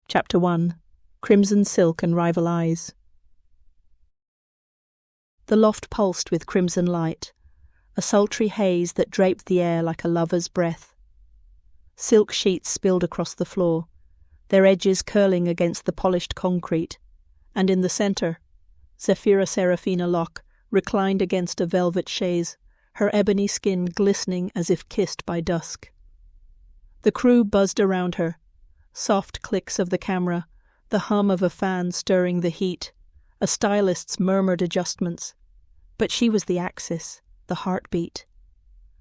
Chapter 1. Crimson Silk and Rival Eyes. The loft pulsed with crimson light, a sultry haze that draped the air like a lover's breath. Silk sheets spilled across the floor, their edges curling against the polished concrete, and in the centre, Zephyra Seraphina Locke reclined against a velvet chaise, her ebony skin glistening as if kissed by dusk. The crew buzzed around her, soft clicks of the camera, the hum of a fan stirring the heat, a stylist's murmured adjustments. But she was the axis, the heartbeat.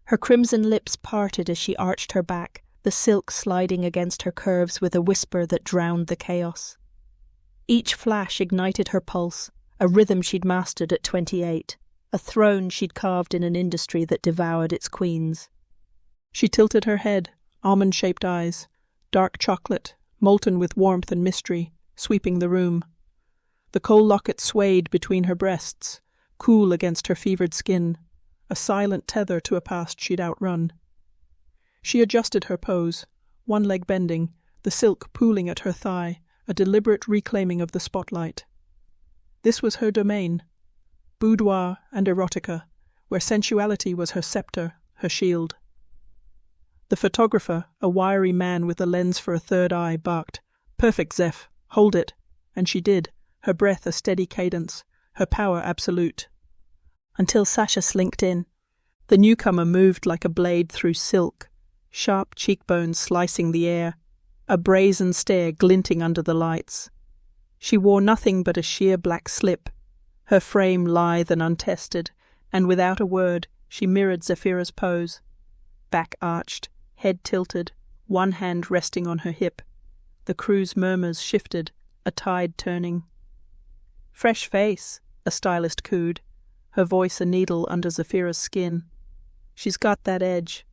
Her crimson lips parted as she arched her back, the silk sliding against her curves with a whisper that drowned the chaos. Each flash ignited her pulse, a rhythm she'd mastered at 28, a throne she'd carved in an industry that devoured its queens. She tilted her head, almond-shaped eyes, dark chocolate, molten with warmth and mystery, sweeping the room. The coal locket swayed between her breasts, cool against her fevered skin, a silent tether to a past she'd outrun. She adjusted her pose, one leg bending, the silk pooling at her thigh, a deliberate reclaiming of the spotlight. This was her domain, boudoir and erotica, where sensuality was her scepter, her shield. The photographer, a wiry man with a lens for a third eye, barked, "Perfect, Zeph, hold it," and she did, her breath a steady cadence, her power absolute. Until Sasha slinked in. The newcomer moved like a blade through silk, sharp cheekbones slicing the air, a brazen stare glinting under the lights. She wore nothing but a sheer black slip, her frame lithe and untested, and without a word she mirrored Zephyra's pose. Back arched, head tilted, one hand resting on her hip. The crew's murmurs shifted, a tide turning. "Fresh face," a stylist cooed, her voice a needle under Zephyra's skin. "She's got that edge."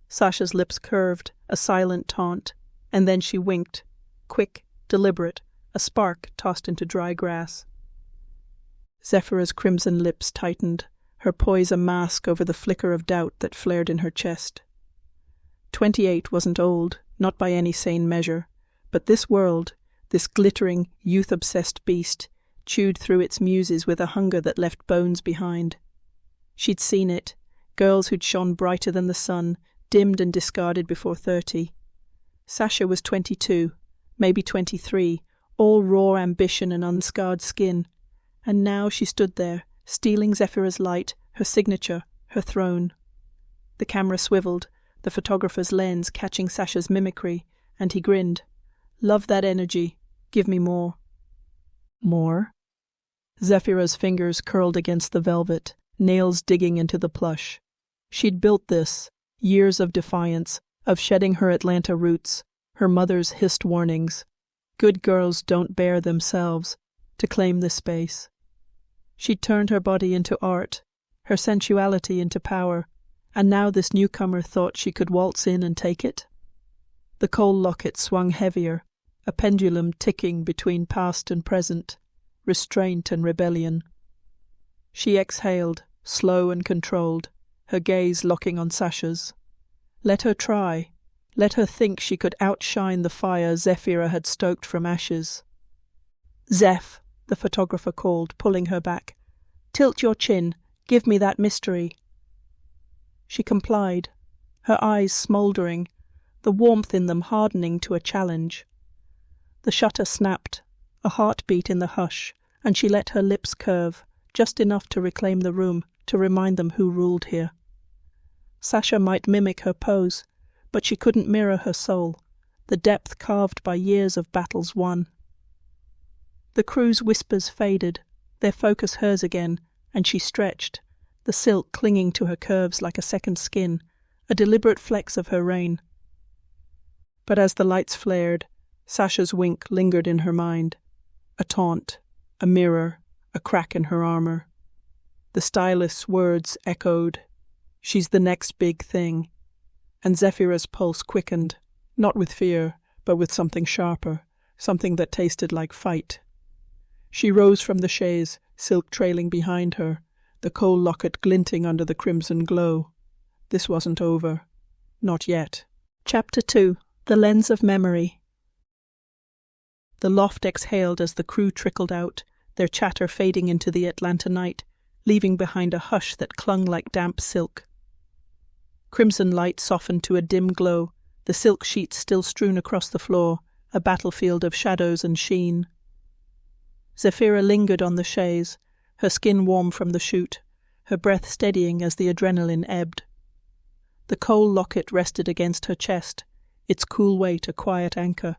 Sasha's lips curved, a silent taunt, and then she winked, quick, deliberate, a spark tossed into dry grass. Zephyra's crimson lips tightened, her poise a mask over the flicker of doubt that flared in her chest. 28 wasn't old, not by any sane measure, but this world, this glittering, youth-obsessed beast, chewed through its muses with a hunger that left bones behind. She'd seen it, girls who'd shone brighter than the sun, dimmed and discarded before 30. Sasha was 22, maybe 23, all raw ambition and unscarred skin, and now she stood there, stealing Zephyra's light, her signature, her throne. The camera swiveled, the photographer's lens catching Sasha's mimicry, and he grinned. "Love that energy. Give me more." "More?" Zephyra's fingers curled against the velvet, nails digging into the plush. She'd built this, years of defiance, of shedding her Atlanta roots, her mother's hissed warnings. Good girls don't bare themselves, to claim this space. She'd turned her body into art, her sensuality into power, and now this newcomer thought she could waltz in and take it? The coal locket swung heavier, a pendulum ticking between past and present, restraint and rebellion. She exhaled, slow and controlled, her gaze locking on Sasha's. Let her try. Let her think she could outshine the fire Zephyra had stoked from ashes. "Zeph," the photographer called, pulling her back. "Tilt your chin. Give me that mystery." She complied, her eyes smouldering, the warmth in them hardening to a challenge. The shutter snapped, a heartbeat in the hush, and she let her lips curve, just enough to reclaim the room, to remind them who ruled here. Sasha might mimic her pose, but she couldn't mirror her soul, the depth carved by years of battles won. The crew's whispers faded, their focus hers again, and she stretched, the silk clinging to her curves like a second skin, a deliberate flex of her reign. But as the lights flared, Sasha's wink lingered in her mind, a taunt, a mirror, a crack in her armor. The stylist's words echoed, "She's the next big thing," and Zephyra's pulse quickened, not with fear, but with something sharper, something that tasted like fight. She rose from the chaise, silk trailing behind her, the coal locket glinting under the crimson glow. This wasn't over. Not yet. Chapter 2. The Lens of Memory. The loft exhaled as the crew trickled out, their chatter fading into the Atlanta night, leaving behind a hush that clung like damp silk. Crimson light softened to a dim glow, the silk sheets still strewn across the floor, a battlefield of shadows and sheen. Zephyra lingered on the chaise, her skin warm from the shoot, her breath steadying as the adrenaline ebbed. The coal locket rested against her chest, its cool weight a quiet anchor,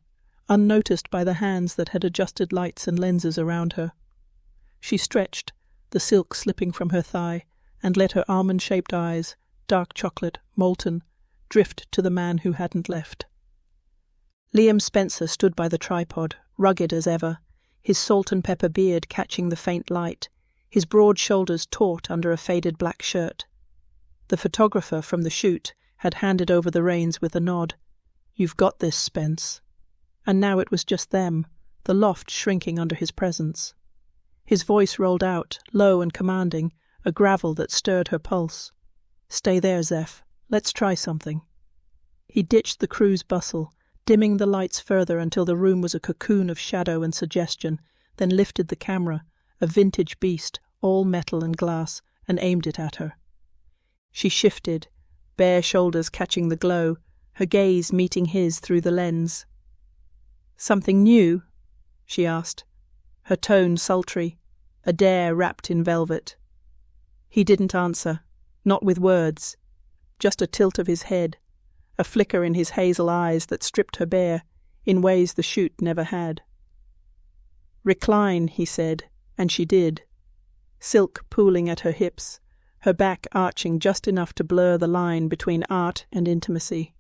unnoticed by the hands that had adjusted lights and lenses around her. She stretched, the silk slipping from her thigh, and let her almond-shaped eyes, dark chocolate, molten, drift to the man who hadn't left. Liam Spencer stood by the tripod, rugged as ever, his salt and pepper beard catching the faint light, his broad shoulders taut under a faded black shirt. The photographer from the shoot had handed over the reins with a nod. "You've got this, Spence." And now it was just them, the loft shrinking under his presence. His voice rolled out, low and commanding, a gravel that stirred her pulse. "Stay there, Zeph. Let's try something." He ditched the crew's bustle, dimming the lights further until the room was a cocoon of shadow and suggestion, then lifted the camera, a vintage beast, all metal and glass, and aimed it at her. She shifted, bare shoulders catching the glow, her gaze meeting his through the lens. "Something new?" she asked, her tone sultry, a dare wrapped in velvet. He didn't answer, not with words, just a tilt of his head, a flicker in his hazel eyes that stripped her bare, in ways the shoot never had. "Recline," he said, and she did, silk pooling at her hips, her back arching just enough to blur the line between art and intimacy.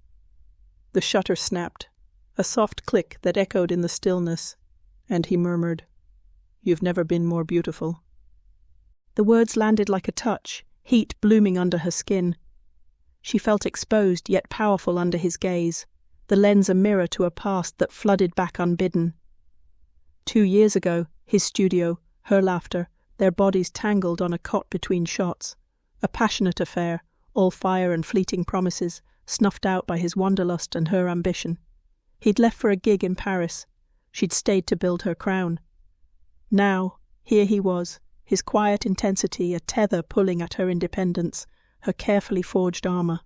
The shutter snapped, a soft click that echoed in the stillness, and he murmured, "You've never been more beautiful." The words landed like a touch, heat blooming under her skin. She felt exposed yet powerful under his gaze, the lens a mirror to a past that flooded back unbidden. 2 years ago, his studio, her laughter, their bodies tangled on a cot between shots, a passionate affair, all fire and fleeting promises, snuffed out by his wanderlust and her ambition. He'd left for a gig in Paris. She'd stayed to build her crown. Now, here he was, his quiet intensity a tether pulling at her independence, her carefully forged armour.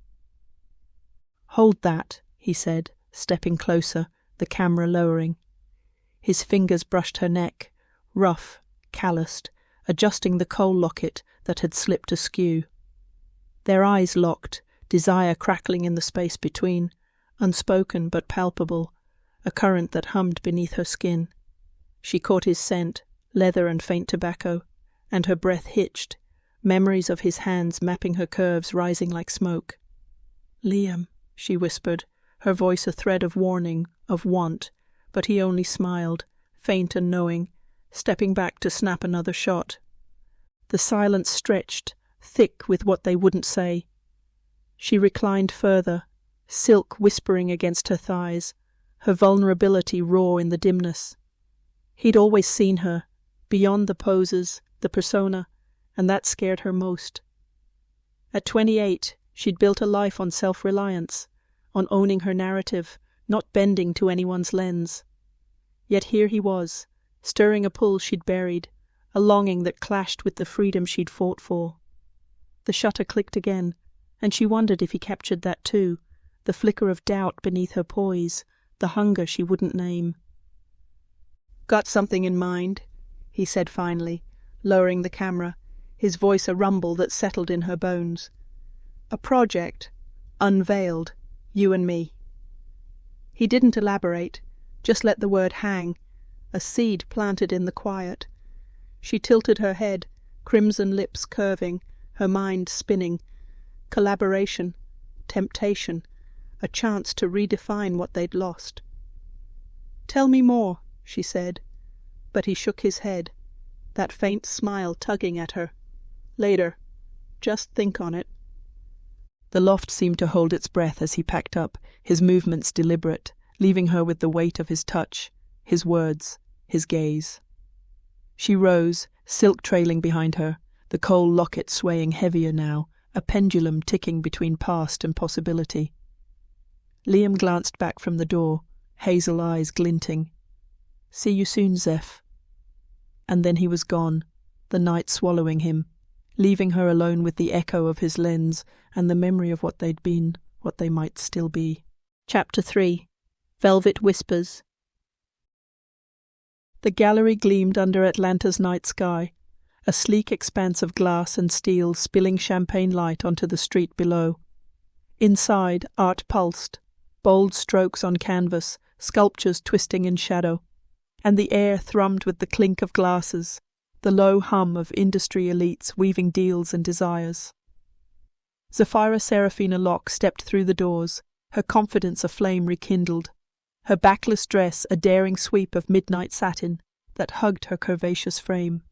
"Hold that," he said, stepping closer, the camera lowering. His fingers brushed her neck, rough, calloused, adjusting the coal locket that had slipped askew. Their eyes locked, desire crackling in the space between, unspoken but palpable, a current that hummed beneath her skin. She caught his scent, leather and faint tobacco, and her breath hitched, memories of his hands mapping her curves rising like smoke. "Liam," she whispered, her voice a thread of warning, of want, but he only smiled, faint and knowing, stepping back to snap another shot. The silence stretched, thick with what they wouldn't say. She reclined further, silk whispering against her thighs, her vulnerability raw in the dimness. He'd always seen her, beyond the poses, the persona, and that scared her most. At 28, she'd built a life on self-reliance, on owning her narrative, not bending to anyone's lens. Yet here he was, stirring a pull she'd buried, a longing that clashed with the freedom she'd fought for. The shutter clicked again, and she wondered if he captured that too, the flicker of doubt beneath her poise, the hunger she wouldn't name. "Got something in mind?" he said finally, lowering the camera, his voice a rumble that settled in her bones. "A project, unveiled, you and me." He didn't elaborate, just let the word hang, a seed planted in the quiet. She tilted her head, crimson lips curving, her mind spinning. Collaboration, temptation, a chance to redefine what they'd lost. "Tell me more," she said, but he shook his head, that faint smile tugging at her. "Later. Just think on it." The loft seemed to hold its breath as he packed up, his movements deliberate, leaving her with the weight of his touch, his words, his gaze. She rose, silk trailing behind her, the coal locket swaying heavier now, a pendulum ticking between past and possibility. Liam glanced back from the door, hazel eyes glinting. See you soon, Zeph. And then he was gone, the night swallowing him, leaving her alone with the echo of his lens and the memory of what they'd been, what they might still be. Chapter 3. Velvet Whispers. The gallery gleamed under Atlanta's night sky, a sleek expanse of glass and steel spilling champagne light onto the street below. Inside, art pulsed, bold strokes on canvas, sculptures twisting in shadow, and the air thrummed with the clink of glasses, the low hum of industry elites weaving deals and desires. Zephyra Seraphina Locke stepped through the doors, her confidence a flame rekindled, her backless dress a daring sweep of midnight satin that hugged her curvaceous frame.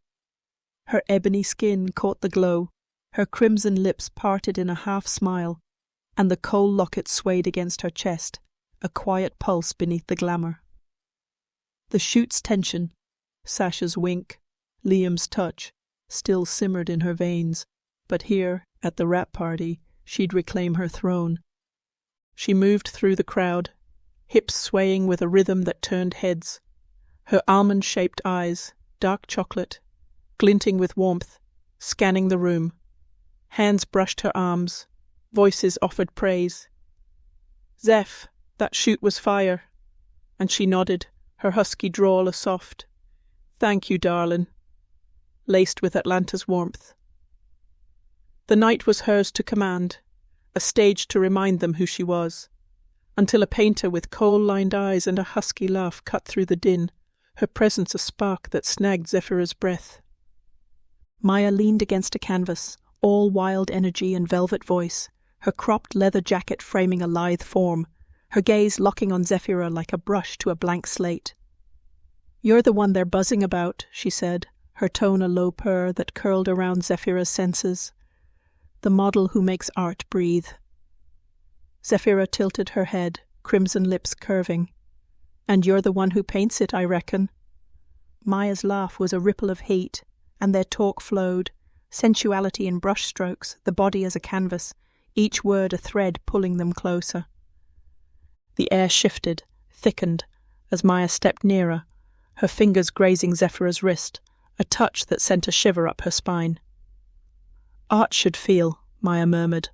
Her ebony skin caught the glow, her crimson lips parted in a half-smile, and the coal locket swayed against her chest, a quiet pulse beneath the glamour. The shoot's tension, Sasha's wink, Liam's touch, still simmered in her veins, but here, at the wrap party, she'd reclaim her throne. She moved through the crowd, hips swaying with a rhythm that turned heads, her almond-shaped eyes, dark chocolate, glinting with warmth, scanning the room. Hands brushed her arms, voices offered praise. "Zeph, that shoot was fire." And she nodded, her husky drawl a soft, "Thank you, darlin'," laced with Atlanta's warmth. The night was hers to command, a stage to remind them who she was, until a painter with coal-lined eyes and a husky laugh cut through the din, her presence a spark that snagged Zephyra's breath. Maya leaned against a canvas, all wild energy and velvet voice, her cropped leather jacket framing a lithe form, her gaze locking on Zephyra like a brush to a blank slate. "You're the one they're buzzing about," she said, her tone a low purr that curled around Zephyra's senses. "The model who makes art breathe." Zephyra tilted her head, crimson lips curving. "And you're the one who paints it, I reckon." Maya's laugh was a ripple of heat, and their talk flowed, sensuality in brush strokes, the body as a canvas, each word a thread pulling them closer. The air shifted, thickened, as Maya stepped nearer, her fingers grazing Zephyra's wrist, a touch that sent a shiver up her spine. "Art should feel," Maya murmured,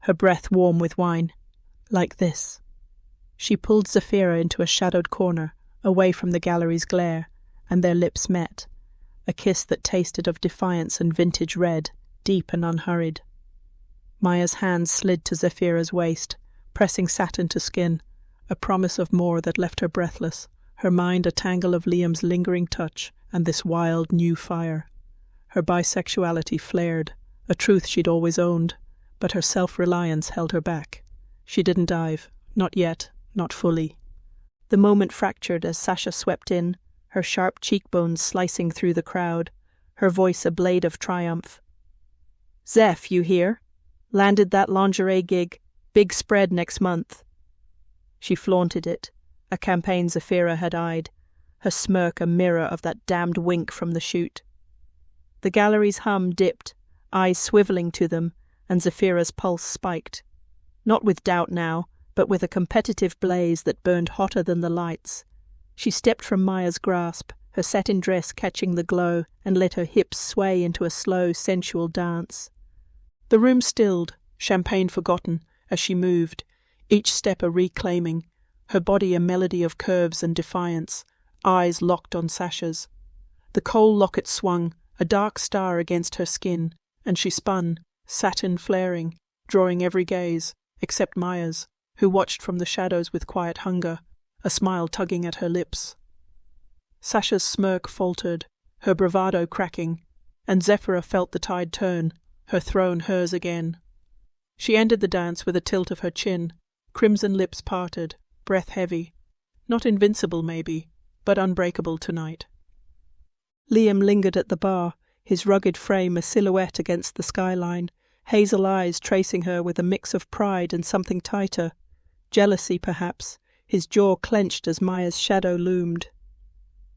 her breath warm with wine. "Like this." She pulled Zephyra into a shadowed corner, away from the gallery's glare, and their lips met, a kiss that tasted of defiance and vintage red, deep and unhurried. Maya's hands slid to Zephyra's waist, pressing satin to skin, a promise of more that left her breathless, her mind a tangle of Liam's lingering touch and this wild new fire. Her bisexuality flared, a truth she'd always owned, but her self-reliance held her back. She didn't dive, not yet, not fully. The moment fractured as Sasha swept in, her sharp cheekbones slicing through the crowd, her voice a blade of triumph. "Zeph, you hear? Landed that lingerie gig. Big spread next month." She flaunted it, a campaign Zephyra had eyed, her smirk a mirror of that damned wink from the shoot. The gallery's hum dipped, eyes swiveling to them, and Zephyra's pulse spiked. Not with doubt now, but with a competitive blaze that burned hotter than the lights. She stepped from Maya's grasp, her satin dress catching the glow, and let her hips sway into a slow, sensual dance. The room stilled, champagne forgotten, as she moved, each step a reclaiming, her body a melody of curves and defiance, eyes locked on Sasha's. The coal locket swung, a dark star against her skin, and she spun, satin flaring, drawing every gaze, except Maya's, who watched from the shadows with quiet hunger, a smile tugging at her lips. Sasha's smirk faltered, her bravado cracking, and Zephyra felt the tide turn, her throne hers again. She ended the dance with a tilt of her chin, crimson lips parted, breath heavy. Not invincible, maybe, but unbreakable tonight. Liam lingered at the bar, his rugged frame a silhouette against the skyline, hazel eyes tracing her with a mix of pride and something tighter. Jealousy, perhaps, his jaw clenched as Maya's shadow loomed.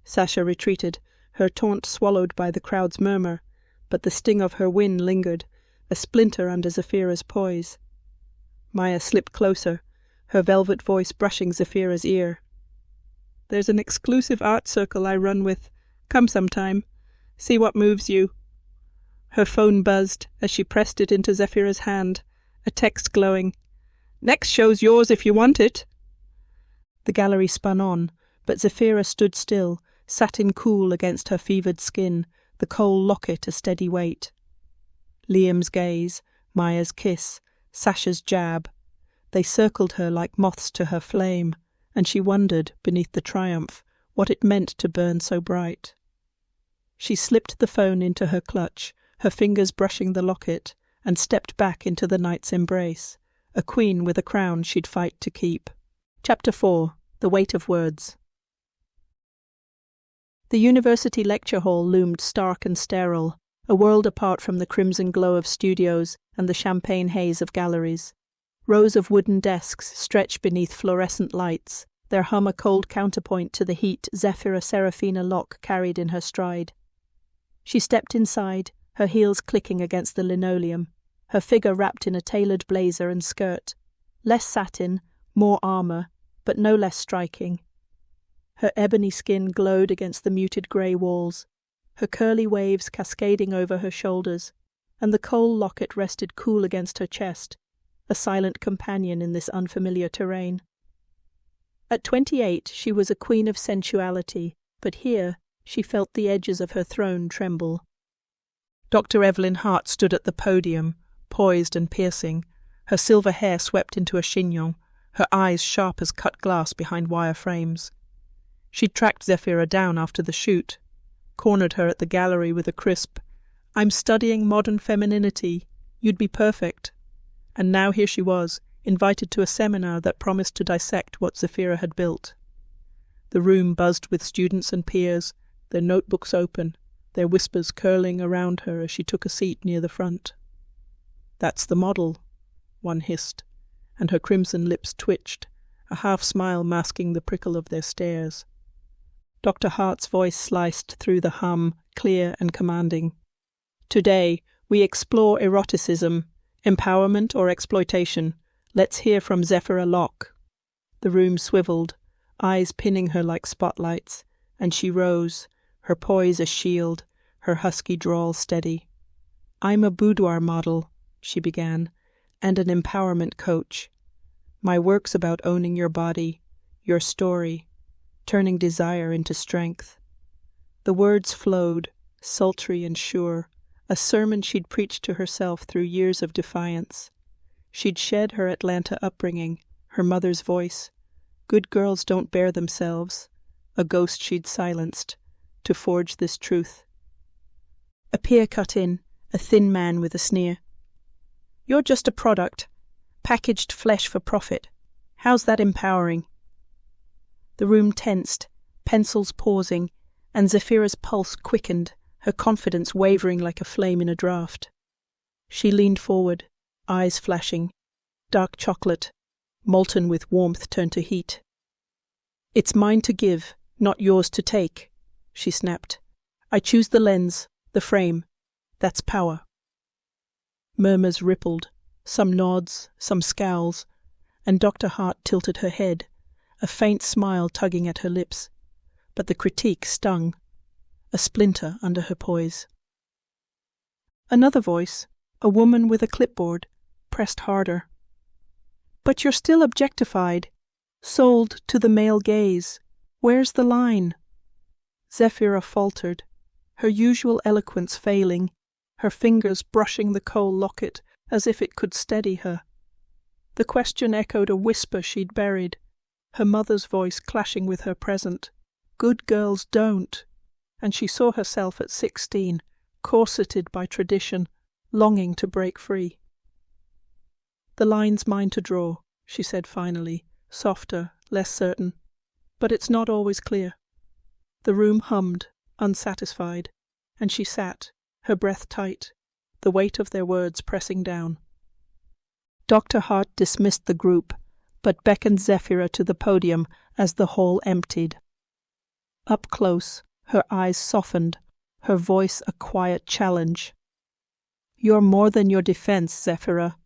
Sasha retreated, her taunt swallowed by the crowd's murmur, but the sting of her win lingered, a splinter under Zephyra's poise. Maya slipped closer, her velvet voice brushing Zephyra's ear. There's an exclusive art circle I run with. Come sometime. See what moves you." Her phone buzzed as she pressed it into Zephyra's hand, a text glowing. "Next show's yours if you want it." The gallery spun on, but Zephyra stood still, satin cool against her fevered skin, the coal locket a steady weight. Liam's gaze, Maya's kiss, Sasha's jab. They circled her like moths to her flame, and she wondered, beneath the triumph, what it meant to burn so bright. She slipped the phone into her clutch, her fingers brushing the locket, and stepped back into the night's embrace, a queen with a crown she'd fight to keep. Chapter 4. The Weight of Words. The university lecture hall loomed stark and sterile, a world apart from the crimson glow of studios and the champagne haze of galleries. Rows of wooden desks stretched beneath fluorescent lights, their hum a cold counterpoint to the heat Zephyra Seraphina Locke carried in her stride. She stepped inside, her heels clicking against the linoleum, her figure wrapped in a tailored blazer and skirt, less satin, more armour, but no less striking. Her ebony skin glowed against the muted grey walls, her curly waves cascading over her shoulders, and the coal locket rested cool against her chest, a silent companion in this unfamiliar terrain. At 28 she was a queen of sensuality, but here she felt the edges of her throne tremble. Dr. Evelyn Hart stood at the podium, poised and piercing, her silver hair swept into a chignon, her eyes sharp as cut glass behind wire frames. She'd tracked Zephyra down after the shoot, cornered her at the gallery with a crisp, "I'm studying modern femininity. You'd be perfect." And now here she was, invited to a seminar that promised to dissect what Zephyra had built. The room buzzed with students and peers, their notebooks open, their whispers curling around her as she took a seat near the front. "That's the model," one hissed, and her crimson lips twitched, a half-smile masking the prickle of their stares. Dr. Hart's voice sliced through the hum, clear and commanding. "Today, we explore eroticism, empowerment or exploitation. Let's hear from Zephyra Locke." The room swiveled, eyes pinning her like spotlights, and she rose, her poise a shield, her husky drawl steady. "I'm a boudoir model," she began, "and an empowerment coach. My work's about owning your body, your story, turning desire into strength." The words flowed, sultry and sure, a sermon she'd preached to herself through years of defiance. She'd shed her Atlanta upbringing, her mother's voice. Good girls don't bare themselves, a ghost she'd silenced, to forge this truth. A peer cut in, a thin man with a sneer. "You're just a product, packaged flesh for profit. How's that empowering?" The room tensed, pencils pausing, and Zephyra's pulse quickened, her confidence wavering like a flame in a draught. She leaned forward, eyes flashing, dark chocolate, molten with warmth turned to heat. "It's mine to give, not yours to take," she snapped. "I choose the lens, the frame. That's power." Murmurs rippled, some nods, some scowls, and Dr. Hart tilted her head, a faint smile tugging at her lips. But the critique stung, a splinter under her poise. Another voice, a woman with a clipboard, pressed harder. "But you're still objectified, sold to the male gaze. Where's the line?" Zephyra faltered, her usual eloquence failing, her fingers brushing the coal locket as if it could steady her. The question echoed a whisper she'd buried, her mother's voice clashing with her present. Good girls don't. And she saw herself at 16, corseted by tradition, longing to break free. "The line's mine to draw," she said finally, softer, less certain. "But it's not always clear." The room hummed, unsatisfied, and she sat, her breath tight, the weight of their words pressing down. Dr. Hart dismissed the group, but beckoned Zephyra to the podium as the hall emptied. Up close, her eyes softened, her voice a quiet challenge. "You're more than your defense, Zephyra.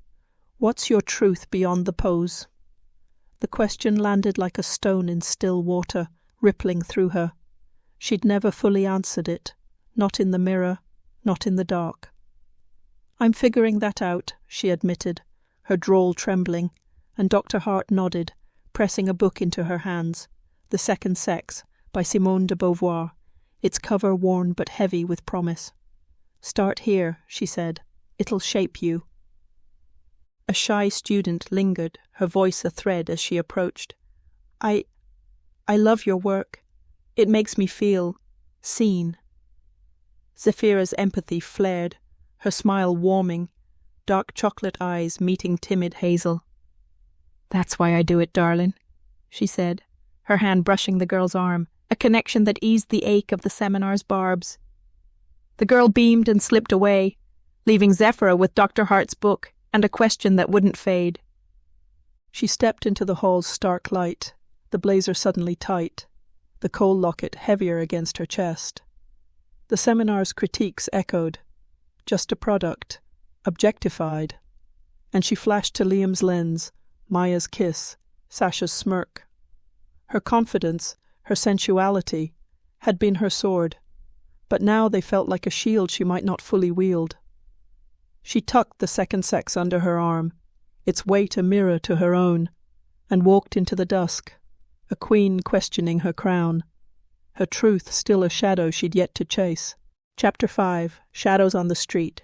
What's your truth beyond the pose?" The question landed like a stone in still water, rippling through her. She'd never fully answered it, not in the mirror, not in the dark. "I'm figuring that out," she admitted, her drawl trembling, and Dr. Hart nodded, pressing a book into her hands, The Second Sex, by Simone de Beauvoir, its cover worn but heavy with promise. "Start here," she said. "It'll shape you." A shy student lingered, her voice a thread as she approached. I love your work. It makes me feel seen." Zephyra's empathy flared, her smile warming, dark chocolate eyes meeting timid hazel. "That's why I do it, darling," she said, her hand brushing the girl's arm, a connection that eased the ache of the seminar's barbs. The girl beamed and slipped away, leaving Zephyra with Dr. Hart's book and a question that wouldn't fade. She stepped into the hall's stark light, the blazer suddenly tight, the coal locket heavier against her chest. The seminar's critiques echoed. Just a product, objectified. And she flashed to Liam's lens, Maya's kiss, Sasha's smirk. Her confidence, her sensuality, had been her sword, but now they felt like a shield she might not fully wield. She tucked The Second Sex under her arm, its weight a mirror to her own, and walked into the dusk, a queen questioning her crown, her truth still a shadow she'd yet to chase. Chapter 5, Shadows on the Street.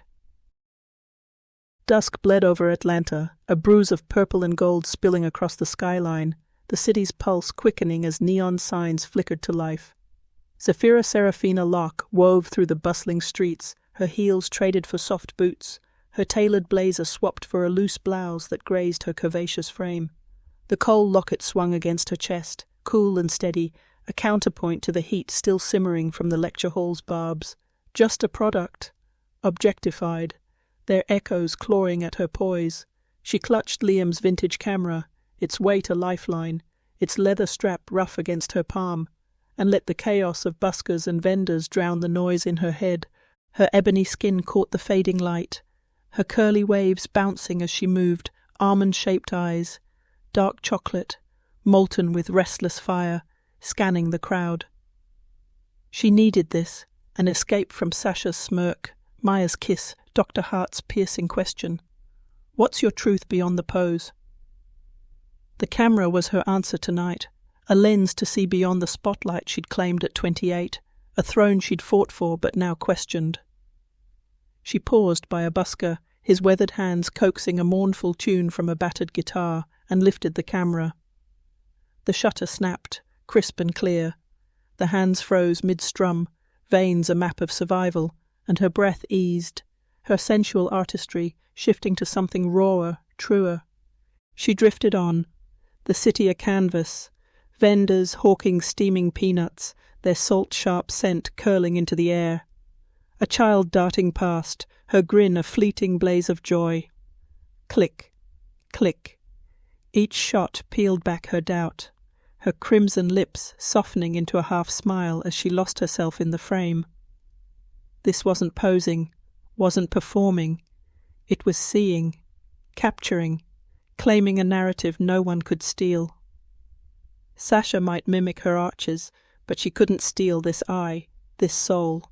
Dusk bled over Atlanta, a bruise of purple and gold spilling across the skyline, the city's pulse quickening as neon signs flickered to life. Zephyra Seraphina Locke wove through the bustling streets, her heels traded for soft boots, her tailored blazer swapped for a loose blouse that grazed her curvaceous frame. The coal locket swung against her chest, cool and steady, a counterpoint to the heat still simmering from the lecture hall's barbs. Just a product, objectified, their echoes clawing at her poise. She clutched Liam's vintage camera, its weight a lifeline, its leather strap rough against her palm, and let the chaos of buskers and vendors drown the noise in her head. Her ebony skin caught the fading light, her curly waves bouncing as she moved, almond-shaped eyes, dark chocolate, molten with restless fire, scanning the crowd. She needed this, an escape from Sasha's smirk, Maya's kiss, Dr. Hart's piercing question. "What's your truth beyond the pose?" The camera was her answer tonight, a lens to see beyond the spotlight she'd claimed at 28, a throne she'd fought for but now questioned. She paused by a busker, his weathered hands coaxing a mournful tune from a battered guitar, and lifted the camera. The shutter snapped, crisp and clear. The hands froze mid-strum, veins a map of survival, and her breath eased, her sensual artistry shifting to something rawer, truer. She drifted on, the city a canvas, vendors hawking steaming peanuts, their salt-sharp scent curling into the air. A child darting past, her grin a fleeting blaze of joy. Click, click. Each shot peeled back her doubt, her crimson lips softening into a half-smile as she lost herself in the frame. This wasn't posing, wasn't performing. It was seeing, capturing, claiming a narrative no one could steal. Sasha might mimic her arches, but she couldn't steal this eye, this soul.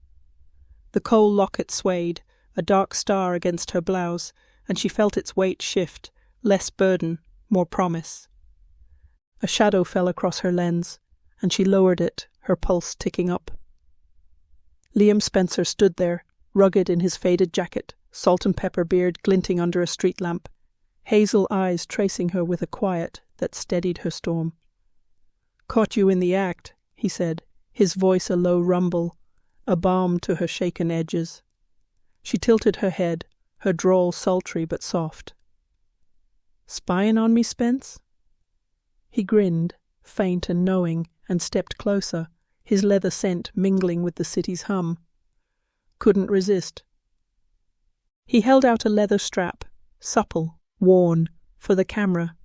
The coal locket swayed, a dark star against her blouse, and she felt its weight shift, less burden, more promise. A shadow fell across her lens, and she lowered it, her pulse ticking up. Liam Spencer stood there, rugged in his faded jacket, salt and pepper beard glinting under a street lamp, hazel eyes tracing her with a quiet that steadied her storm. "Caught you in the act," he said, his voice a low rumble, a balm to her shaken edges. She tilted her head, her drawl sultry but soft. "Spying on me, Spence?" He grinned, faint and knowing, and stepped closer, his leather scent mingling with the city's hum. Couldn't resist. He held out a leather strap, supple, worn, for the camera.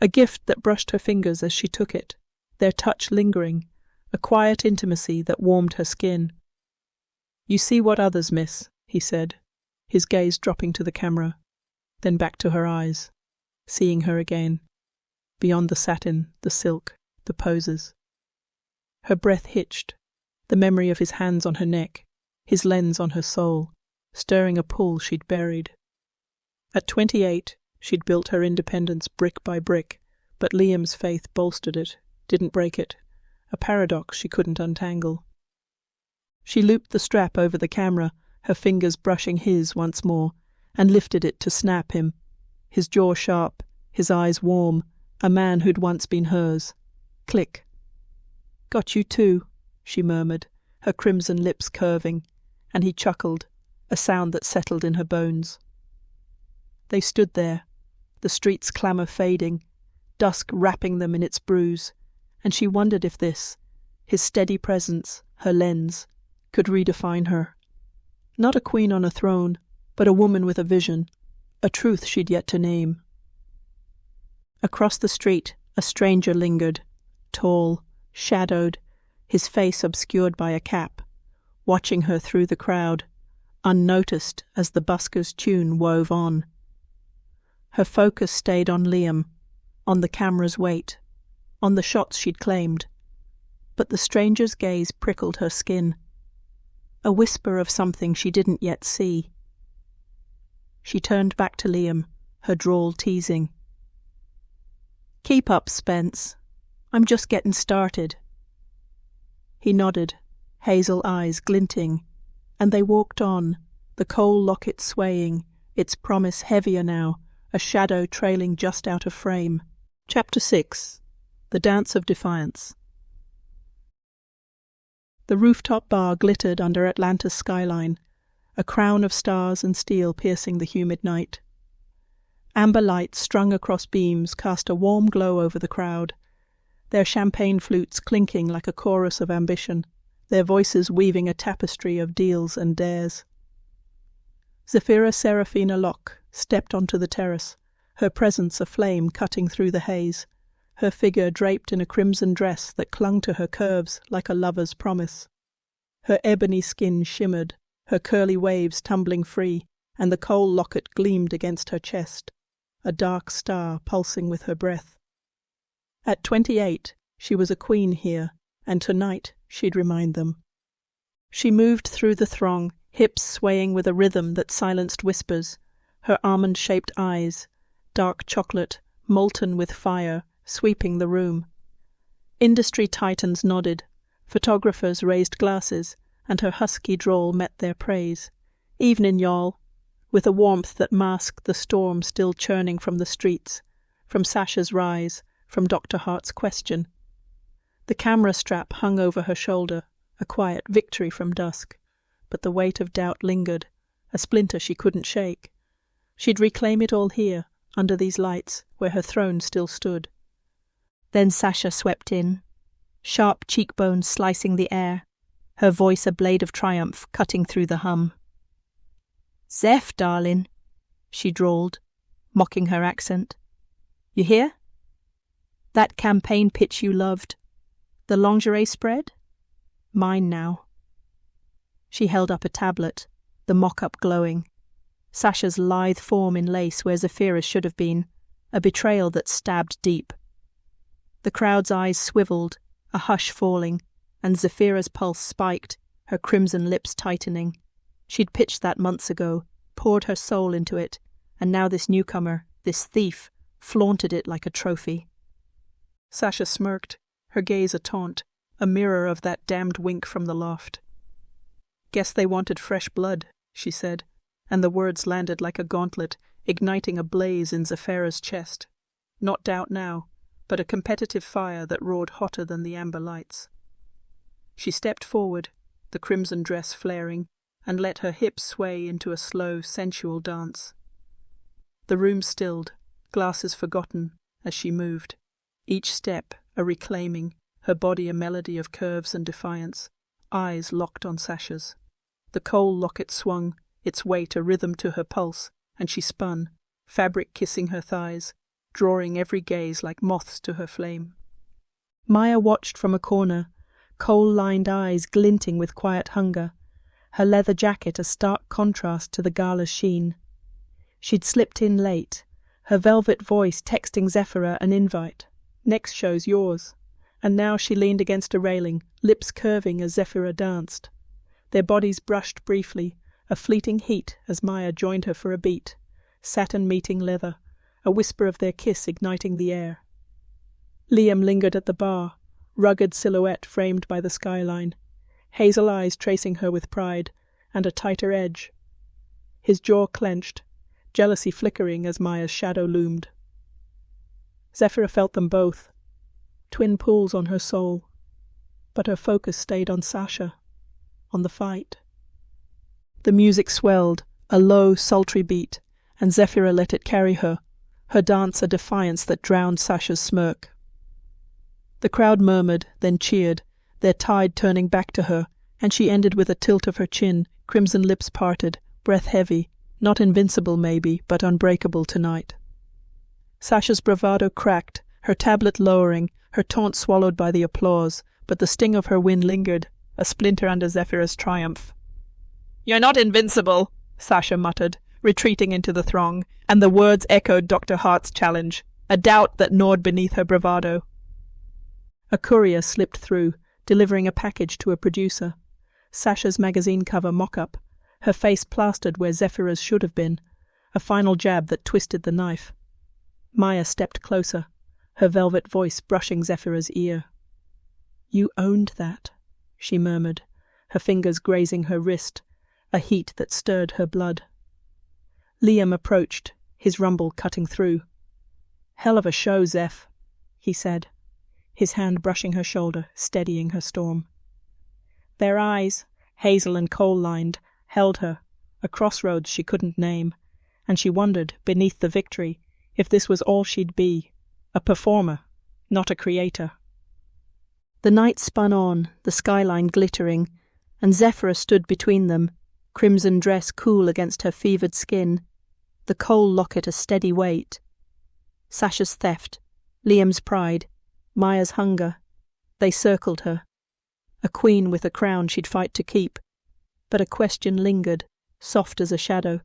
A gift that brushed her fingers as she took it, their touch lingering, a quiet intimacy that warmed her skin. "You see what others miss," he said, his gaze dropping to the camera, then back to her eyes, seeing her again, beyond the satin, the silk, the poses. Her breath hitched, the memory of his hands on her neck, his lens on her soul, stirring a pull she'd buried. At 28, she'd built her independence brick by brick, but Liam's faith bolstered it, didn't break it, a paradox she couldn't untangle. She looped the strap over the camera, her fingers brushing his once more, and lifted it to snap him, his jaw sharp, his eyes warm, a man who'd once been hers. Click. "Got you too," she murmured, her crimson lips curving, and he chuckled, a sound that settled in her bones. They stood there, the street's clamour fading, dusk wrapping them in its bruise, and she wondered if this, his steady presence, her lens, could redefine her. Not a queen on a throne, but a woman with a vision, a truth she'd yet to name. Across the street, a stranger lingered, tall, shadowed, his face obscured by a cap, watching her through the crowd, unnoticed as the busker's tune wove on. Her focus stayed on Liam, on the camera's weight, on the shots she'd claimed, but the stranger's gaze prickled her skin, a whisper of something she didn't yet see. She turned back to Liam, her drawl teasing. "Keep up, Spence. I'm just getting started." He nodded, hazel eyes glinting, and they walked on, the coal locket swaying, its promise heavier now, a shadow trailing just out of frame. Chapter 6. The Dance of Defiance. The rooftop bar glittered under Atlanta's skyline, a crown of stars and steel piercing the humid night. Amber lights strung across beams cast a warm glow over the crowd, their champagne flutes clinking like a chorus of ambition, their voices weaving a tapestry of deals and dares. Zephyra Seraphina Locke stepped onto the terrace, her presence a flame cutting through the haze, her figure draped in a crimson dress that clung to her curves like a lover's promise. Her ebony skin shimmered, her curly waves tumbling free, and the coal locket gleamed against her chest, a dark star pulsing with her breath. At 28, she was a queen here, and tonight she'd remind them. She moved through the throng, hips swaying with a rhythm that silenced whispers, her almond-shaped eyes, dark chocolate, molten with fire, sweeping the room. Industry titans nodded, photographers raised glasses, and her husky drawl met their praise. "Evening, y'all," with a warmth that masked the storm still churning from the streets, from Sasha's rise, from Dr. Hart's question. The camera strap hung over her shoulder, a quiet victory from dusk, but the weight of doubt lingered, a splinter she couldn't shake. She'd reclaim it all here, under these lights, where her throne still stood. Then Sasha swept in, sharp cheekbones slicing the air, her voice a blade of triumph cutting through the hum. "Zeph, darling," she drawled, mocking her accent. "You hear? That campaign pitch you loved, the lingerie spread? Mine now." She held up a tablet, the mock-up glowing, Sasha's lithe form in lace where Zephyra's should have been, a betrayal that stabbed deep. The crowd's eyes swiveled, a hush falling, and Zephyra's pulse spiked, her crimson lips tightening. She'd pitched that months ago, poured her soul into it, and now this newcomer, this thief, flaunted it like a trophy. Sasha smirked, her gaze a taunt, a mirror of that damned wink from the loft. "Guess they wanted fresh blood," she said, and the words landed like a gauntlet, igniting a blaze in Zephyra's chest. Not doubt now, but a competitive fire that roared hotter than the amber lights. She stepped forward, the crimson dress flaring, and let her hips sway into a slow, sensual dance. The room stilled, glasses forgotten, as she moved, each step a reclaiming, her body a melody of curves and defiance, eyes locked on Sasha's. The coal locket swung, its weight a rhythm to her pulse, and she spun, fabric kissing her thighs, drawing every gaze like moths to her flame. Maya watched from a corner, coal-lined eyes glinting with quiet hunger, her leather jacket a stark contrast to the gala's sheen. She'd slipped in late, her velvet voice texting Zephyra an invite. "Next show's yours," and now she leaned against a railing, lips curving as Zephyra danced. Their bodies brushed briefly, a fleeting heat as Maya joined her for a beat, satin meeting leather, a whisper of their kiss igniting the air. Liam lingered at the bar, rugged silhouette framed by the skyline, hazel eyes tracing her with pride, and a tighter edge. His jaw clenched, jealousy flickering as Maya's shadow loomed. Zephyra felt them both, twin pulls on her soul, but her focus stayed on Sasha, on the fight. The music swelled, a low, sultry beat, and Zephyra let it carry her, her dance a defiance that drowned Sasha's smirk. The crowd murmured, then cheered, their tide turning back to her, and she ended with a tilt of her chin, crimson lips parted, breath heavy, not invincible maybe, but unbreakable tonight. Sasha's bravado cracked, her tablet lowering, her taunt swallowed by the applause, but the sting of her win lingered, a splinter under Zephyra's triumph. "You're not invincible," Sasha muttered, retreating into the throng, and the words echoed Dr. Hart's challenge, a doubt that gnawed beneath her bravado. A courier slipped through, delivering a package to a producer. Sasha's magazine cover mock-up, her face plastered where Zephyra's should have been, a final jab that twisted the knife. Maya stepped closer, her velvet voice brushing Zephyra's ear. "You owned that," she murmured, her fingers grazing her wrist, a heat that stirred her blood. Liam approached, his rumble cutting through. "Hell of a show, Zeph," he said, his hand brushing her shoulder, steadying her storm. Their eyes, hazel and coal-lined, held her, a crossroads she couldn't name, and she wondered, beneath the victory, if this was all she'd be, a performer, not a creator. The night spun on, the skyline glittering, and Zephyra stood between them, crimson dress cool against her fevered skin, the coal locket a steady weight. Sasha's theft, Liam's pride, Maya's hunger. They circled her. A queen with a crown she'd fight to keep. But a question lingered, soft as a shadow.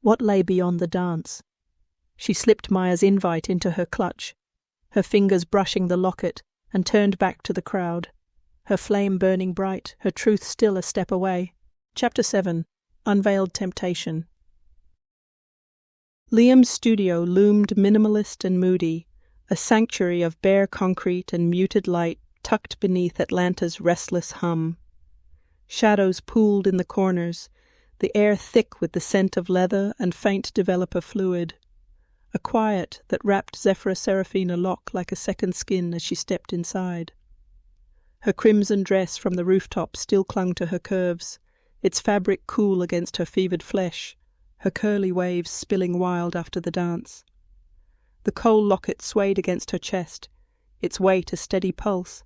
What lay beyond the dance? She slipped Maya's invite into her clutch, her fingers brushing the locket, and turned back to the crowd, her flame burning bright, her truth still a step away. Chapter 7. Unveiled Temptation. Liam's studio loomed minimalist and moody, a sanctuary of bare concrete and muted light tucked beneath Atlanta's restless hum. Shadows pooled in the corners, the air thick with the scent of leather and faint developer fluid. A quiet that wrapped Zephyra Seraphina Locke like a second skin as she stepped inside. Her crimson dress from the rooftop still clung to her curves, its fabric cool against her fevered flesh, her curly waves spilling wild after the dance. The coal locket swayed against her chest, its weight a steady pulse,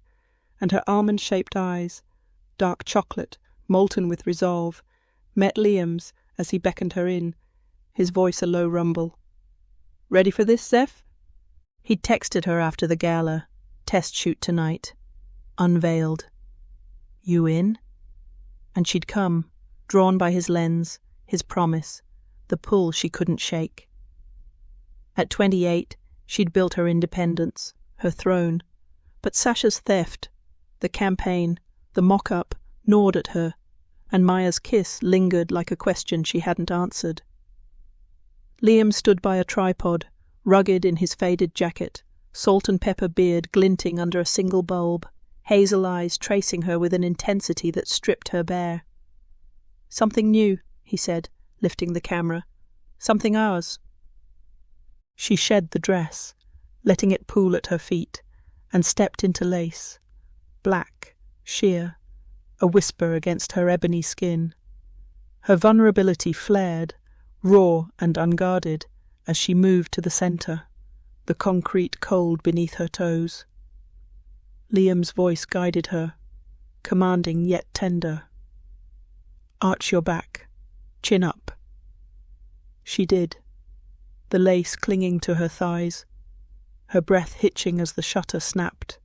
and her almond-shaped eyes, dark chocolate, molten with resolve, met Liam's as he beckoned her in, his voice a low rumble. "Ready for this, Zeph?" He'd texted her after the gala, test shoot tonight, unveiled. "You in?" And she'd come, drawn by his lens, his promise, the pull she couldn't shake. At 28, she'd built her independence, her throne, but Sasha's theft, the campaign, the mock-up, gnawed at her, and Maya's kiss lingered like a question she hadn't answered. Liam stood by a tripod, rugged in his faded jacket, salt and pepper beard glinting under a single bulb, hazel eyes tracing her with an intensity that stripped her bare. "Something new," he said, lifting the camera. "Something ours." She shed the dress, letting it pool at her feet, and stepped into lace, black, sheer, a whisper against her ebony skin. Her vulnerability flared, raw and unguarded, as she moved to the center, the concrete cold beneath her toes. Liam's voice guided her, commanding yet tender. "Arch your back, chin up." She did, the lace clinging to her thighs, her breath hitching as the shutter snapped,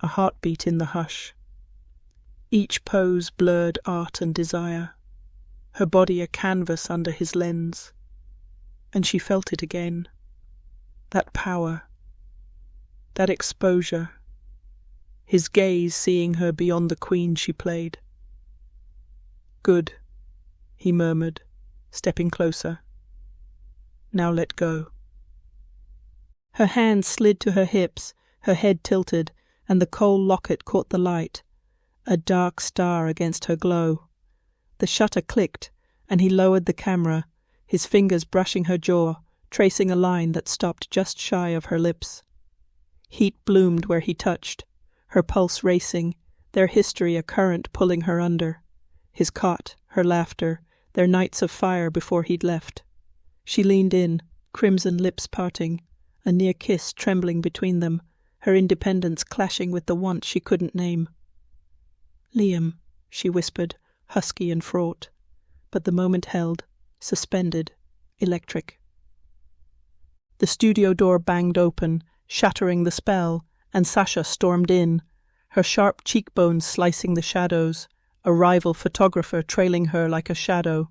a heartbeat in the hush. Each pose blurred art and desire, her body a canvas under his lens. And she felt it again. That power, that exposure, his gaze seeing her beyond the queen she played. "Good," he murmured, stepping closer. "Now let go." Her hands slid to her hips, her head tilted, and the coal locket caught the light, a dark star against her glow. The shutter clicked, and he lowered the camera, his fingers brushing her jaw, tracing a line that stopped just shy of her lips. Heat bloomed where he touched, her pulse racing, their history a current pulling her under. His cot, her laughter, their nights of fire before he'd left. She leaned in, crimson lips parting, a near kiss trembling between them, her independence clashing with the want she couldn't name. "Liam," she whispered, husky and fraught, but the moment held, suspended, electric. The studio door banged open, shattering the spell, and Sasha stormed in, her sharp cheekbones slicing the shadows, a rival photographer trailing her like a shadow.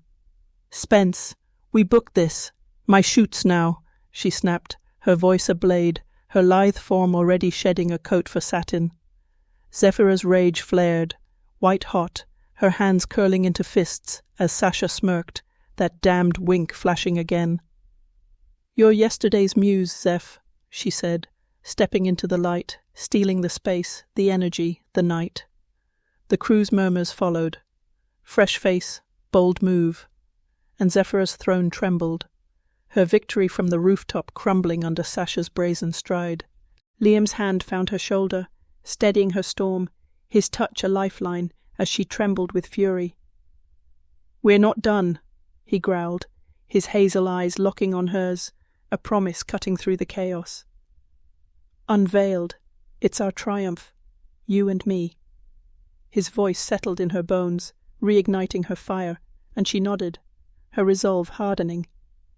"Spence, we booked this. My shoot's now," she snapped, her voice a blade, her lithe form already shedding a coat for satin. Zephyra's rage flared, white-hot, her hands curling into fists as Sasha smirked, that damned wink flashing again. "You're yesterday's muse, Zeph," she said, stepping into the light, stealing the space, the energy, the night. The crew's murmurs followed. Fresh face, bold move. And Zephyra's throne trembled, her victory from the rooftop crumbling under Sasha's brazen stride. Liam's hand found her shoulder, steadying her storm, his touch a lifeline as she trembled with fury. "We're not done," he growled, his hazel eyes locking on hers, a promise cutting through the chaos. "Unveiled, it's our triumph, you and me." His voice settled in her bones, reigniting her fire, and she nodded, her resolve hardening.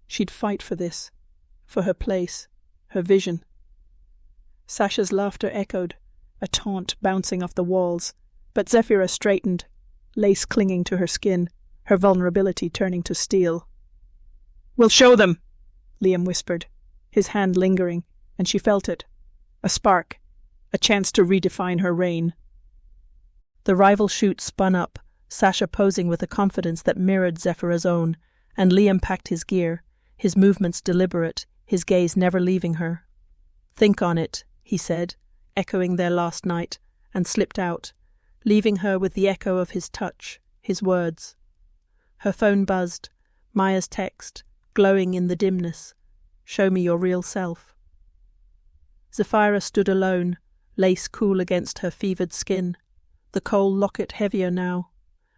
She'd fight for this, for her place, her vision. Sasha's laughter echoed, a taunt bouncing off the walls, but Zephyra straightened, lace clinging to her skin, her vulnerability turning to steel. "We'll show them," Liam whispered, his hand lingering, and she felt it. A spark, a chance to redefine her reign. The rival shoot spun up, Sasha posing with a confidence that mirrored Zephyra's own, and Liam packed his gear, his movements deliberate, his gaze never leaving her. "Think on it," he said, echoing their last night, and slipped out, leaving her with the echo of his touch, his words. Her phone buzzed, Maya's text, glowing in the dimness. "Show me your real self." Zephyra stood alone, lace cool against her fevered skin, the coal locket heavier now,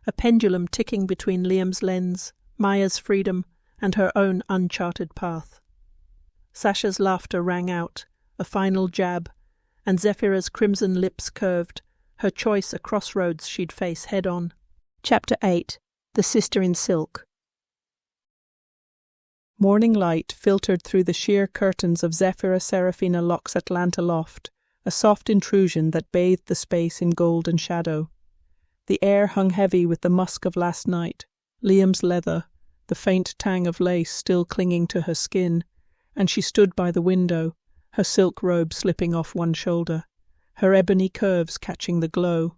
a pendulum ticking between Liam's lens, Maya's freedom, and her own uncharted path. Sasha's laughter rang out, a final jab, and Zephyra's crimson lips curved, her choice a crossroads she'd face head-on. Chapter 8. The Sister in Silk. Morning light filtered through the sheer curtains of Zephyra Seraphina Locke's Atlanta loft, a soft intrusion that bathed the space in gold and shadow. The air hung heavy with the musk of last night, Liam's leather, the faint tang of lace still clinging to her skin, and she stood by the window, her silk robe slipping off one shoulder, her ebony curves catching the glow.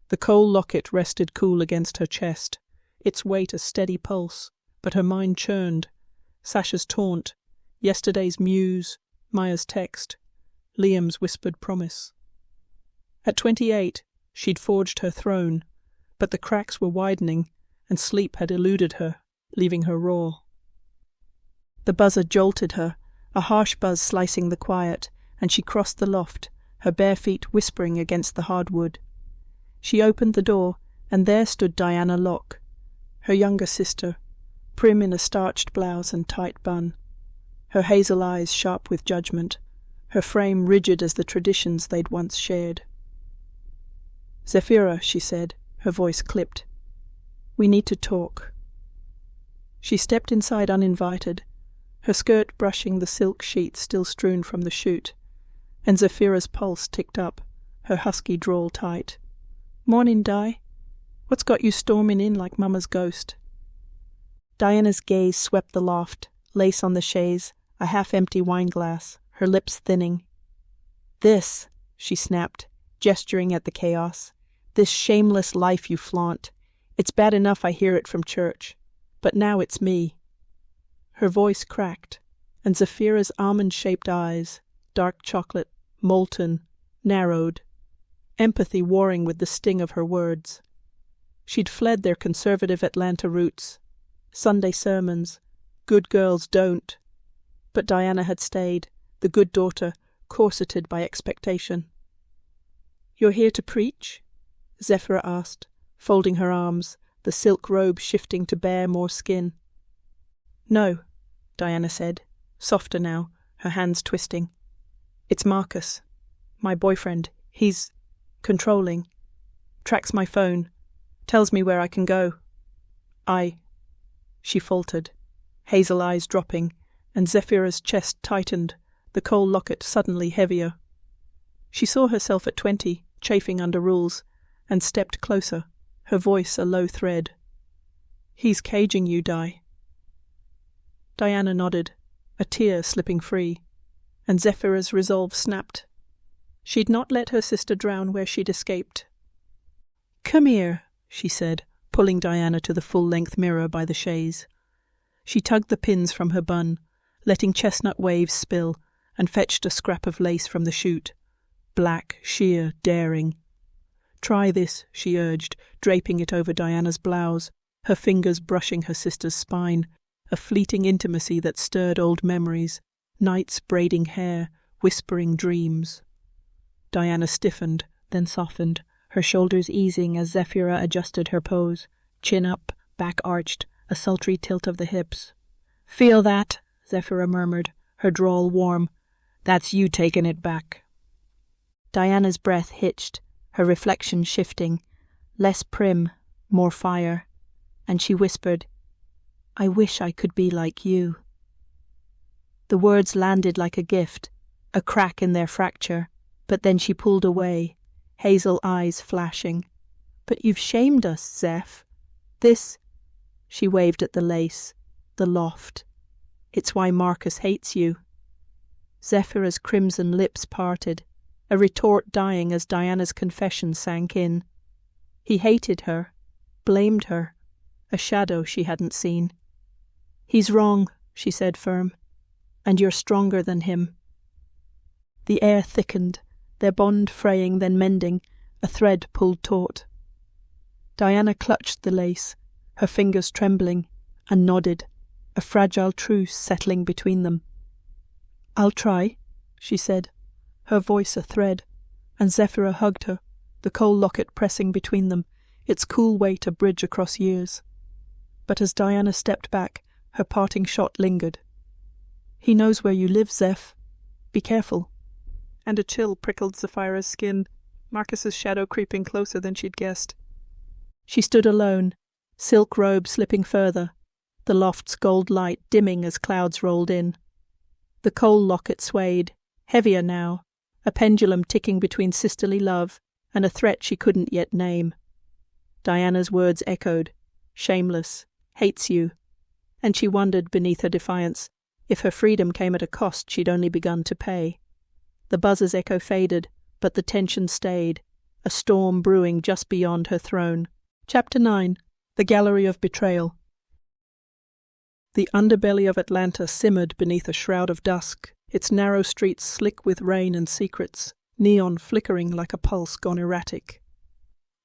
The coal locket rested cool against her chest, its weight a steady pulse, but her mind churned. Sasha's taunt, yesterday's muse, Maya's text, Liam's whispered promise. At 28, she'd forged her throne, but the cracks were widening, and sleep had eluded her, leaving her raw. The buzzer jolted her, a harsh buzz slicing the quiet, and she crossed the loft, her bare feet whispering against the hardwood. She opened the door, and there stood Diana Locke, her younger sister, prim in a starched blouse and tight bun, her hazel eyes sharp with judgment, her frame rigid as the traditions they'd once shared. "Zephyra," she said, her voice clipped. "We need to talk." She stepped inside uninvited, her skirt brushing the silk sheet still strewn from the chute, and Zephyra's pulse ticked up, her husky drawl tight. "Morning, Di. What's got you storming in like Mama's ghost?" Diana's gaze swept the loft, lace on the chaise, a half-empty wineglass, her lips thinning. "This," she snapped, gesturing at the chaos. "This shameless life you flaunt. It's bad enough I hear it from church. But now it's me." Her voice cracked, and Zephyra's almond-shaped eyes, dark chocolate, molten, narrowed, empathy warring with the sting of her words. She'd fled their conservative Atlanta roots, Sunday sermons, good girls don't. But Diana had stayed, the good daughter, corseted by expectation. "You're here to preach?" Zephyra asked, folding her arms, the silk robe shifting to bare more skin. "No," Diana said, softer now, her hands twisting. "It's Marcus, my boyfriend. He's controlling, tracks my phone, tells me where I can go. She faltered, hazel eyes dropping, and Zephyra's chest tightened, the coal locket suddenly heavier. She saw herself at 20, chafing under rules, and stepped closer, her voice a low thread. "He's caging you, Di." Diana nodded, a tear slipping free, and Zephyra's resolve snapped. She'd not let her sister drown where she'd escaped. "Come here," she said, pulling Diana to the full-length mirror by the chaise. She tugged the pins from her bun, letting chestnut waves spill, and fetched a scrap of lace from the chute. Black, sheer, daring. "Try this," she urged, draping it over Diana's blouse, her fingers brushing her sister's spine, a fleeting intimacy that stirred old memories, nights braiding hair, whispering dreams. Diana stiffened, then softened, her shoulders easing as Zephyra adjusted her pose, chin up, back arched, a sultry tilt of the hips. "Feel that?" Zephyra murmured, her drawl warm. "That's you taking it back." Diana's breath hitched, her reflection shifting, less prim, more fire, and she whispered, "I wish I could be like you." The words landed like a gift, a crack in their fracture, but then she pulled away, hazel eyes flashing. "But you've shamed us, Zeph. This—" She waved at the lace, the loft. "It's why Marcus hates you." Zephyra's crimson lips parted, a retort dying as Diana's confession sank in. He hated her, blamed her, a shadow she hadn't seen. "He's wrong," she said firm, "and you're stronger than him." The air thickened, their bond fraying then mending, a thread pulled taut. Diana clutched the lace, her fingers trembling, and nodded, a fragile truce settling between them. "I'll try," she said, her voice a thread, and Zephyra hugged her, the coal locket pressing between them, its cool weight a bridge across years. But as Diana stepped back, her parting shot lingered. "He knows where you live, Zeph. Be careful." And a chill prickled Zephyra's skin, Marcus's shadow creeping closer than she'd guessed. She stood alone, silk robe slipping further, the loft's gold light dimming as clouds rolled in. The coal locket swayed, heavier now, a pendulum ticking between sisterly love and a threat she couldn't yet name. Diana's words echoed, shameless, hates you, and she wondered beneath her defiance if her freedom came at a cost she'd only begun to pay. The buzz's echo faded, but the tension stayed, a storm brewing just beyond her throne. Chapter 9. The Gallery of Betrayal. The underbelly of Atlanta simmered beneath a shroud of dusk, its narrow streets slick with rain and secrets, neon flickering like a pulse gone erratic.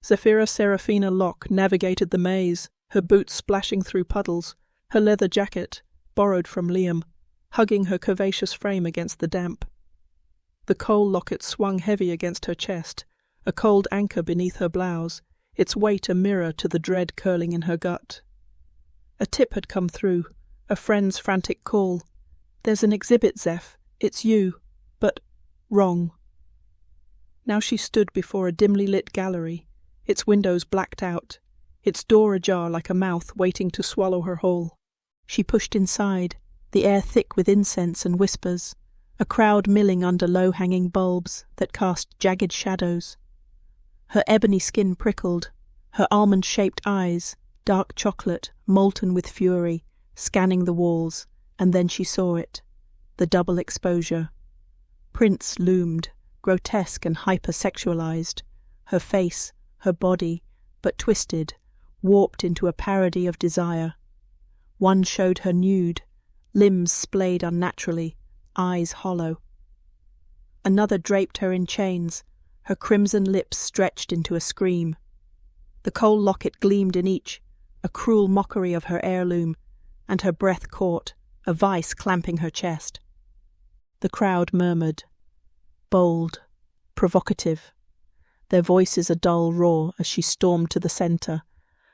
Zephyra Seraphina Locke navigated the maze, her boots splashing through puddles, her leather jacket, borrowed from Liam, hugging her curvaceous frame against the damp. The coal locket swung heavy against her chest, a cold anchor beneath her blouse, its weight a mirror to the dread curling in her gut. A tip had come through, a friend's frantic call. "There's an exhibit, Zeph. It's you. But wrong." Now she stood before a dimly lit gallery, its windows blacked out, its door ajar like a mouth waiting to swallow her whole. She pushed inside, the air thick with incense and whispers, a crowd milling under low-hanging bulbs that cast jagged shadows. Her ebony skin prickled, her almond-shaped eyes, dark chocolate, molten with fury, scanning the walls, and then she saw it, the double exposure. Prints loomed, grotesque and hypersexualized, her face, her body, but twisted, warped into a parody of desire. One showed her nude, limbs splayed unnaturally, eyes hollow. Another draped her in chains, her crimson lips stretched into a scream. The coal locket gleamed in each, a cruel mockery of her heirloom, and her breath caught, a vice clamping her chest. The crowd murmured. Bold, provocative. Their voices a dull roar as she stormed to the centre,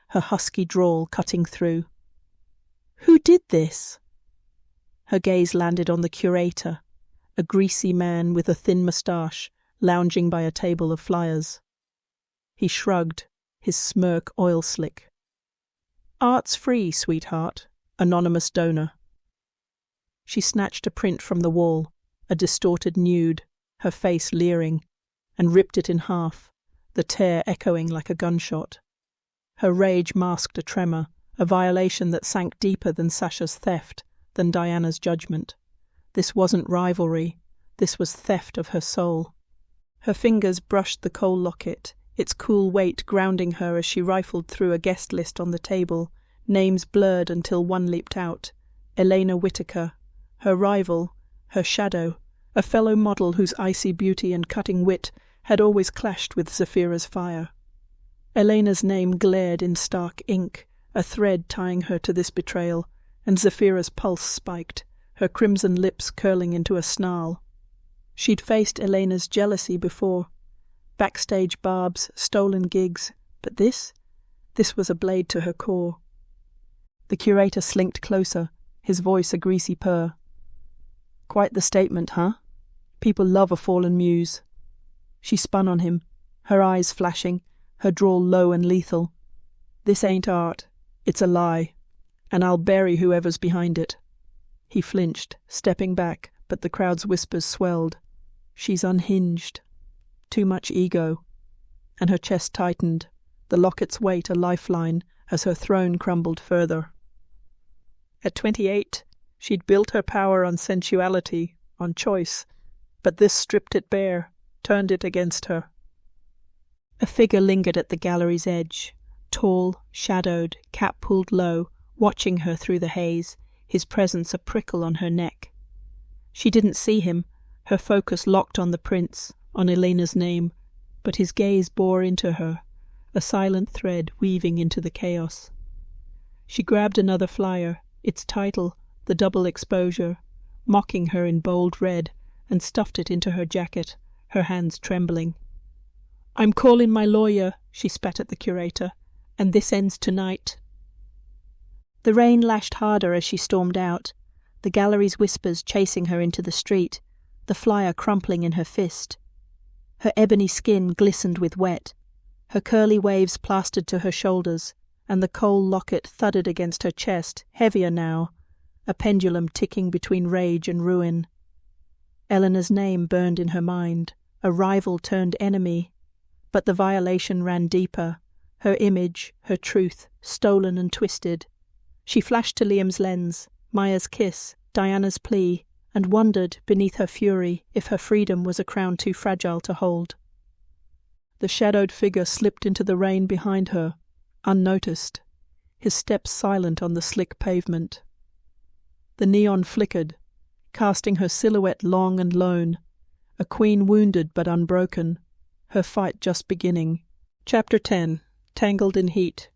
her husky drawl cutting through. "Who did this?" Her gaze landed on the curator, a greasy man with a thin moustache, lounging by a table of flyers. He shrugged, his smirk oil-slick. "Art's free, sweetheart. Anonymous donor." She snatched a print from the wall, a distorted nude, her face leering, and ripped it in half, the tear echoing like a gunshot. Her rage masked a tremor, a violation that sank deeper than Sasha's theft, than Diana's judgment. This wasn't rivalry, this was theft of her soul. Her fingers brushed the coal locket, its cool weight grounding her as she rifled through a guest list on the table, names blurred until one leaped out. Elena Whittaker, her rival, her shadow, a fellow model whose icy beauty and cutting wit had always clashed with Zephyra's fire. Elena's name glared in stark ink, a thread tying her to this betrayal, and Zephyra's pulse spiked, her crimson lips curling into a snarl. She'd faced Elena's jealousy before. Backstage barbs, stolen gigs, but this was a blade to her core. The curator slinked closer, his voice a greasy purr. "Quite the statement, huh? People love a fallen muse." She spun on him, her eyes flashing, her drawl low and lethal. "This ain't art. It's a lie. And I'll bury whoever's behind it." He flinched, stepping back, but the crowd's whispers swelled. "She's unhinged. Too much ego." And her chest tightened, the locket's weight a lifeline as her throne crumbled further. At 28, she'd built her power on sensuality, on choice, but this stripped it bare, turned it against her. A figure lingered at the gallery's edge, tall, shadowed, cap pulled low, watching her through the haze, his presence a prickle on her neck. She didn't see him, her focus locked on the prince, on Elena's name, but his gaze bore into her, a silent thread weaving into the chaos. She grabbed another flyer, its title, The Double Exposure, mocking her in bold red, and stuffed it into her jacket, her hands trembling. "I'm calling my lawyer," she spat at the curator, "and this ends tonight." The rain lashed harder as she stormed out, the gallery's whispers chasing her into the street, the flyer crumpling in her fist. Her ebony skin glistened with wet, her curly waves plastered to her shoulders, and the coal locket thudded against her chest, heavier now, a pendulum ticking between rage and ruin. Eleanor's name burned in her mind, a rival turned enemy, but the violation ran deeper, her image, her truth, stolen and twisted. She flashed to Liam's lens, Maya's kiss, Diana's plea, and wondered, beneath her fury, if her freedom was a crown too fragile to hold. The shadowed figure slipped into the rain behind her, unnoticed, his steps silent on the slick pavement. The neon flickered, casting her silhouette long and lone, a queen wounded but unbroken, her fight just beginning. Chapter 10. Tangled in Heat.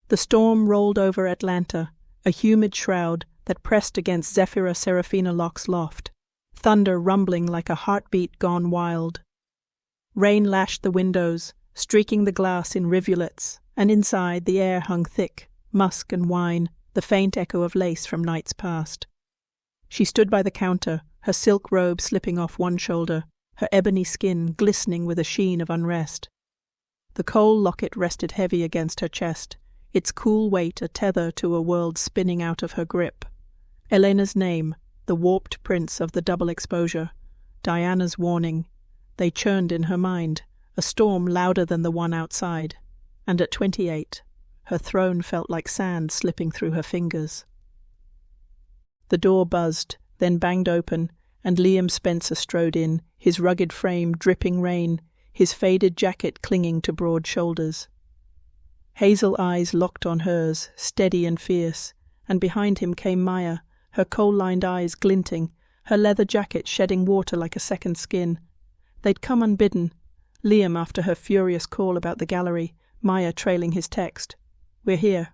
The storm rolled over Atlanta, a humid shroud that pressed against Zephyra Seraphina Locke's loft, thunder rumbling like a heartbeat gone wild. Rain lashed the windows, streaking the glass in rivulets, and inside the air hung thick, musk and wine, the faint echo of lace from nights past. She stood by the counter, her silk robe slipping off one shoulder, her ebony skin glistening with a sheen of unrest. The coal locket rested heavy against her chest, its cool weight a tether to a world spinning out of her grip. Elena's name, the warped prince of the double exposure, Diana's warning, they churned in her mind, a storm louder than the one outside, and at 28, her throne felt like sand slipping through her fingers. The door buzzed, then banged open, and Liam Spencer strode in, his rugged frame dripping rain, his faded jacket clinging to broad shoulders. Hazel eyes locked on hers, steady and fierce, and behind him came Maya, her coal-lined eyes glinting, her leather jacket shedding water like a second skin. They'd come unbidden, Liam after her furious call about the gallery, Maya trailing his text, "We're here."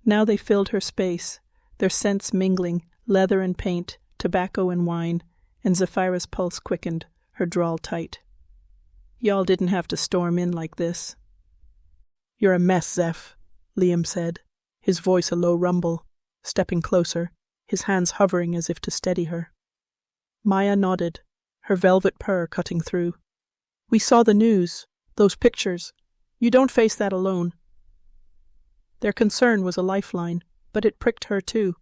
Now they filled her space, their scents mingling, leather and paint, tobacco and wine, and Zephyra's pulse quickened, her drawl tight. "Y'all didn't have to storm in like this." "You're a mess, Zeph," Liam said, his voice a low rumble, stepping closer, his hands hovering as if to steady her. Maya nodded, her velvet purr cutting through. "We saw the news, those pictures. You don't face that alone." Their concern was a lifeline, but it pricked her too.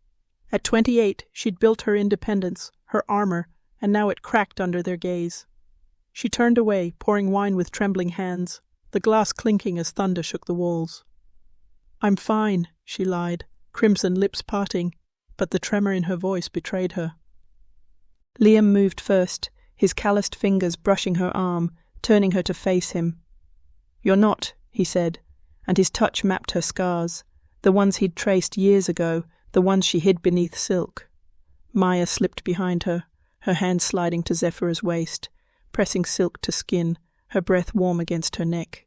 At 28, she'd built her independence, her armor, and now it cracked under their gaze. She turned away, pouring wine with trembling hands, the glass clinking as thunder shook the walls. "I'm fine," she lied, crimson lips parting, but the tremor in her voice betrayed her. Liam moved first, his calloused fingers brushing her arm, turning her to face him. "You're not," he said, and his touch mapped her scars, the ones he'd traced years ago, the ones she hid beneath silk. Maya slipped behind her, her hand sliding to Zephyra's waist, pressing silk to skin, her breath warm against her neck.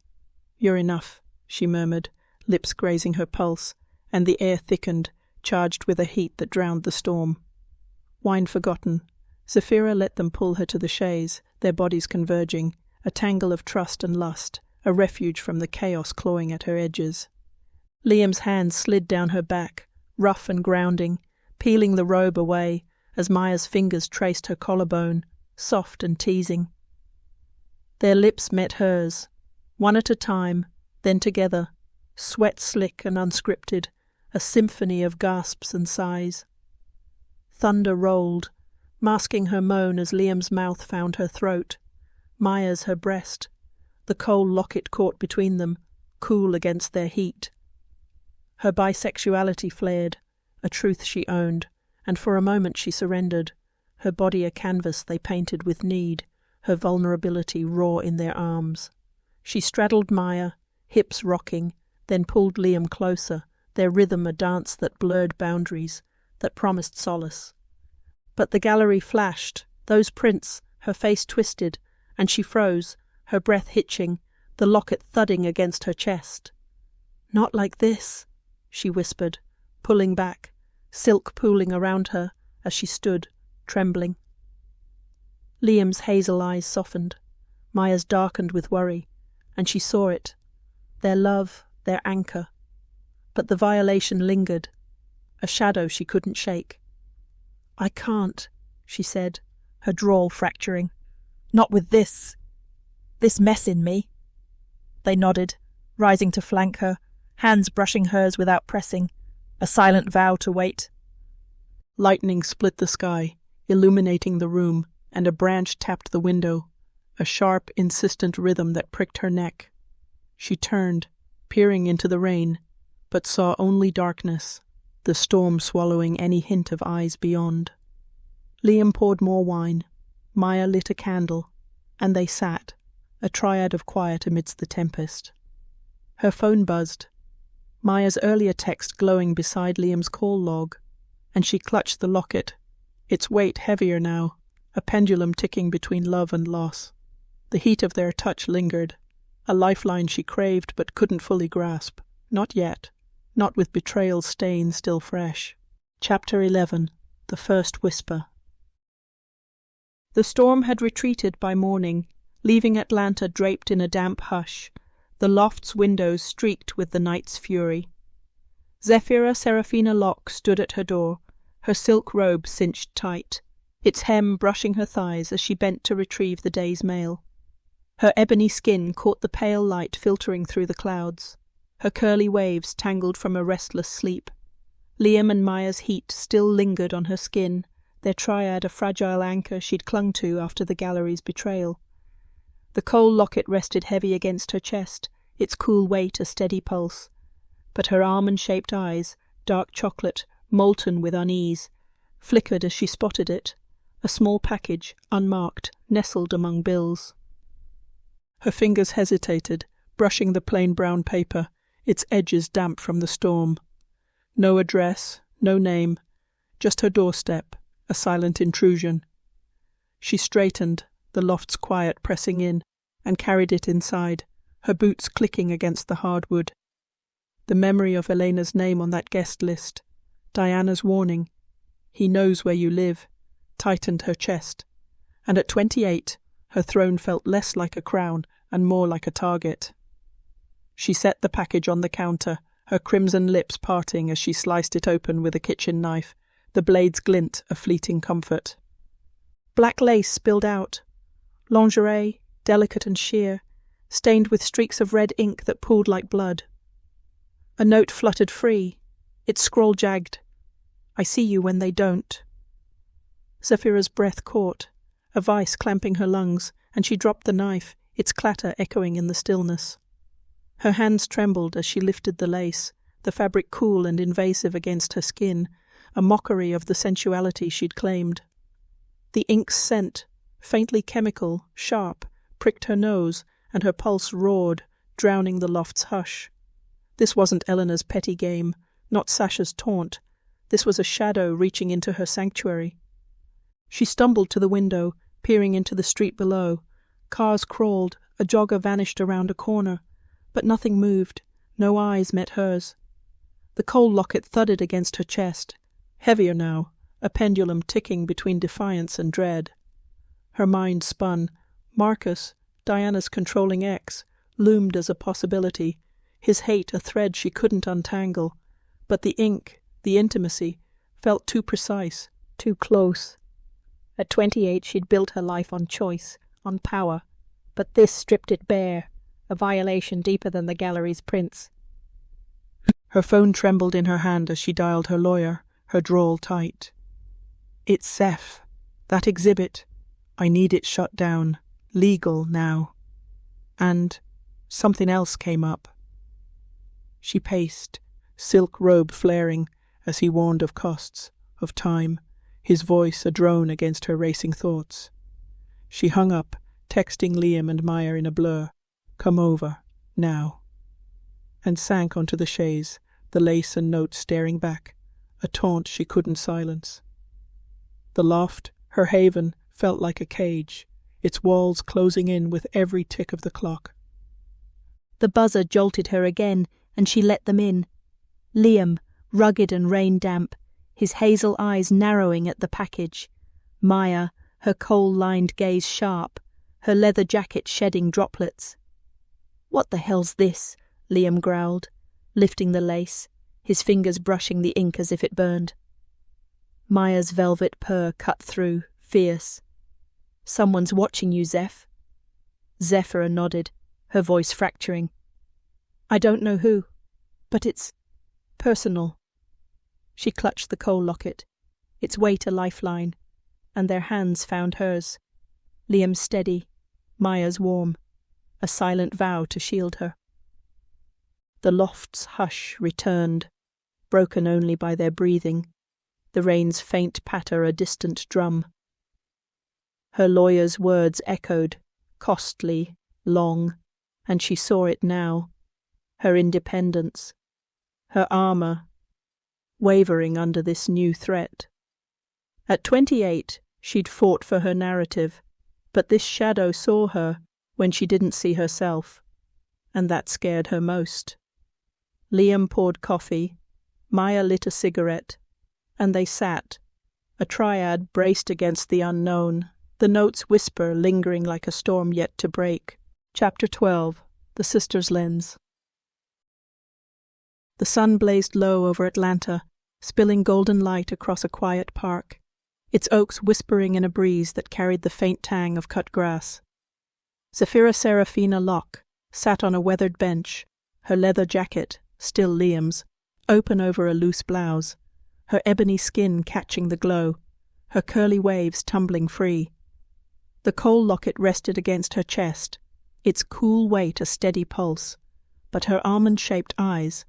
"You're enough," she murmured, lips grazing her pulse, and the air thickened, charged with a heat that drowned the storm. Wine forgotten, Zephyra let them pull her to the chaise, their bodies converging, a tangle of trust and lust, a refuge from the chaos clawing at her edges. Liam's hand slid down her back, rough and grounding, peeling the robe away, as Maya's fingers traced her collarbone, soft and teasing. Their lips met hers, one at a time, then together, sweat slick and unscripted, a symphony of gasps and sighs. Thunder rolled, masking her moan as Liam's mouth found her throat, Maya's her breast, the coal locket caught between them, cool against their heat. Her bisexuality flared, a truth she owned, and for a moment she surrendered, her body a canvas they painted with need, her vulnerability raw in their arms. She straddled Maya, hips rocking, then pulled Liam closer, their rhythm a dance that blurred boundaries, that promised solace. But the gallery flashed, those prints, her face twisted, and she froze, her breath hitching, the locket thudding against her chest. "Not like this," she whispered, pulling back, silk pooling around her as she stood, trembling. Liam's hazel eyes softened, Maya's darkened with worry, and she saw it, their love, their anchor. But the violation lingered, a shadow she couldn't shake. "I can't," she said, her drawl fracturing. "Not with this mess in me." They nodded, rising to flank her, hands brushing hers without pressing, a silent vow to wait. Lightning split the sky, illuminating the room, and a branch tapped the window, a sharp, insistent rhythm that pricked her neck. She turned, peering into the rain, but saw only darkness, the storm swallowing any hint of eyes beyond. Liam poured more wine, Maya lit a candle, and they sat, a triad of quiet amidst the tempest. Her phone buzzed, Maya's earlier text glowing beside Liam's call log, and she clutched the locket, its weight heavier now, a pendulum ticking between love and loss. The heat of their touch lingered, a lifeline she craved but couldn't fully grasp. Not yet, not with betrayal's stain still fresh. Chapter 11. The First Whisper. The storm had retreated by morning, leaving Atlanta draped in a damp hush, the loft's windows streaked with the night's fury. Zephyra Seraphina Locke stood at her door, her silk robe cinched tight, its hem brushing her thighs as she bent to retrieve the day's mail. Her ebony skin caught the pale light filtering through the clouds, her curly waves tangled from a restless sleep. Liam and Maya's heat still lingered on her skin, their triad a fragile anchor she'd clung to after the gallery's betrayal. The coal locket rested heavy against her chest, its cool weight a steady pulse. But her almond-shaped eyes, dark chocolate, molten with unease, flickered as she spotted it, A small package, unmarked, nestled among bills. Her fingers hesitated, brushing the plain brown paper, its edges damp from the storm. No address, no name, just her doorstep, a silent intrusion. She straightened, the loft's quiet pressing in, and carried it inside, her boots clicking against the hardwood. The memory of Elena's name on that guest list, Diana's warning, "He knows where you live," tightened her chest, and at 28, her throne felt less like a crown and more like a target. She set the package on the counter, her crimson lips parting as she sliced it open with a kitchen knife, the blade's glint a fleeting comfort. Black lace spilled out, lingerie, delicate and sheer, stained with streaks of red ink that pooled like blood. A note fluttered free, its scroll jagged, "I see you when they don't." Zephyra's breath caught, a vice clamping her lungs, and she dropped the knife, its clatter echoing in the stillness. Her hands trembled as she lifted the lace, the fabric cool and invasive against her skin, a mockery of the sensuality she'd claimed. The ink's scent, faintly chemical, sharp, pricked her nose, and her pulse roared, drowning the loft's hush. This wasn't Eleanor's petty game, not Sasha's taunt. This was a shadow reaching into her sanctuary. She stumbled to the window, peering into the street below. Cars crawled, a jogger vanished around a corner, but nothing moved, no eyes met hers. The coal locket thudded against her chest, heavier now, a pendulum ticking between defiance and dread. Her mind spun. Marcus, Diana's controlling ex, loomed as a possibility, his hate a thread she couldn't untangle. But the ink, the intimacy, felt too precise, too close. At 28 she'd built her life on choice, on power, but this stripped it bare, a violation deeper than the gallery's prints. Her phone trembled in her hand as she dialed her lawyer, her drawl tight. "It's Zeph. That exhibit. I need it shut down. Legal now." And something else came up. She paced, silk robe flaring, as he warned of costs, of time, his voice a drone against her racing thoughts. She hung up, texting Liam and Maya in a blur, "Come over, now," and sank onto the chaise, the lace and note staring back, a taunt she couldn't silence. The loft, her haven, felt like a cage, its walls closing in with every tick of the clock. The buzzer jolted her again, and she let them in. Liam, rugged and rain-damp, his hazel eyes narrowing at the package. Maya, her coal-lined gaze sharp, her leather jacket shedding droplets. "What the hell's this?" Liam growled, lifting the lace, his fingers brushing the ink as if it burned. Maya's velvet purr cut through, fierce. "Someone's watching you, Zeph." Zephyra nodded, her voice fracturing. "I don't know who, but it's personal." She clutched the coal locket, its weight a lifeline, and their hands found hers. Liam's steady, Maya's warm, a silent vow to shield her. The loft's hush returned, broken only by their breathing, the rain's faint patter a distant drum. Her lawyer's words echoed, costly, long, and she saw it now, her independence, her armour, wavering under this new threat. At 28, she'd fought for her narrative, but this shadow saw her when she didn't see herself, and that scared her most. Liam poured coffee, Maya lit a cigarette, and they sat, a triad braced against the unknown, the notes whisper lingering like a storm yet to break. Chapter 12. The Sister's Lens. The sun blazed low over Atlanta, spilling golden light across a quiet park, its oaks whispering in a breeze that carried the faint tang of cut grass. Zephyra Seraphina Locke sat on a weathered bench, her leather jacket, still Liam's, open over a loose blouse, her ebony skin catching the glow, her curly waves tumbling free. The coal locket rested against her chest, its cool weight a steady pulse, but her almond-shaped eyes,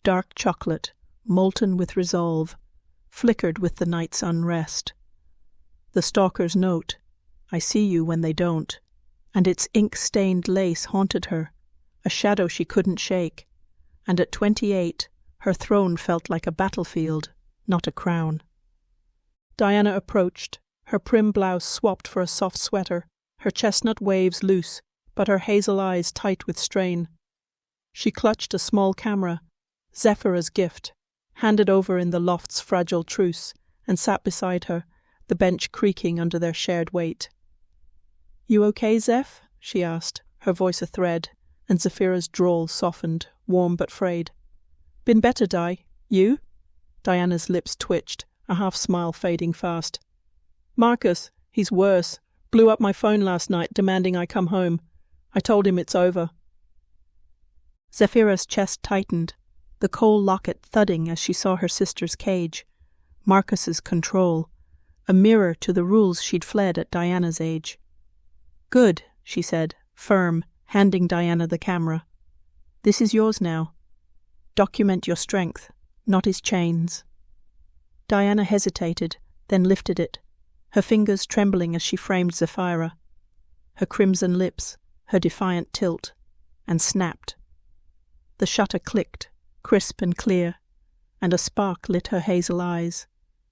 dark chocolate, molten with resolve, flickered with the night's unrest. The stalker's note, "I see you when they don't," and its ink-stained lace haunted her, a shadow she couldn't shake, and at 28 her throne felt like a battlefield, not a crown. Diana approached, her prim blouse swapped for a soft sweater, her chestnut waves loose, but her hazel eyes tight with strain. She clutched a small camera, Zephyra's gift, handed over in the loft's fragile truce, and sat beside her, the bench creaking under their shared weight. "You okay, Zeph?" she asked, her voice a thread, and Zephyra's drawl softened, warm but frayed. "Been better, Di. You?" Diana's lips twitched, a half-smile fading fast. "Marcus, he's worse. Blew up my phone last night, demanding I come home. I told him it's over." Zephyra's chest tightened, the coal locket thudding as she saw her sister's cage. Marcus's control, a mirror to the rules she'd fled at Diana's age. "Good," she said, firm, handing Diana the camera. "This is yours now. Document your strength, not his chains." Diana hesitated, then lifted it, her fingers trembling as she framed Zephyra. Her crimson lips, her defiant tilt, and snapped. The shutter clicked, crisp and clear, and a spark lit her hazel eyes,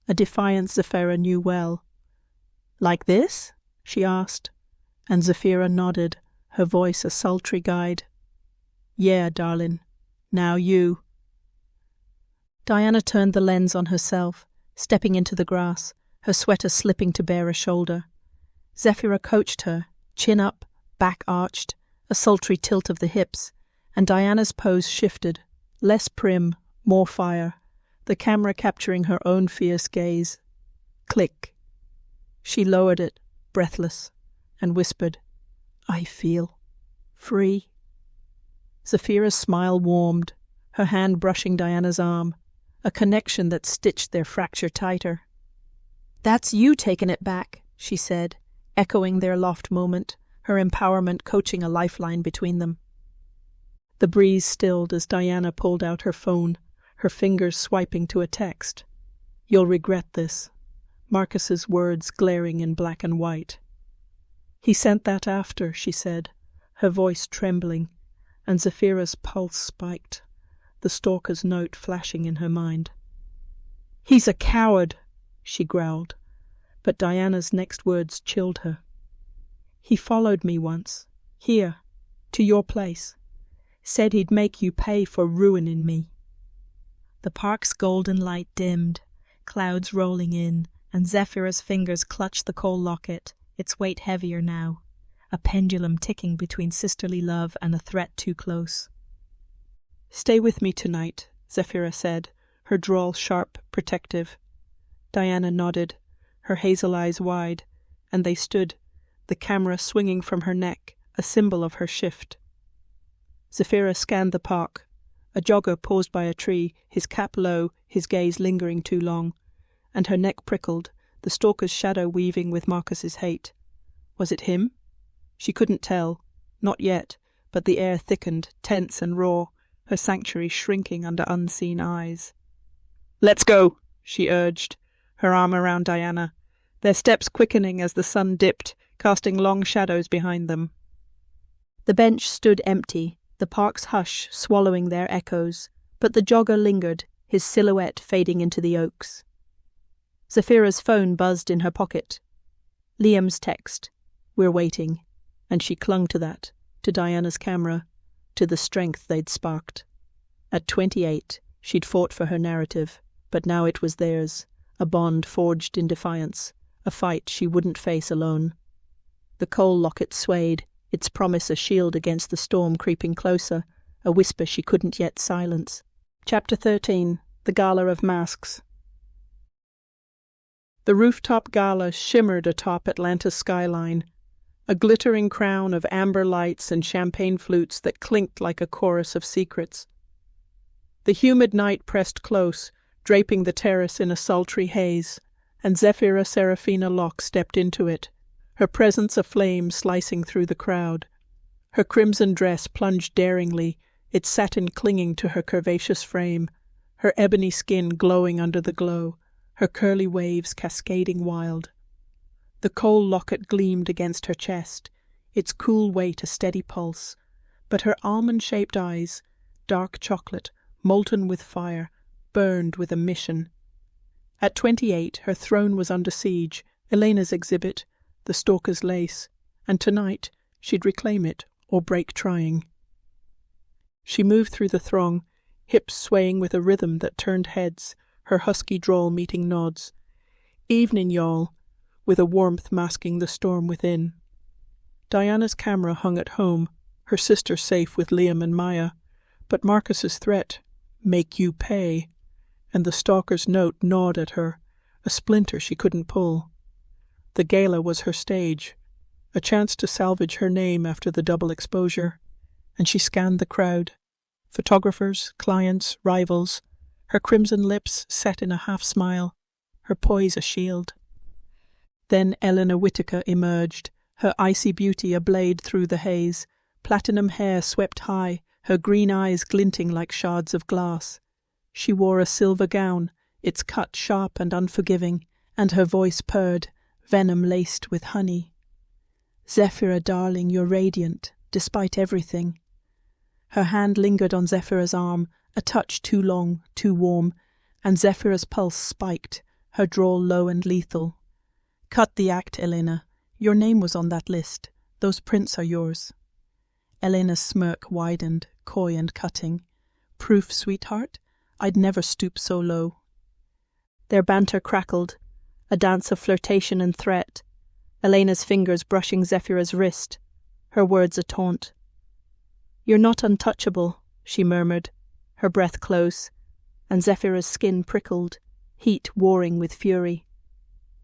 a defiance Zephyra knew well. "Like this?" she asked, and Zephyra nodded, her voice a sultry guide. "Yeah, darling. Now you." Diana turned the lens on herself, stepping into the grass, her sweater slipping to bare a shoulder. Zephyra coached her, chin up, back arched, a sultry tilt of the hips, and Diana's pose shifted, less prim, more fire, the camera capturing her own fierce gaze. Click. She lowered it, breathless, and whispered, "I feel free." Zephyra's smile warmed, her hand brushing Diana's arm, a connection that stitched their fracture tighter. "That's you taking it back," she said, echoing their loft moment, her empowerment coaching a lifeline between them. The breeze stilled as Diana pulled out her phone, her fingers swiping to a text. "You'll regret this," Marcus's words glaring in black and white. "He sent that after," she said, her voice trembling, and Zephyra's pulse spiked, the stalker's note flashing in her mind. "He's a coward," she growled, but Diana's next words chilled her. "He followed me once, here, to your place. Said he'd make you pay for ruining me." The park's golden light dimmed, clouds rolling in, and Zephyra's fingers clutched the coal locket, its weight heavier now, a pendulum ticking between sisterly love and a threat too close. "Stay with me tonight," Zephyra said, her drawl sharp, protective. Diana nodded, her hazel eyes wide, and they stood, the camera swinging from her neck, a symbol of her shift. Zephyra scanned the park. A jogger paused by a tree, his cap low, his gaze lingering too long, and her neck prickled, the stalker's shadow weaving with Marcus's hate. Was it him? She couldn't tell, not yet, but the air thickened, tense and raw, her sanctuary shrinking under unseen eyes. "Let's go," she urged, her arm around Diana, their steps quickening as the sun dipped, casting long shadows behind them. The bench stood empty, the park's hush swallowing their echoes, but the jogger lingered, his silhouette fading into the oaks. Zephyra's phone buzzed in her pocket. Liam's text, "We're waiting," and she clung to that, to Diana's camera, to the strength they'd sparked. At 28, she'd fought for her narrative, but now it was theirs, a bond forged in defiance, a fight she wouldn't face alone. The coal locket swayed, its promise a shield against the storm creeping closer, a whisper she couldn't yet silence. Chapter 13. The Gala of Masks. The rooftop gala shimmered atop Atlanta's skyline, a glittering crown of amber lights and champagne flutes that clinked like a chorus of secrets. The humid night pressed close, draping the terrace in a sultry haze, and Zephyra Seraphina Locke stepped into it, her presence a flame slicing through the crowd. Her crimson dress plunged daringly, its satin clinging to her curvaceous frame, her ebony skin glowing under the glow, her curly waves cascading wild. The coal locket gleamed against her chest, its cool weight a steady pulse, but her almond-shaped eyes, dark chocolate, molten with fire, burned with a mission. At 28, her throne was under siege, Elena's exhibit, the stalker's lace, and tonight she'd reclaim it or break trying. She moved through the throng, hips swaying with a rhythm that turned heads, her husky drawl meeting nods. "Evening, y'all," with a warmth masking the storm within. Diana's camera hung at home, her sister safe with Liam and Maya, but Marcus's threat, "Make you pay," and the stalker's note gnawed at her, a splinter she couldn't pull. The gala was her stage, a chance to salvage her name after the double exposure, and she scanned the crowd. Photographers, clients, rivals, her crimson lips set in a half-smile, her poise a shield. Then Eleanor Whittaker emerged, her icy beauty ablaze through the haze, platinum hair swept high, her green eyes glinting like shards of glass. She wore a silver gown, its cut sharp and unforgiving, and her voice purred, venom laced with honey. "Zephyra, darling, you're radiant, despite everything." Her hand lingered on Zephyra's arm, a touch too long, too warm, and Zephyra's pulse spiked, her drawl low and lethal. "Cut the act, Elena. Your name was on that list. Those prints are yours." Elena's smirk widened, coy and cutting. "Proof, sweetheart? I'd never stoop so low." Their banter crackled, a dance of flirtation and threat, Elena's fingers brushing Zephyra's wrist, her words a taunt. "You're not untouchable," she murmured, her breath close, and Zephyra's skin prickled, heat warring with fury.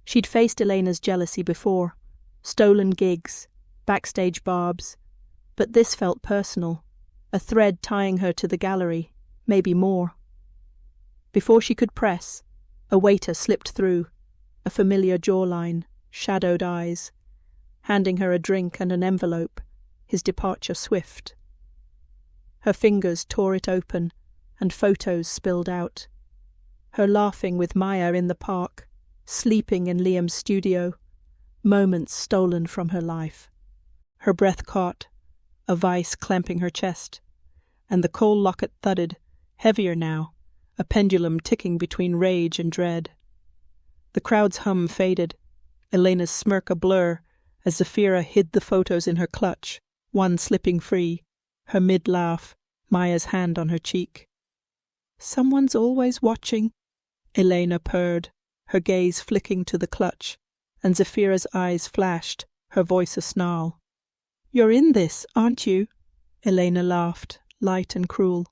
She'd faced Elena's jealousy before, stolen gigs, backstage barbs, but this felt personal, a thread tying her to the gallery, maybe more. Before she could press, a waiter slipped through, a familiar jawline, shadowed eyes, handing her a drink and an envelope, his departure swift. Her fingers tore it open, and photos spilled out. Her laughing with Maya in the park, sleeping in Liam's studio, moments stolen from her life. Her breath caught, a vice clamping her chest, and the coal locket thudded, heavier now, a pendulum ticking between rage and dread. The crowd's hum faded, Elena's smirk a blur, as Zephyra hid the photos in her clutch, one slipping free, her mid-laugh, Maya's hand on her cheek. "Someone's always watching," Elena purred, her gaze flicking to the clutch, and Zephyra's eyes flashed, her voice a snarl. "You're in this, aren't you?" Elena laughed, light and cruel.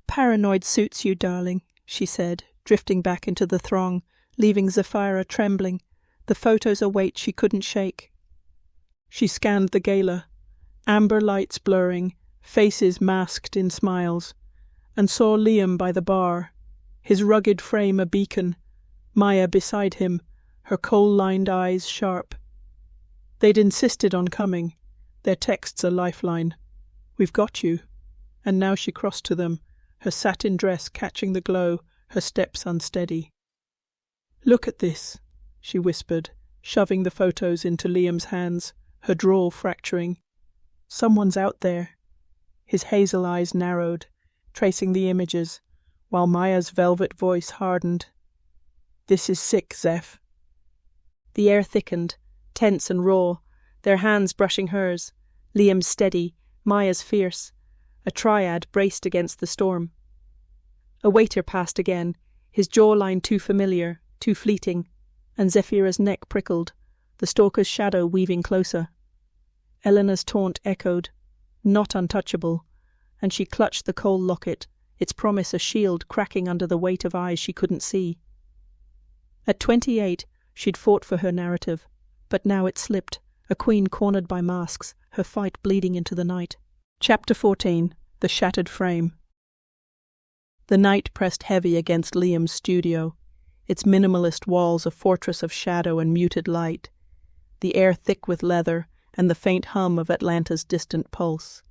"Paranoid suits you, darling," she said, drifting back into the throng, leaving Zephyra trembling, the photos a weight she couldn't shake. She scanned the gala, amber lights blurring, faces masked in smiles, and saw Liam by the bar, his rugged frame a beacon, Maya beside him, her coal-lined eyes sharp. They'd insisted on coming, their texts a lifeline. "We've got you." And now she crossed to them, her satin dress catching the glow, her steps unsteady. "Look at this," she whispered, shoving the photos into Liam's hands, her drawl fracturing. "Someone's out there." His hazel eyes narrowed, tracing the images, while Maya's velvet voice hardened. "This is sick, Zeph." The air thickened, tense and raw, their hands brushing hers, Liam's steady, Maya's fierce, a triad braced against the storm. A waiter passed again, his jawline too familiar, too fleeting, and Zephyra's neck prickled, the stalker's shadow weaving closer. Eleanor's taunt echoed, "Not untouchable," and she clutched the coal locket, its promise a shield cracking under the weight of eyes she couldn't see. At 28, she'd fought for her narrative, but now it slipped, a queen cornered by masks, her fight bleeding into the night. Chapter 14. The Shattered Frame. The night pressed heavy against Liam's studio, its minimalist walls a fortress of shadow and muted light, the air thick with leather and the faint hum of Atlanta's distant pulse.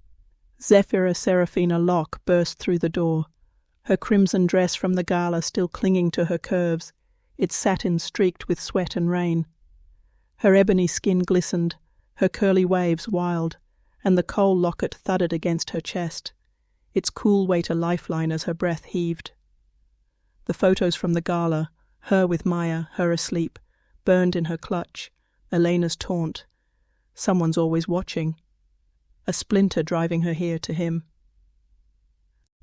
Zephyra Seraphina Locke burst through the door, her crimson dress from the gala still clinging to her curves, its satin streaked with sweat and rain. Her ebony skin glistened, her curly waves wild, and the coal locket thudded against her chest, its cool weight a lifeline as her breath heaved. The photos from the gala, her with Maya, her asleep, burned in her clutch, Elena's taunt. Someone's always watching. A splinter driving her here to him.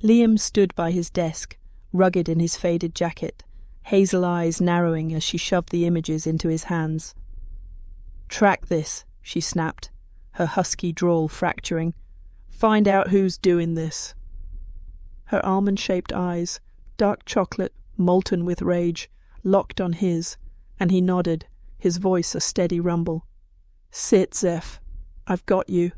Liam stood by his desk, rugged in his faded jacket, hazel eyes narrowing as she shoved the images into his hands. "Track this," she snapped, her husky drawl fracturing. "Find out who's doing this." Her almond-shaped eyes, dark chocolate, molten with rage, locked on his, and he nodded, his voice a steady rumble. "Sit, Zeph. I've got you."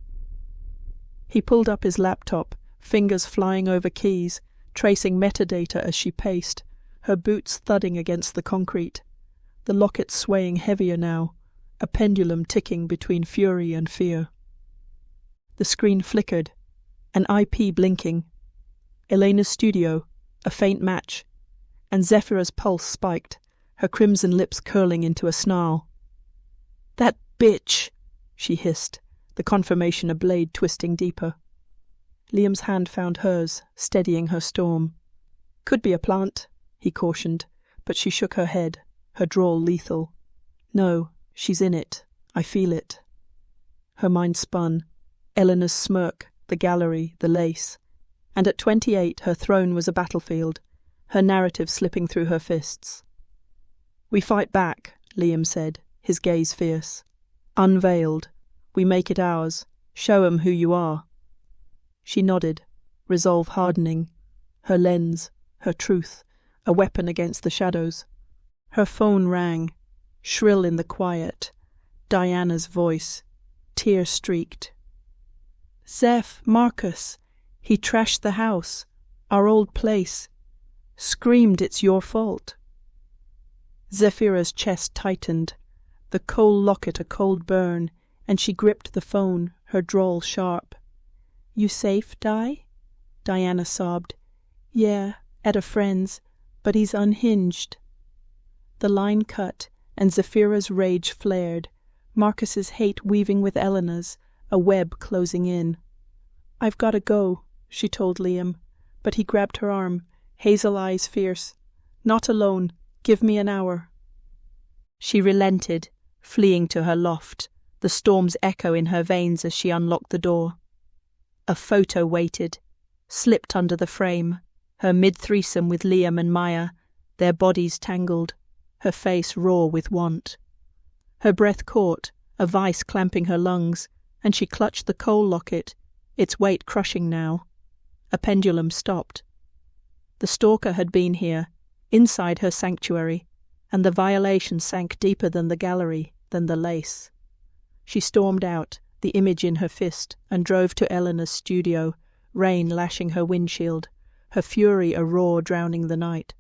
He pulled up his laptop, fingers flying over keys, tracing metadata as she paced, her boots thudding against the concrete, the locket swaying heavier now, a pendulum ticking between fury and fear. The screen flickered, an IP blinking. Elena's studio, a faint match, and Zephyra's pulse spiked, her crimson lips curling into a snarl. "That bitch!" she hissed, the confirmation a blade twisting deeper. Liam's hand found hers, steadying her storm. "Could be a plant," he cautioned, but she shook her head, her drawl lethal. "No, she's in it. I feel it." Her mind spun. Eleanor's smirk, the gallery, the lace. And at 28 her throne was a battlefield, her narrative slipping through her fists. "We fight back," Liam said, his gaze fierce. "Unveiled. We make it ours. Show 'em who you are." She nodded, resolve hardening, her lens, her truth, a weapon against the shadows. Her phone rang, shrill in the quiet, Diana's voice, tear-streaked. "Zeph, Marcus, he trashed the house, our old place. Screamed it's your fault." Zephyra's chest tightened, the coal locket a cold burn, and she gripped the phone, her drawl sharp. "You safe, Di?" Diana sobbed. "Yeah, at a friend's, but he's unhinged." The line cut, and Zephyra's rage flared, Marcus's hate weaving with Elena's, a web closing in. "I've got to go," she told Liam, but he grabbed her arm, hazel eyes fierce. "Not alone. Give me an hour." She relented, fleeing to her loft, the storm's echo in her veins as she unlocked the door. A photo waited, slipped under the frame, her mid-threesome with Liam and Maya, their bodies tangled, her face raw with want. Her breath caught, a vice clamping her lungs, and she clutched the coal locket, its weight crushing now. A pendulum stopped. The stalker had been here, inside her sanctuary, and the violation sank deeper than the gallery, than the lace. She stormed out, the image in her fist, and drove to Eleanor's studio, rain lashing her windshield, her fury a roar drowning the night.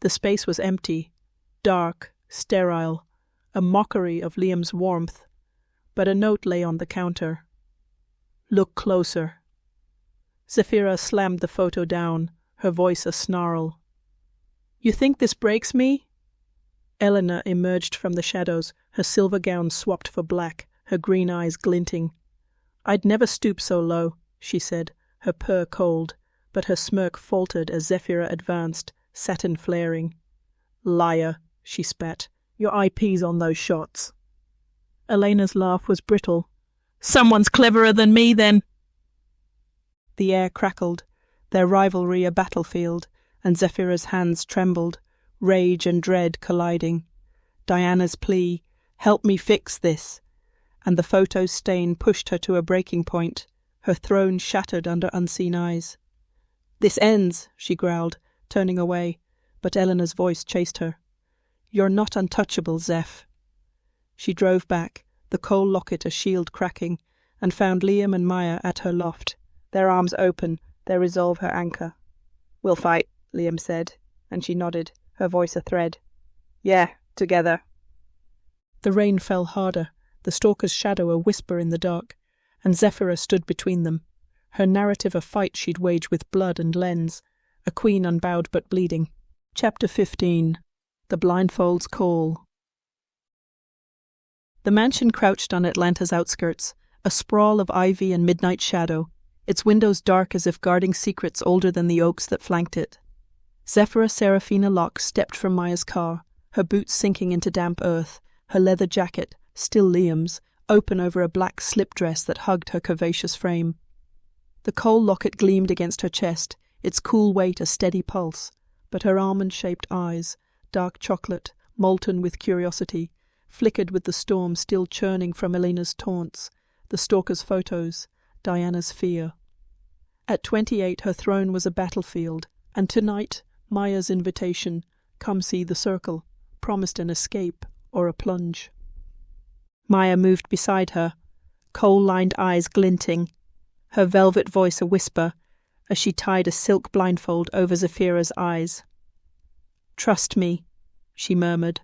The space was empty, dark, sterile, a mockery of Liam's warmth, but a note lay on the counter. "Look closer." Zephyra slammed the photo down, her voice a snarl. "You think this breaks me?" Eleanor emerged from the shadows, her silver gown swapped for black, her green eyes glinting. "I'd never stoop so low," she said, her purr cold, but her smirk faltered as Zephyra advanced, satin flaring. "Liar," she spat. "Your IP's on those shots." Elena's laugh was brittle. "Someone's cleverer than me, then." The air crackled, their rivalry a battlefield, and Zephyra's hands trembled, rage and dread colliding. Diana's plea, "Help me fix this," and the photo's stain pushed her to a breaking point, her throne shattered under unseen eyes. "This ends," she growled, turning away, but Eleanor's voice chased her. "You're not untouchable, Zeph." She drove back, the coal locket a shield cracking, and found Liam and Maya at her loft, their arms open, their resolve her anchor. "We'll fight," Liam said, and she nodded, her voice a thread. "Yeah, together." The rain fell harder, the stalker's shadow a whisper in the dark, and Zephyra stood between them, her narrative a fight she'd wage with blood and lens, a queen unbowed but bleeding. Chapter 15. The Blindfold's Call. The mansion crouched on Atlanta's outskirts, a sprawl of ivy and midnight shadow, its windows dark as if guarding secrets older than the oaks that flanked it. Zephyra Seraphina Locke stepped from Maya's car, her boots sinking into damp earth, her leather jacket, still Liam's, open over a black slip dress that hugged her curvaceous frame. The coal locket gleamed against her chest, its cool weight a steady pulse, but her almond-shaped eyes, dark chocolate, molten with curiosity, flickered with the storm still churning from Elena's taunts, the stalker's photos, Diana's fear. At 28 her throne was a battlefield, and tonight Maya's invitation, come see the circle, promised an escape or a plunge. Maya moved beside her, coal-lined eyes glinting, her velvet voice a whisper as she tied a silk blindfold over Zephyra's eyes. "Trust me," she murmured,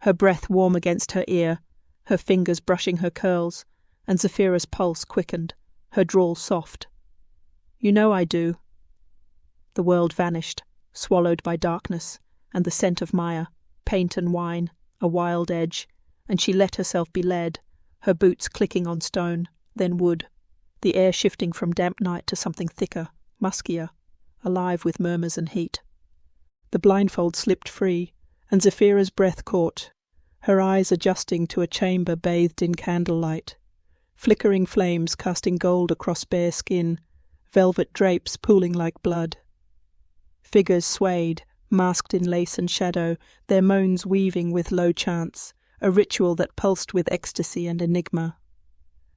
her breath warm against her ear, her fingers brushing her curls, and Zephyra's pulse quickened, her drawl soft. "You know I do." The world vanished, swallowed by darkness, and the scent of Maya, paint and wine, a wild edge, and she let herself be led, her boots clicking on stone, then wood, the air shifting from damp night to something thicker, muskier, alive with murmurs and heat. The blindfold slipped free, and Zephyra's breath caught, her eyes adjusting to a chamber bathed in candlelight, flickering flames casting gold across bare skin, velvet drapes pooling like blood. Figures swayed, masked in lace and shadow, their moans weaving with low chants, a ritual that pulsed with ecstasy and enigma.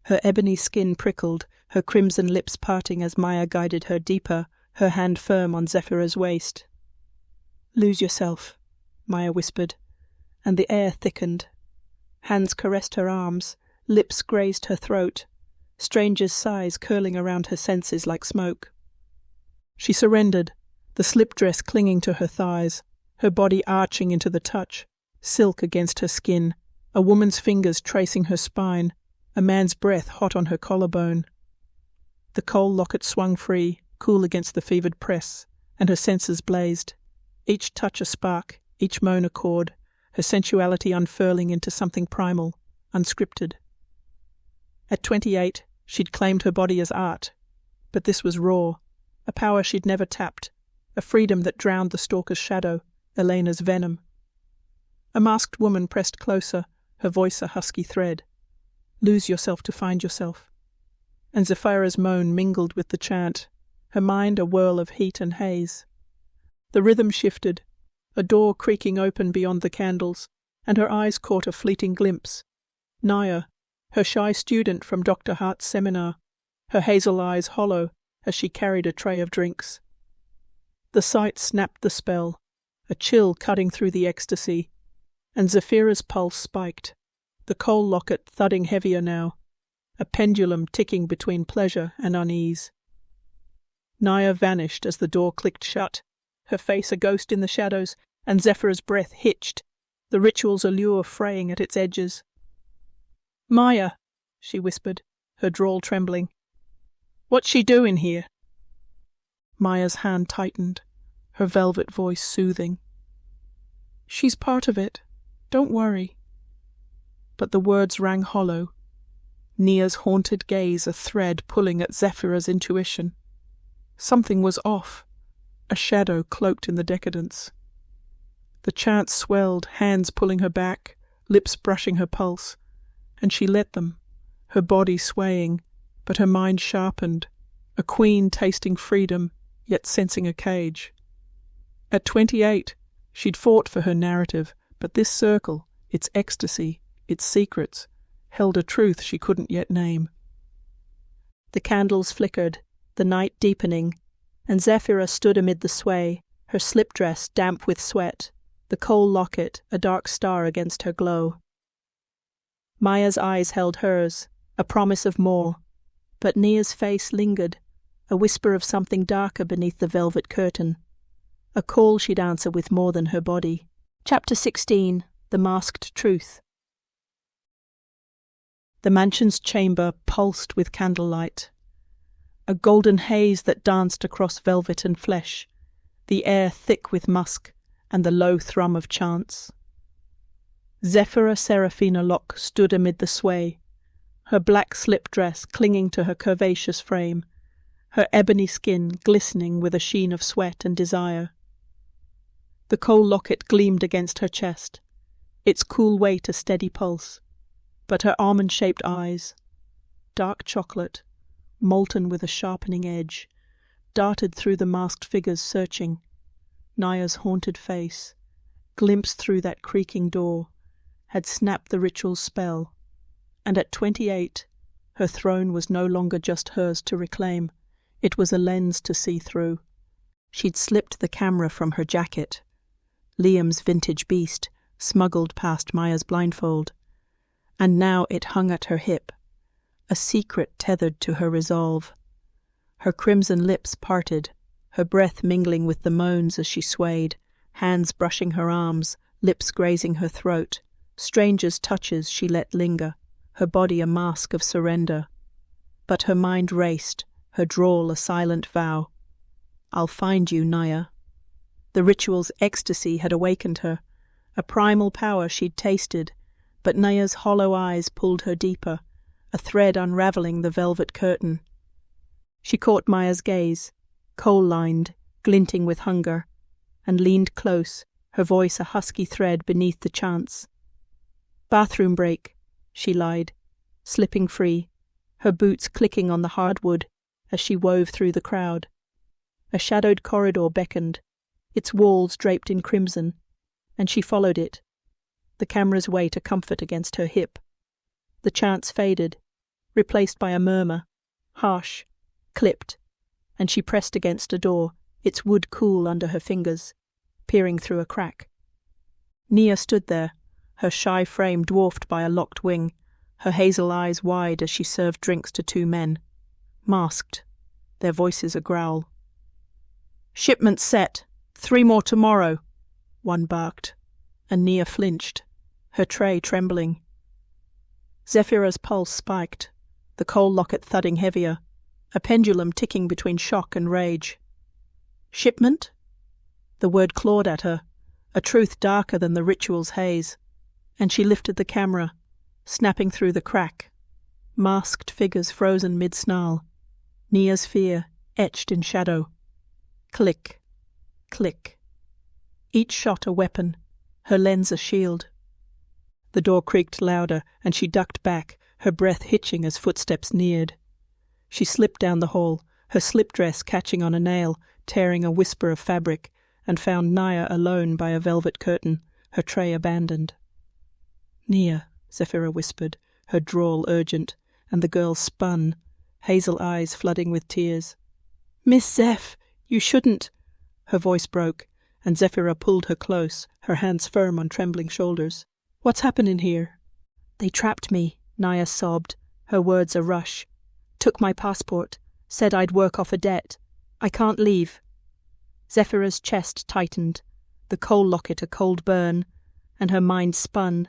Her ebony skin prickled, her crimson lips parting as Maya guided her deeper, her hand firm on Zephyra's waist. "Lose yourself," Maya whispered, and the air thickened. Hands caressed her arms, lips grazed her throat, strangers' sighs curling around her senses like smoke. She surrendered, the slip dress clinging to her thighs, her body arching into the touch, silk against her skin, a woman's fingers tracing her spine, a man's breath hot on her collarbone. The coal locket swung free, cool against the fevered press, and her senses blazed, each touch a spark, each moan a chord, her sensuality unfurling into something primal, unscripted. At 28, she'd claimed her body as art, but this was raw, a power she'd never tapped, a freedom that drowned the stalker's shadow, Elena's venom. A masked woman pressed closer, her voice a husky thread. "Lose yourself to find yourself." And Zephyra's moan mingled with the chant, her mind a whirl of heat and haze. The rhythm shifted, a door creaking open beyond the candles, and her eyes caught a fleeting glimpse. Naya, her shy student from Dr. Hart's seminar, her hazel eyes hollow as she carried a tray of drinks. The sight snapped the spell, a chill cutting through the ecstasy, and Zephyra's pulse spiked, the coal locket thudding heavier now, a pendulum ticking between pleasure and unease. Naya vanished as the door clicked shut, her face a ghost in the shadows, and Zephyra's breath hitched, the ritual's allure fraying at its edges. "Maya," she whispered, her drawl trembling. "What's she doing here?" Maya's hand tightened, her velvet voice soothing. "She's part of it. Don't worry." But the words rang hollow, Nia's haunted gaze a thread pulling at Zephyra's intuition. Something was off, a shadow cloaked in the decadence. The chant swelled, hands pulling her back, lips brushing her pulse, and she let them, her body swaying, but her mind sharpened, a queen tasting freedom, yet sensing a cage. At 28, she'd fought for her narrative, but this circle, its ecstasy, its secrets, held a truth she couldn't yet name. The candles flickered, the night deepening, and Zephyra stood amid the sway, her slip dress damp with sweat, the coal locket a dark star against her glow. Maya's eyes held hers, a promise of more, but Nia's face lingered, a whisper of something darker beneath the velvet curtain, a call she'd answer with more than her body. Chapter 16. The Masked Truth. The mansion's chamber pulsed with candlelight, a golden haze that danced across velvet and flesh, the air thick with musk and the low thrum of chants. Zephyra Seraphina Locke stood amid the sway, her black slip dress clinging to her curvaceous frame, her ebony skin glistening with a sheen of sweat and desire. The coal locket gleamed against her chest, its cool weight a steady pulse, but her almond-shaped eyes, dark chocolate, molten with a sharpening edge, darted through the masked figures searching. Naya's haunted face, glimpsed through that creaking door, had snapped the ritual's spell, and at 28, her throne was no longer just hers to reclaim. It was a lens to see through. She'd slipped the camera from her jacket. Liam's vintage beast smuggled past Maya's blindfold, and now it hung at her hip, a secret tethered to her resolve. Her crimson lips parted, her breath mingling with the moans as she swayed, hands brushing her arms, lips grazing her throat. Strangers' touches she let linger, her body a mask of surrender. But her mind raced, her drawl a silent vow. "I'll find you, Naya." The ritual's ecstasy had awakened her, a primal power she'd tasted, but Naya's hollow eyes pulled her deeper, a thread unravelling the velvet curtain. She caught Maya's gaze, coal-lined, glinting with hunger, and leaned close, her voice a husky thread beneath the chants. "Bathroom break," she lied, slipping free, her boots clicking on the hardwood as she wove through the crowd. A shadowed corridor beckoned, its walls draped in crimson, and she followed it, the camera's weight a comfort against her hip. The chants faded, replaced by a murmur, harsh, clipped, and she pressed against a door, its wood cool under her fingers, peering through a crack. Nia stood there, her shy frame dwarfed by a locked wing, her hazel eyes wide as she served drinks to two men, masked, their voices a growl. "Shipment set. 3 more tomorrow," one barked, and Nia flinched, her tray trembling. Zephyra's pulse spiked, the coal locket thudding heavier, a pendulum ticking between shock and rage. "Shipment?" The word clawed at her, a truth darker than the ritual's haze, and she lifted the camera, snapping through the crack. Masked figures frozen mid-snarl, Nia's fear etched in shadow. Click, click. Each shot a weapon, her lens a shield. The door creaked louder, and she ducked back, her breath hitching as footsteps neared. She slipped down the hall, her slip dress catching on a nail, tearing a whisper of fabric, and found Naya alone by a velvet curtain, her tray abandoned. "Nia," Zephyra whispered, her drawl urgent, and the girl spun, hazel eyes flooding with tears. "Miss Zeph, you shouldn't—" Her voice broke, and Zephyra pulled her close, her hands firm on trembling shoulders. "What's happening here?" "They trapped me," Naya sobbed, her words a rush. "Took my passport, said I'd work off a debt. I can't leave." Zephyra's chest tightened, the coal locket a cold burn, and her mind spun.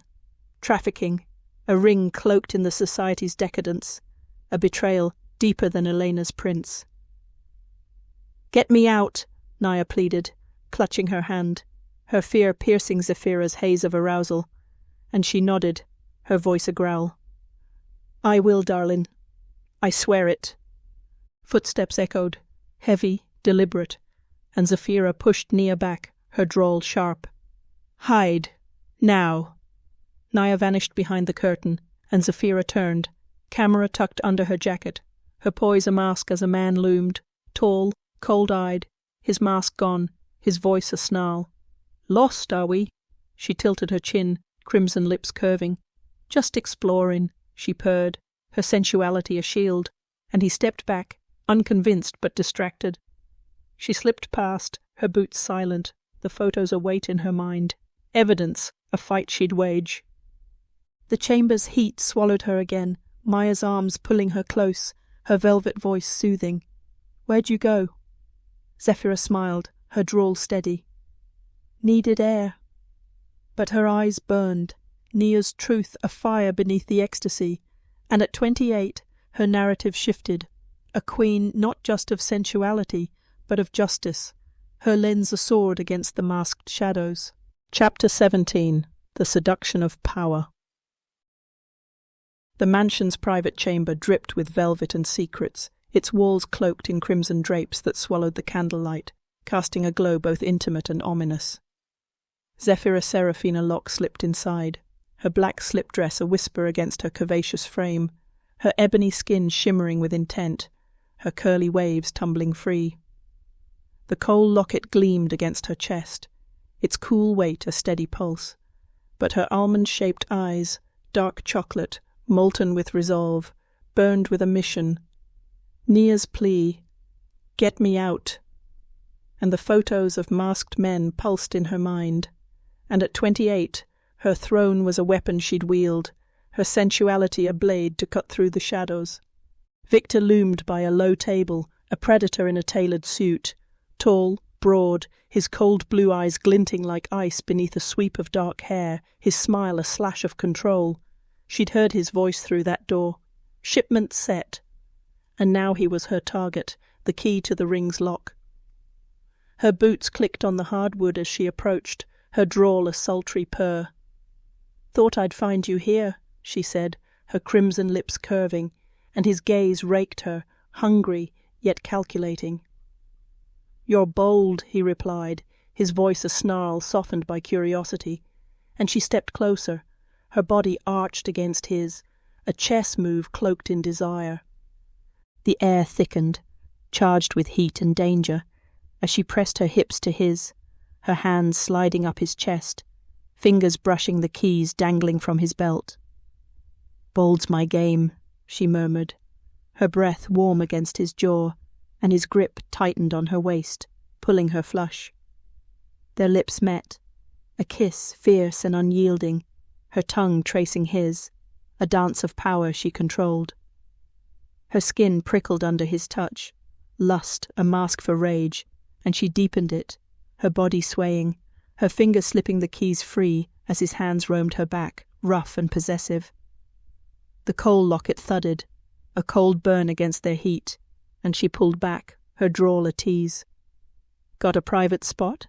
Trafficking, a ring cloaked in the society's decadence, a betrayal deeper than Elena's prince. "Get me out," Naya pleaded, clutching her hand, her fear piercing Zephyra's haze of arousal, and she nodded, her voice a growl. "I will, darling. I swear it." Footsteps echoed, heavy, deliberate, and Zephyra pushed Nia back, her drawl sharp. "Hide. Now." Naya vanished behind the curtain, and Zephyra turned, camera tucked under her jacket, her poise a mask as a man loomed, tall, cold-eyed, his mask gone, his voice a snarl. "Lost, are we?" She tilted her chin, crimson lips curving. "Just exploring," she purred, her sensuality a shield, and he stepped back, unconvinced but distracted. She slipped past, her boots silent, the photos a weight in her mind, evidence, a fight she'd wage. The chamber's heat swallowed her again, Maya's arms pulling her close, her velvet voice soothing. "Where'd you go?" Zephyra smiled, her drawl steady. "Needed air." But her eyes burned, Nia's truth afire beneath the ecstasy, and at 28 her narrative shifted, a queen not just of sensuality, but of justice, her lens a sword against the masked shadows. Chapter 17. The seduction of power. The mansion's private chamber dripped with velvet and secrets, its walls cloaked in crimson drapes that swallowed the candlelight, casting a glow both intimate and ominous. Zephyra Seraphina Locke slipped inside, her black slip dress a whisper against her curvaceous frame, her ebony skin shimmering with intent, her curly waves tumbling free. The coal locket gleamed against her chest, its cool weight a steady pulse, but her almond-shaped eyes, dark chocolate, molten with resolve, burned with a mission. Nia's plea, "Get me out," and the photos of masked men pulsed in her mind, and at 28, her throne was a weapon she'd wield, her sensuality a blade to cut through the shadows. Victor loomed by a low table, a predator in a tailored suit, tall, broad, his cold blue eyes glinting like ice beneath a sweep of dark hair, his smile a slash of control. She'd heard his voice through that door. Shipment set. And now he was her target, the key to the ring's lock. Her boots clicked on the hardwood as she approached, her drawl a sultry purr. "Thought I'd find you here," she said, her crimson lips curving, and his gaze raked her, hungry yet calculating. "You're bold," he replied, his voice a snarl softened by curiosity, and she stepped closer, her body arched against his, a chess move cloaked in desire. The air thickened, charged with heat and danger, as she pressed her hips to his, her hands sliding up his chest, fingers brushing the keys dangling from his belt. "Bold's my game," she murmured, her breath warm against his jaw, and his grip tightened on her waist, pulling her flush. Their lips met, a kiss fierce and unyielding, her tongue tracing his, a dance of power she controlled. Her skin prickled under his touch, lust a mask for rage, and she deepened it, her body swaying, her fingers slipping the keys free as his hands roamed her back, rough and possessive. The coal locket thudded, a cold burn against their heat, and she pulled back, her drawl a tease. "Got a private spot?"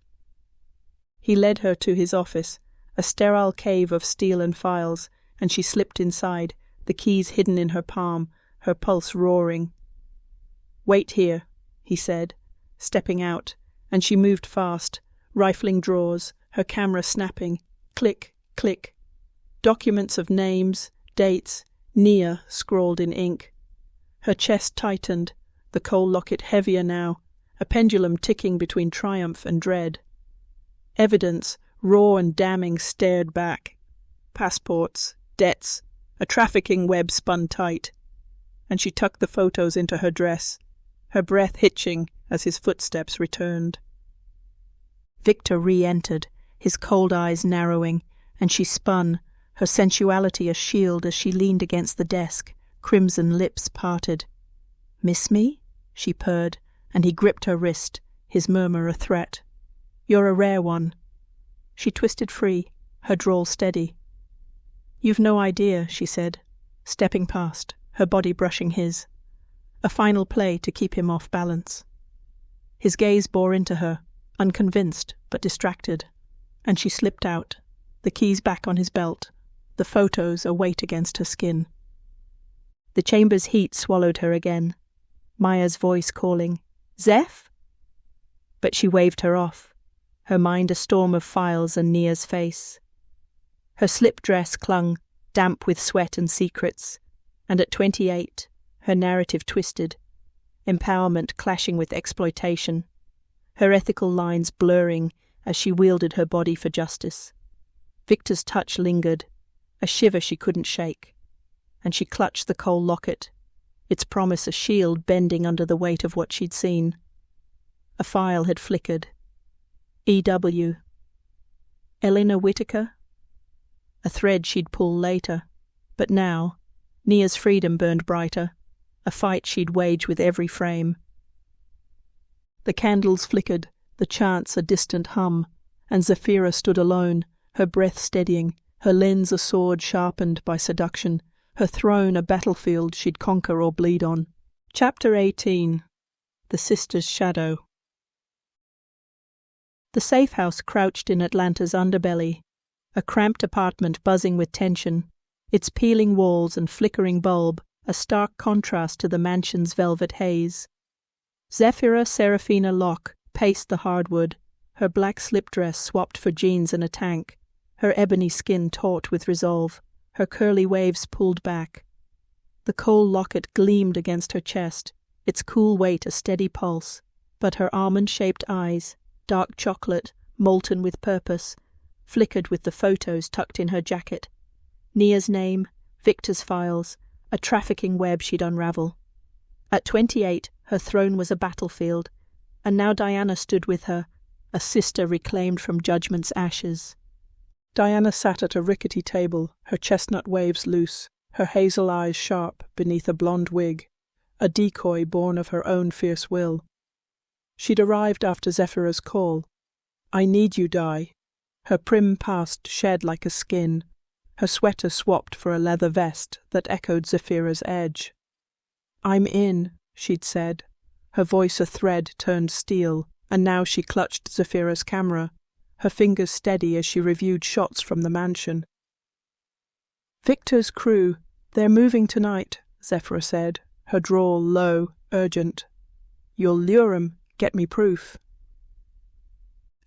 He led her to his office, a sterile cave of steel and files, and she slipped inside, the keys hidden in her palm, her pulse roaring. "Wait here," he said, stepping out, and she moved fast, rifling drawers, her camera snapping, click, click. Documents of names, dates, Nia scrawled in ink. Her chest tightened, the coal locket heavier now, a pendulum ticking between triumph and dread. Evidence, raw and damning, stared back. Passports, debts, a trafficking web spun tight. And she tucked the photos into her dress, her breath hitching as his footsteps returned. Victor re-entered, his cold eyes narrowing, and she spun, her sensuality a shield as she leaned against the desk, crimson lips parted. "Miss me?" she purred, and he gripped her wrist, his murmur a threat. "You're a rare one." She twisted free, her drawl steady. "You've no idea," she said, stepping past, her body brushing his. A final play to keep him off balance. His gaze bore into her, unconvinced but distracted, and she slipped out, the keys back on his belt, the photos a weight against her skin. The chamber's heat swallowed her again, Maya's voice calling, "Zeph?" But she waved her off, her mind a storm of files and Nia's face. Her slip dress clung, damp with sweat and secrets, and at 28, her narrative twisted, empowerment clashing with exploitation, her ethical lines blurring as she wielded her body for justice. Victor's touch lingered, a shiver she couldn't shake, and she clutched the coal locket, its promise a shield bending under the weight of what she'd seen. A file had flickered. E.W. Eleanor Whitaker? A thread she'd pull later, but now, Nia's freedom burned brighter, a fight she'd wage with every frame. The candles flickered, the chants a distant hum, and Zephyra stood alone, her breath steadying, her lens a sword sharpened by seduction, her throne a battlefield she'd conquer or bleed on. Chapter 18. The Sister's Shadow. The safe house crouched in Atlanta's underbelly, A cramped apartment buzzing with tension, its peeling walls and flickering bulb a stark contrast to the mansion's velvet haze. Zephyra Seraphina Locke paced the hardwood, her black slip dress swapped for jeans and a tank, her ebony skin taut with resolve, her curly waves pulled back. The coal locket gleamed against her chest, its cool weight a steady pulse, but her almond-shaped eyes, dark chocolate, molten with purpose, flickered with the photos tucked in her jacket. Nia's name, Victor's files, a trafficking web she'd unravel. At 28, her throne was a battlefield, and now Diana stood with her, a sister reclaimed from judgment's ashes. Diana sat at a rickety table, her chestnut waves loose, her hazel eyes sharp beneath a blonde wig, a decoy born of her own fierce will. She'd arrived after Zephyra's call. "I need you, Di." Her prim past shed like a skin, her sweater swapped for a leather vest that echoed Zephyra's edge. "I'm in," she'd said, her voice a thread turned steel, and now she clutched Zephyra's camera, her fingers steady as she reviewed shots from the mansion. "Victor's crew, they're moving tonight," Zephyra said, her drawl low, urgent. "You'll lure 'em, get me proof."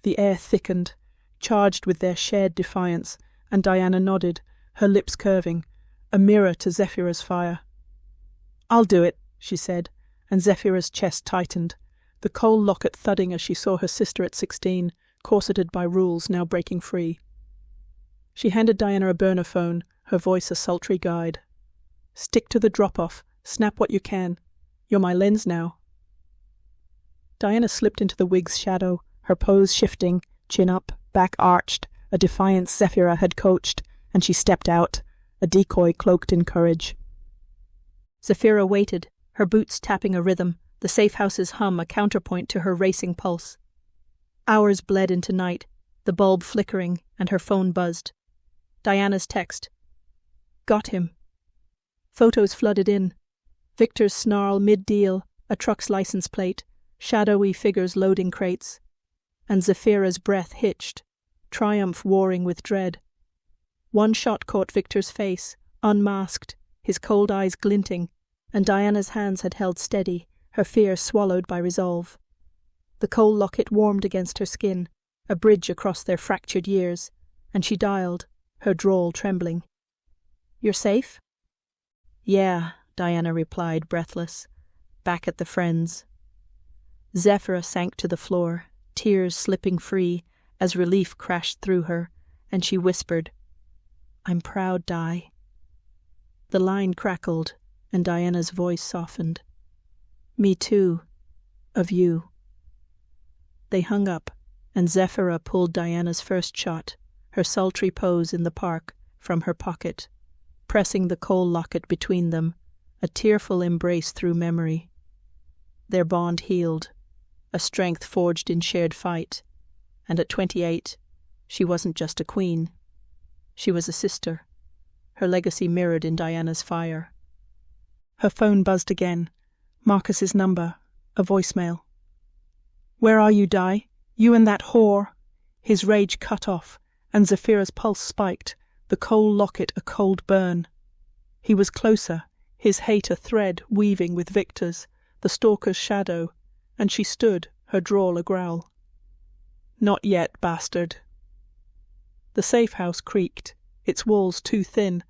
The air thickened, charged with their shared defiance, and Diana nodded, her lips curving, a mirror to Zephyra's fire. "I'll do it," she said, and Zephyra's chest tightened, the coal locket thudding as she saw her sister at 16, corseted by rules now breaking free. She handed Diana a burner phone, her voice a sultry guide. "Stick to the drop-off, snap what you can. You're my lens now." Diana slipped into the wig's shadow, her pose shifting, chin up, back arched, a defiance Zephyra had coached, and she stepped out, a decoy cloaked in courage. Zephyra waited, her boots tapping a rhythm, the safe house's hum a counterpoint to her racing pulse. Hours bled into night, the bulb flickering, and her phone buzzed. Diana's text. "Got him." Photos flooded in. Victor's snarl mid-deal, a truck's license plate, shadowy figures loading crates. And Zephyra's breath hitched, triumph warring with dread. One shot caught Victor's face, unmasked, his cold eyes glinting, and Diana's hands had held steady, her fear swallowed by resolve. The coal locket warmed against her skin, a bridge across their fractured years, and she dialed, her drawl trembling. "You're safe?" "Yeah," Diana replied, breathless. "Back at the Friends." Zephyra sank to the floor, tears slipping free as relief crashed through her, and she whispered, "I'm proud, Di." The line crackled, and Diana's voice softened. "Me too, of you." They hung up, and Zephyra pulled Diana's first shot, her sultry pose in the park, from her pocket, pressing the coal locket between them, a tearful embrace through memory. Their bond healed, a strength forged in shared fight, and at 28, she wasn't just a queen. She was a sister, her legacy mirrored in Diana's fire. Her phone buzzed again, Marcus's number, a voicemail. "Where are you, Di? You and that whore?" His rage cut off, and Zephyra's pulse spiked, the coal locket a cold burn. He was closer, his hate a thread weaving with Victor's, the stalker's shadow, and she stood, her drawl a growl. "Not yet, bastard." The safe house creaked, its walls too thin,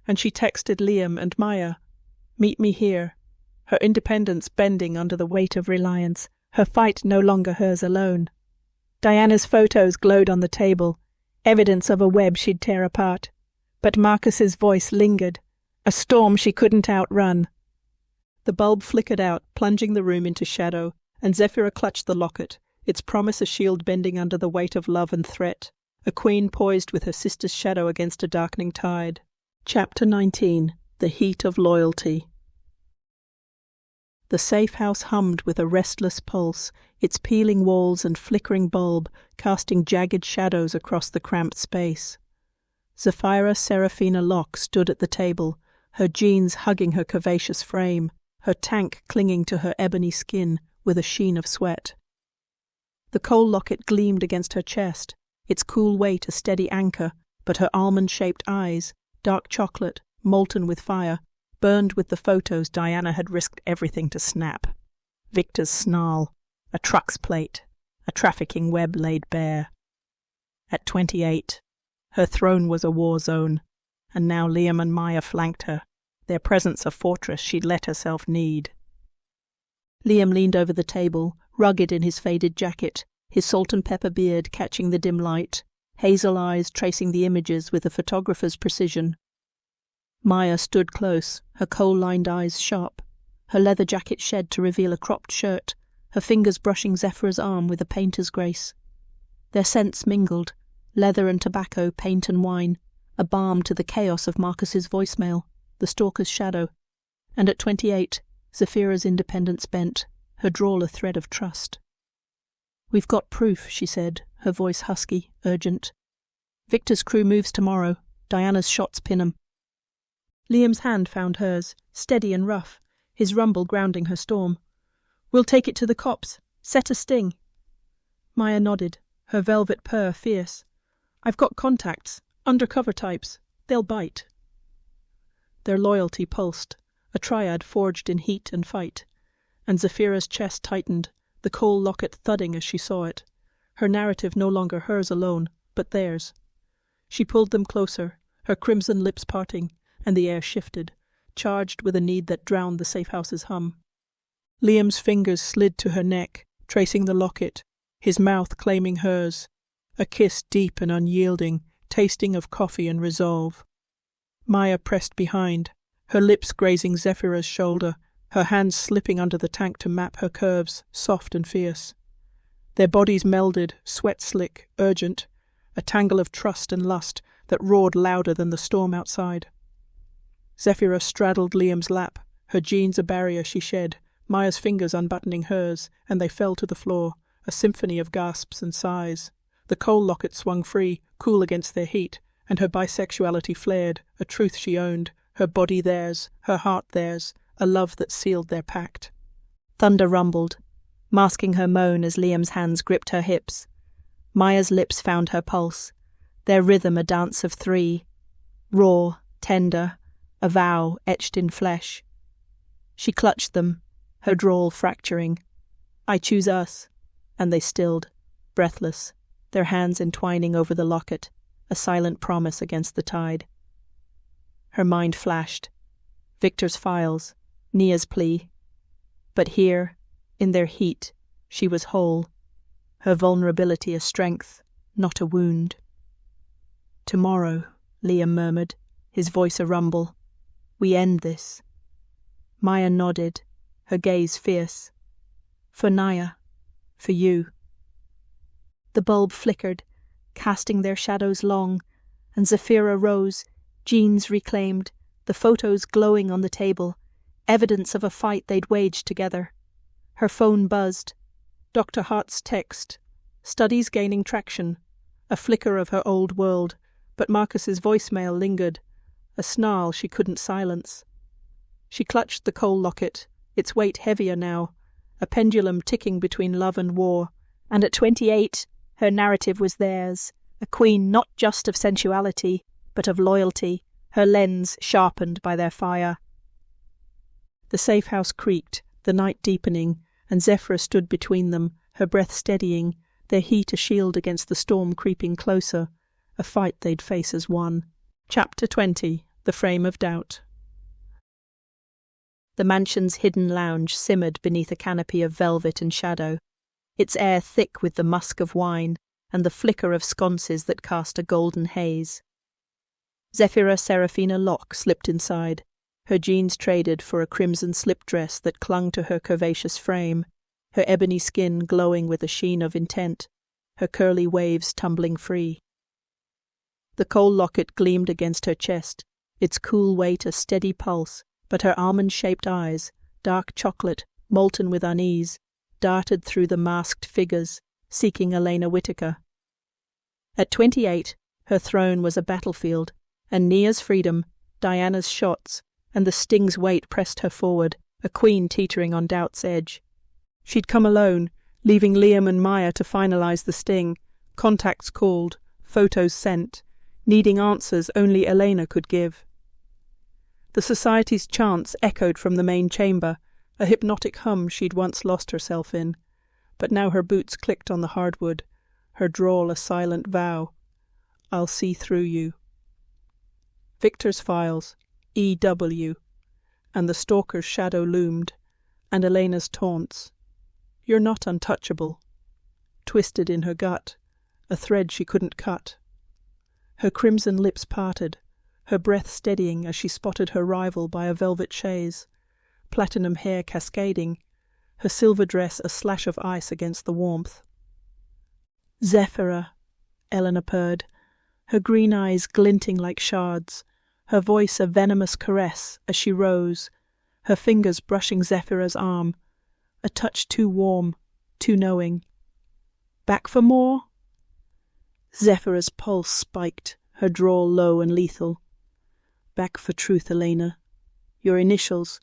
and she texted Liam and Maya, "Meet me here," her independence bending under the weight of reliance, her fight no longer hers alone. Diana's photos glowed on the table, evidence of a web she'd tear apart, but Marcus's voice lingered, a storm she couldn't outrun. The bulb flickered out, plunging the room into shadow, and Zephyra clutched the locket, its promise a shield bending under the weight of love and threat, a queen poised with her sister's shadow against a darkening tide. Chapter 19. The Heat of Loyalty. The safe house hummed with a restless pulse, its peeling walls and flickering bulb casting jagged shadows across the cramped space. Zephyra Seraphina Locke stood at the table, her jeans hugging her curvaceous frame, her tank clinging to her ebony skin with a sheen of sweat. The coal locket gleamed against her chest, its cool weight a steady anchor, but her almond-shaped eyes, dark chocolate, molten with fire, burned with the photos Diana had risked everything to snap. Victor's snarl, a truck's plate, a trafficking web laid bare. At 28, her throne was a war zone, and now Liam and Maya flanked her, their presence a fortress she'd let herself need. Liam leaned over the table, rugged in his faded jacket, his salt and pepper beard catching the dim light, hazel eyes tracing the images with a photographer's precision. Maya stood close, her coal-lined eyes sharp, her leather jacket shed to reveal a cropped shirt, her fingers brushing Zephyra's arm with a painter's grace. Their scents mingled, leather and tobacco, paint and wine, a balm to the chaos of Marcus's voicemail, the stalker's shadow, and at 28, Zephyra's independence bent, her drawl a thread of trust. "We've got proof," she said, her voice husky, urgent. "Victor's crew moves tomorrow. Diana's shots pin 'em." Liam's hand found hers, steady and rough, his rumble grounding her storm. "We'll take it to the cops. Set a sting." Maya nodded, her velvet purr fierce. "I've got contacts, undercover types. They'll bite." Their loyalty pulsed, a triad forged in heat and fight, and Zephyra's chest tightened, the coal locket thudding as she saw it. Her narrative no longer hers alone, but theirs. She pulled them closer, her crimson lips parting, and the air shifted, charged with a need that drowned the safehouse's hum. Liam's fingers slid to her neck, tracing the locket, his mouth claiming hers, a kiss deep and unyielding, tasting of coffee and resolve. Maya pressed behind, her lips grazing Zephyra's shoulder, her hands slipping under the tank to map her curves, soft and fierce. Their bodies melded, sweat slick, urgent, a tangle of trust and lust that roared louder than the storm outside. Zephyra straddled Liam's lap, her jeans a barrier she shed, Maya's fingers unbuttoning hers, and they fell to the floor, a symphony of gasps and sighs. The coal locket swung free, cool against their heat, and her bisexuality flared, a truth she owned, her body theirs, her heart theirs, a love that sealed their pact. Thunder rumbled, masking her moan as Liam's hands gripped her hips. Maya's lips found her pulse, their rhythm a dance of three, raw, tender, a vow etched in flesh. She clutched them, her drawl fracturing. "I choose us," and they stilled, breathless, their hands entwining over the locket, a silent promise against the tide. Her mind flashed. Victor's files, Nia's plea. But here, in their heat, she was whole, her vulnerability a strength, not a wound. "Tomorrow," Liam murmured, his voice a rumble. "We end this." Maya nodded, her gaze fierce. "For Naya, for you." The bulb flickered, casting their shadows long, and Zephyra rose, jeans reclaimed, the photos glowing on the table, evidence of a fight they'd waged together. Her phone buzzed. Dr. Hart's text. Studies gaining traction. A flicker of her old world, but Marcus's voicemail lingered, a snarl she couldn't silence. She clutched the coal locket, its weight heavier now, a pendulum ticking between love and war, and at 28, her narrative was theirs, a queen not just of sensuality, but of loyalty, her lens sharpened by their fire. The safe house creaked, the night deepening, and Zephyra stood between them, her breath steadying, their heat a shield against the storm creeping closer, a fight they'd face as one. Chapter 20. The Frame of Doubt. The mansion's hidden lounge simmered beneath a canopy of velvet and shadow, its air thick with the musk of wine and the flicker of sconces that cast a golden haze. Zephyra Seraphina Locke slipped inside, her jeans traded for a crimson slip dress that clung to her curvaceous frame, her ebony skin glowing with a sheen of intent, her curly waves tumbling free. The coal locket gleamed against her chest, its cool weight a steady pulse, but her almond-shaped eyes, dark chocolate, molten with unease, darted through the masked figures, seeking Elena Whittaker. At 28, her throne was a battlefield, and Nia's freedom, Diana's shots, and the sting's weight pressed her forward, a queen teetering on doubt's edge. She'd come alone, leaving Liam and Maya to finalize the sting, contacts called, photos sent, needing answers only Elena could give. The society's chants echoed from the main chamber, a hypnotic hum she'd once lost herself in, but now her boots clicked on the hardwood, her drawl a silent vow. I'll see through you. Victor's files, E.W., and the stalker's shadow loomed, and Elena's taunts. You're not untouchable. Twisted in her gut, a thread she couldn't cut. Her crimson lips parted, her breath steadying as she spotted her rival by a velvet chaise, platinum hair cascading, her silver dress a slash of ice against the warmth. Zephyra, Elena purred, her green eyes glinting like shards, her voice a venomous caress as she rose, her fingers brushing Zephyra's arm, a touch too warm, too knowing. Back for more? Zephyra's pulse spiked, her drawl low and lethal. Back for truth, Elena. Your initials,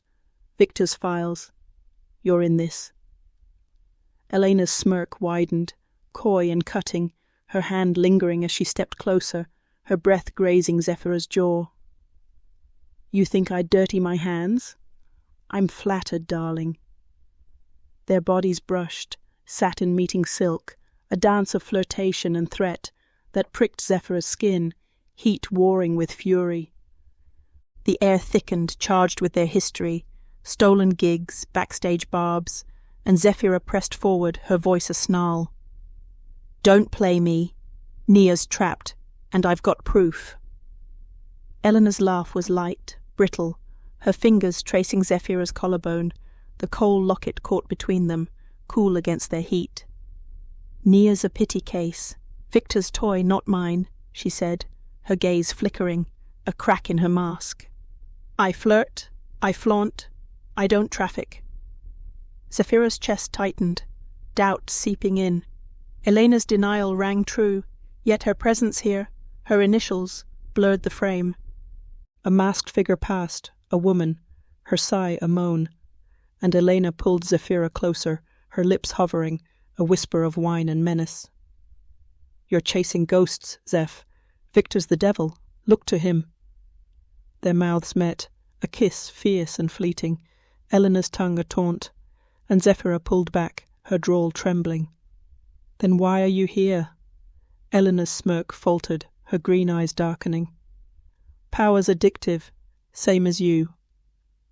Victor's files. You're in this. Elena's smirk widened, coy and cutting, her hand lingering as she stepped closer, her breath grazing Zephyra's jaw. You think I'd dirty my hands? I'm flattered, darling. Their bodies brushed, satin meeting silk, a dance of flirtation and threat that pricked Zephyra's skin, heat warring with fury. The air thickened, charged with their history, stolen gigs, backstage barbs, and Zephyra pressed forward, her voice a snarl. Don't play me. Nia's trapped, and I've got proof. Elena's laugh was light, brittle, her fingers tracing Zephyra's collarbone, the coal locket caught between them, cool against their heat. Nia's a pity case. Victor's toy, not mine, she said, her gaze flickering, a crack in her mask. I flirt, I flaunt, I don't traffic. Zephyra's chest tightened, doubt seeping in. Elena's denial rang true, yet her presence here, her initials, blurred the frame. A masked figure passed, a woman, her sigh a moan, and Elena pulled Zephyra closer, her lips hovering, a whisper of whine and menace. You're chasing ghosts, Zeph. Victor's the devil. Look to him. Their mouths met, a kiss fierce and fleeting, Elena's tongue a taunt, and Zephyra pulled back, her drawl trembling. Then why are you here? Elena's smirk faltered, her green eyes darkening. Power's addictive, same as you.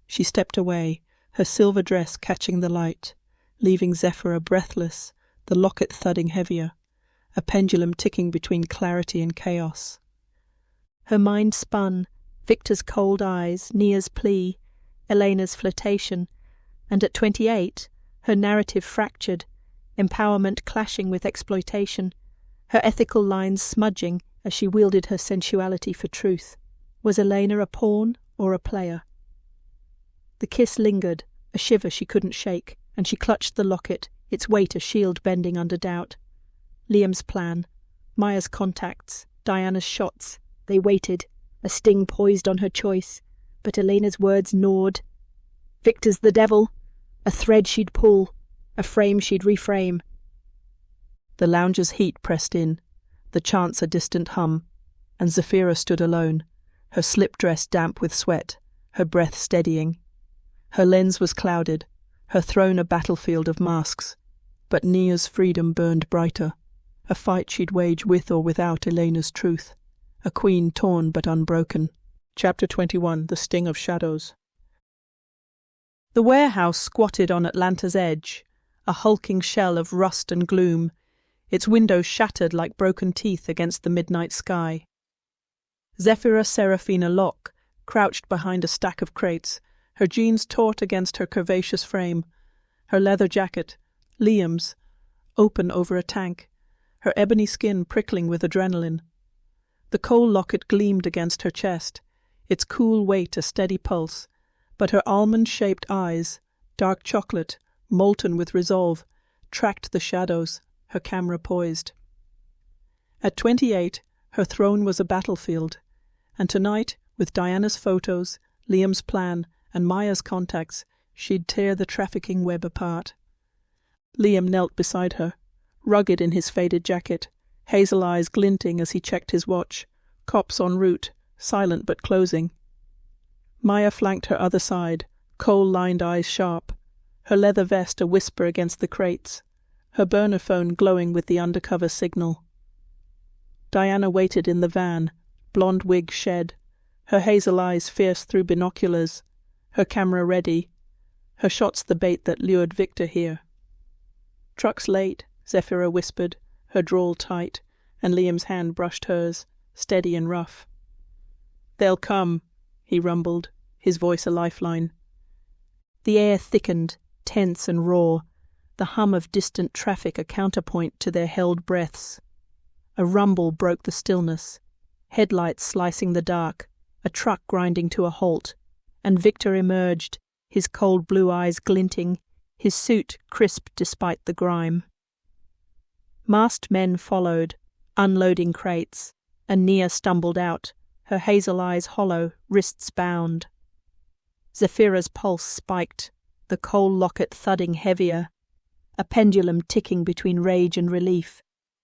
She stepped away, her silver dress catching the light, leaving Zephyra breathless, the locket thudding heavier, a pendulum ticking between clarity and chaos. Her mind spun, Victor's cold eyes, Nia's plea, Elena's flirtation, and at 28, her narrative fractured, empowerment clashing with exploitation, her ethical lines smudging as she wielded her sensuality for truth. Was Elena a pawn or a player? The kiss lingered, a shiver she couldn't shake, and she clutched the locket, its weight a shield bending under doubt. Liam's plan, Maya's contacts, Diana's shots, they waited, a sting poised on her choice, but Elena's words gnawed. Victor's the devil, a thread she'd pull, a frame she'd reframe. The lounger's heat pressed in, the chants a distant hum, and Zephyra stood alone, her slip dress damp with sweat, her breath steadying. Her lens was clouded, her throne a battlefield of masks, but Nia's freedom burned brighter, a fight she'd wage with or without Elena's truth, a queen torn but unbroken. Chapter 21, The Sting of Shadows. The warehouse squatted on Atlanta's edge, a hulking shell of rust and gloom, its windows shattered like broken teeth against the midnight sky. Zephyra Seraphina Locke crouched behind a stack of crates, her jeans taut against her curvaceous frame, her leather jacket, Liam's, open over a tank, her ebony skin prickling with adrenaline. The coal locket gleamed against her chest, its cool weight a steady pulse, but her almond-shaped eyes, dark chocolate, molten with resolve, tracked the shadows, her camera poised. At 28, her throne was a battlefield, and tonight, with Diana's photos, Liam's plan, and Maya's contacts, she'd tear the trafficking web apart. Liam knelt beside her, rugged in his faded jacket, hazel eyes glinting as he checked his watch, Copse en route, silent but closing. Maya flanked her other side, coal-lined eyes sharp, her leather vest a whisper against the crates, her burner phone glowing with the undercover signal. Diana waited in the van, blonde wig shed, her hazel eyes fierce through binoculars, her camera ready, her shots the bait that lured Victor here. "Truck's late," Zephyra whispered, her drawl tight, and Liam's hand brushed hers, steady and rough. "They'll come," he rumbled, his voice a lifeline. The air thickened, tense and raw, the hum of distant traffic a counterpoint to their held breaths. A rumble broke the stillness, headlights slicing the dark, a truck grinding to a halt, and Victor emerged, his cold blue eyes glinting, his suit crisp despite the grime. Masked men followed, unloading crates, and Nia stumbled out, her hazel eyes hollow, wrists bound. Zephyra's pulse spiked, the coal locket thudding heavier, a pendulum ticking between rage and relief,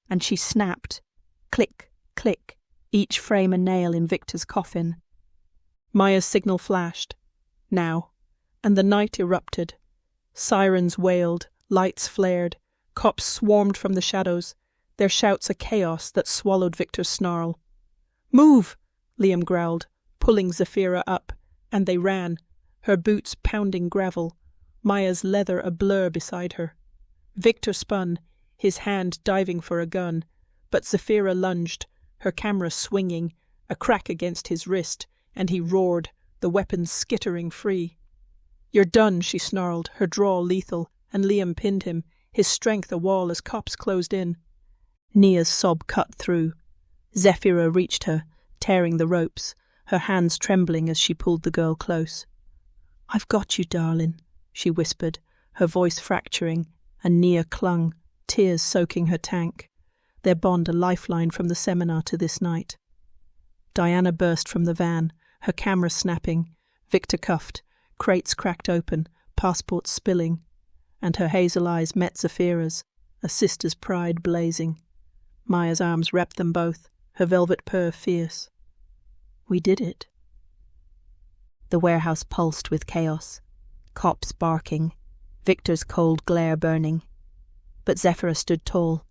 and she snapped, click, click, each frame a nail in Victor's coffin. Maya's signal flashed. Now. And the night erupted. Sirens wailed, lights flared, cops swarmed from the shadows, their shouts a chaos that swallowed Victor's snarl. "Move!" Liam growled, pulling Zephyra up, and they ran, her boots pounding gravel, Maya's leather a blur beside her. Victor spun, his hand diving for a gun, but Zephyra lunged, her camera swinging, a crack against his wrist, and he roared, the weapon skittering free. "You're done," she snarled, her drawl lethal, and Liam pinned him, his strength a wall as cops closed in. Nia's sob cut through. Zephyra reached her, tearing the ropes, her hands trembling as she pulled the girl close. "I've got you, darling," she whispered, her voice fracturing, and Nia clung, tears soaking her tank, their bond a lifeline from the seminar to this night. Diana burst from the van, her camera snapping, Victor cuffed, crates cracked open, passports spilling, and her hazel eyes met Zephyra's, a sister's pride blazing. Maya's arms wrapped them both, her velvet purr fierce. "We did it." The warehouse pulsed with chaos, cops barking, Victor's cold glare burning. But Zephyra stood tall,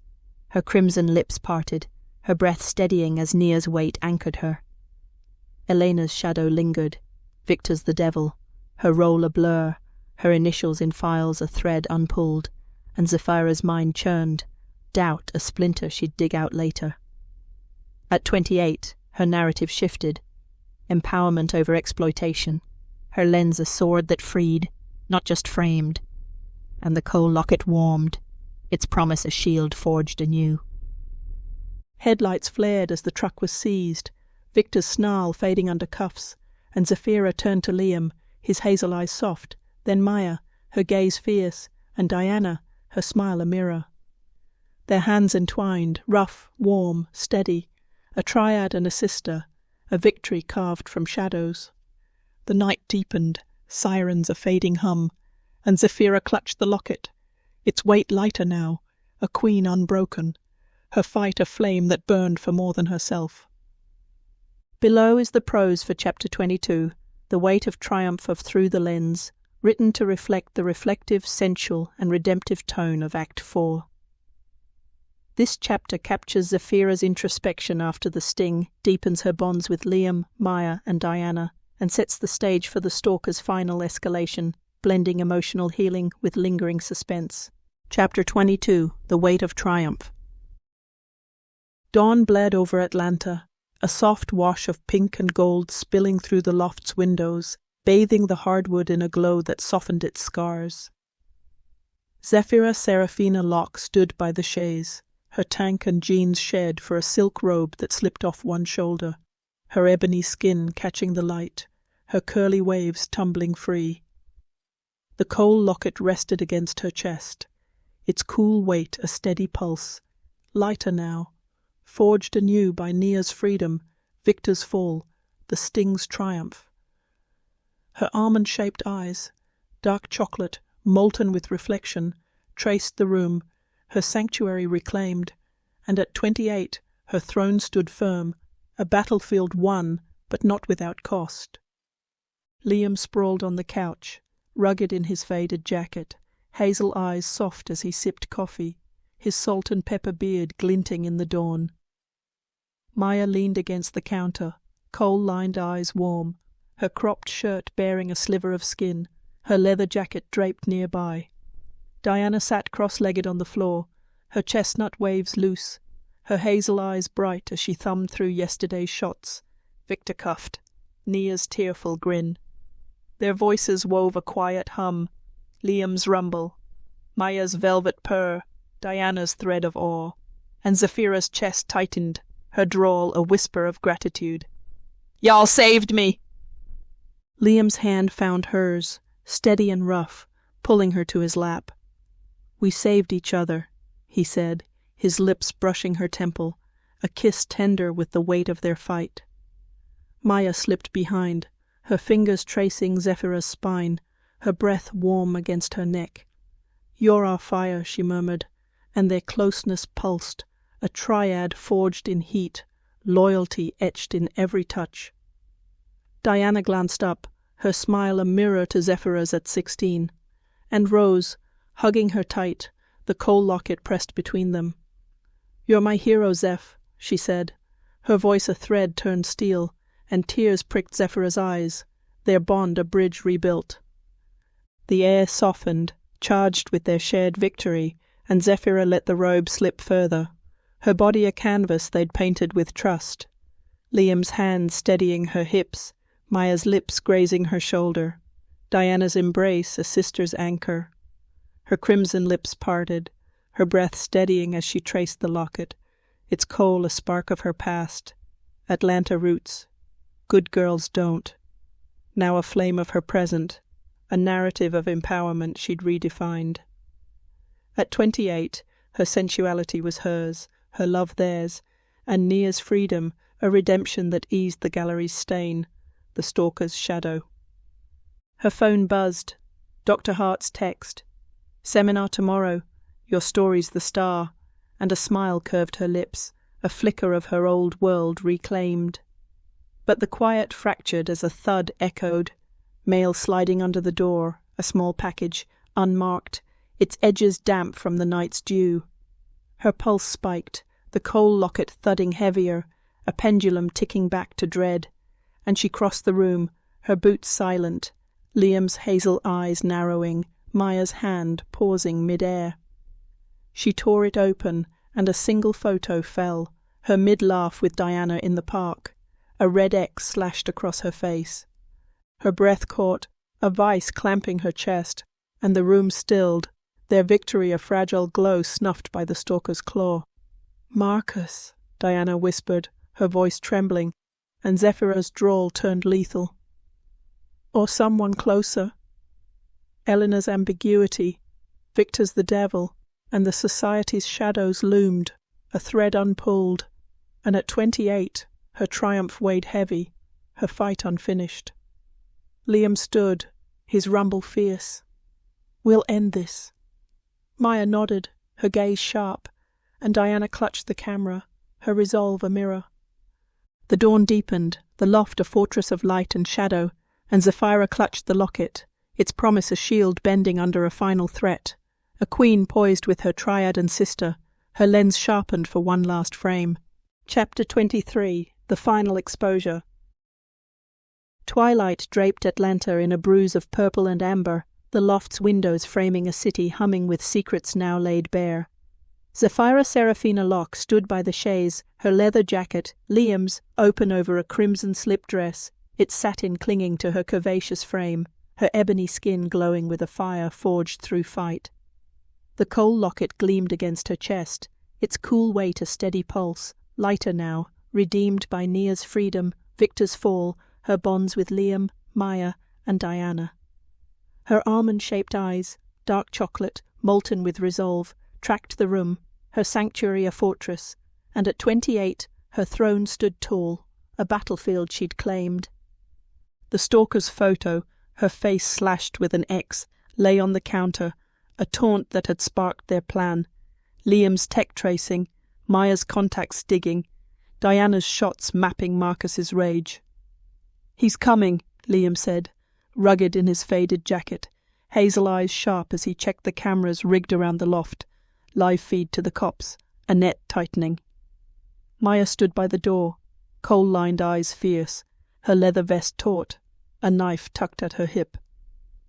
her crimson lips parted, her breath steadying as Nia's weight anchored her. Elena's shadow lingered, Victor's the devil, her role a blur, her initials in files a thread unpulled, and Zephyra's mind churned, doubt a splinter she'd dig out later. At 28, her narrative shifted, empowerment over exploitation, her lens a sword that freed, not just framed, and the coal locket warmed, its promise a shield forged anew. Headlights flared as the truck was seized, Victor's snarl fading under cuffs, and Zephyra turned to Liam, his hazel eyes soft, then Maya, her gaze fierce, and Diana, her smile a mirror. Their hands entwined, rough, warm, steady, a triad and a sister, a victory carved from shadows. The night deepened, sirens a fading hum, and Zephyra clutched the locket, its weight lighter now, a queen unbroken, her fight a flame that burned for more than herself. Below is the prose for Chapter 22, The Weight of Triumph of Through the Lens, written to reflect the reflective, sensual, and redemptive tone of Act 4. This chapter captures Zephyra's introspection after the sting, deepens her bonds with Liam, Maya, and Diana, and sets the stage for the stalker's final escalation, blending emotional healing with lingering suspense. Chapter 22, The Weight of Triumph. Dawn bled over Atlanta, a soft wash of pink and gold spilling through the loft's windows, bathing the hardwood in a glow that softened its scars. Zephyra Seraphina Locke stood by the chaise, her tank and jeans shed for a silk robe that slipped off one shoulder, her ebony skin catching the light, her curly waves tumbling free. The coal locket rested against her chest, its cool weight a steady pulse, lighter now, forged anew by Nia's freedom, Victor's fall, the sting's triumph. Her almond-shaped eyes, dark chocolate, molten with reflection, traced the room, her sanctuary reclaimed, and at 28 her throne stood firm, A battlefield won, but not without cost. Liam sprawled on the couch, rugged in his faded jacket, hazel eyes soft as he sipped coffee, his salt and pepper beard glinting in the dawn. Maya leaned against the counter, coal-lined eyes warm, her cropped shirt bearing a sliver of skin, her leather jacket draped nearby. Diana sat cross-legged on the floor, her chestnut waves loose, her hazel eyes bright as she thumbed through yesterday's shots. Victor cuffed, Nia's tearful grin. Their voices wove a quiet hum, Liam's rumble, Maya's velvet purr, Diana's thread of awe, and Zephyra's chest tightened, her drawl a whisper of gratitude. "Y'all saved me!" Liam's hand found hers, steady and rough, pulling her to his lap. "We saved each other," he said, his lips brushing her temple, a kiss tender with the weight of their fight. Maya slipped behind, her fingers tracing Zephyra's spine, her breath warm against her neck. "You're our fire," she murmured, and their closeness pulsed, a triad forged in heat, loyalty etched in every touch. Diana glanced up, her smile a mirror to Zephyra's at 16, and rose, hugging her tight, the coal locket pressed between them. "You're my hero, Zeph," she said, her voice a thread turned steel, and tears pricked Zephyra's eyes, their bond a bridge rebuilt. The air softened, charged with their shared victory, and Zephyra let the robe slip further, her body a canvas they'd painted with trust. Liam's hand steadying her hips, Maya's lips grazing her shoulder, Diana's embrace a sister's anchor. Her crimson lips parted, her breath steadying as she traced the locket, its coal a spark of her past. Atlanta roots. Good girls don't. Now a flame of her present, a narrative of empowerment she'd redefined. At 28, her sensuality was hers, her love theirs, and Nia's freedom a redemption that eased the gallery's stain, the stalker's shadow. Her phone buzzed. Dr. Hart's text. "Seminar tomorrow. Your story's the star," and a smile curved her lips, a flicker of her old world reclaimed. But the quiet fractured as a thud echoed, mail sliding under the door, a small package, unmarked, its edges damp from the night's dew. Her pulse spiked, the coal locket thudding heavier, a pendulum ticking back to dread, and she crossed the room, her boots silent, Liam's hazel eyes narrowing, Maya's hand pausing mid-air. She tore it open, and a single photo fell, her mid-laugh with Diana in the park, a red X slashed across her face. Her breath caught, a vice clamping her chest, and the room stilled, their victory a fragile glow snuffed by the stalker's claw. "Marcus," Diana whispered, her voice trembling, and Zephyra's drawl turned lethal. "Or someone closer." Eleanor's ambiguity, Victor's the devil, and the society's shadows loomed, a thread unpulled, and at 28, her triumph weighed heavy, her fight unfinished. Liam stood, his rumble fierce. "We'll end this." Maya nodded, her gaze sharp, and Diana clutched the camera, her resolve a mirror. The dawn deepened, the loft a fortress of light and shadow, and Zephyra clutched the locket, its promise a shield bending under a final threat, a queen poised with her triad and sister, her lens sharpened for one last frame. Chapter 23, The Final Exposure. Twilight draped Atlanta in a bruise of purple and amber, the loft's windows framing a city humming with secrets now laid bare. Zephyra Seraphina Locke stood by the chaise, her leather jacket, Liam's, open over a crimson slip dress, its satin clinging to her curvaceous frame, her ebony skin glowing with a fire forged through fight. The coal locket gleamed against her chest, its cool weight a steady pulse, lighter now, redeemed by Nia's freedom, Victor's fall, her bonds with Liam, Maya, and Diana. Her almond-shaped eyes, dark chocolate, molten with resolve, tracked the room, her sanctuary a fortress, and at 28 her throne stood tall, a battlefield she'd claimed. The stalker's photo, her face slashed with an X, lay on the counter, a taunt that had sparked their plan. Liam's tech tracing, Maya's contacts digging, Diana's shots mapping Marcus's rage. "He's coming," Liam said, rugged in his faded jacket, hazel eyes sharp as he checked the cameras rigged around the loft, live feed to the cops, a net tightening. Maya stood by the door, coal-lined eyes fierce, her leather vest taut, a knife tucked at her hip.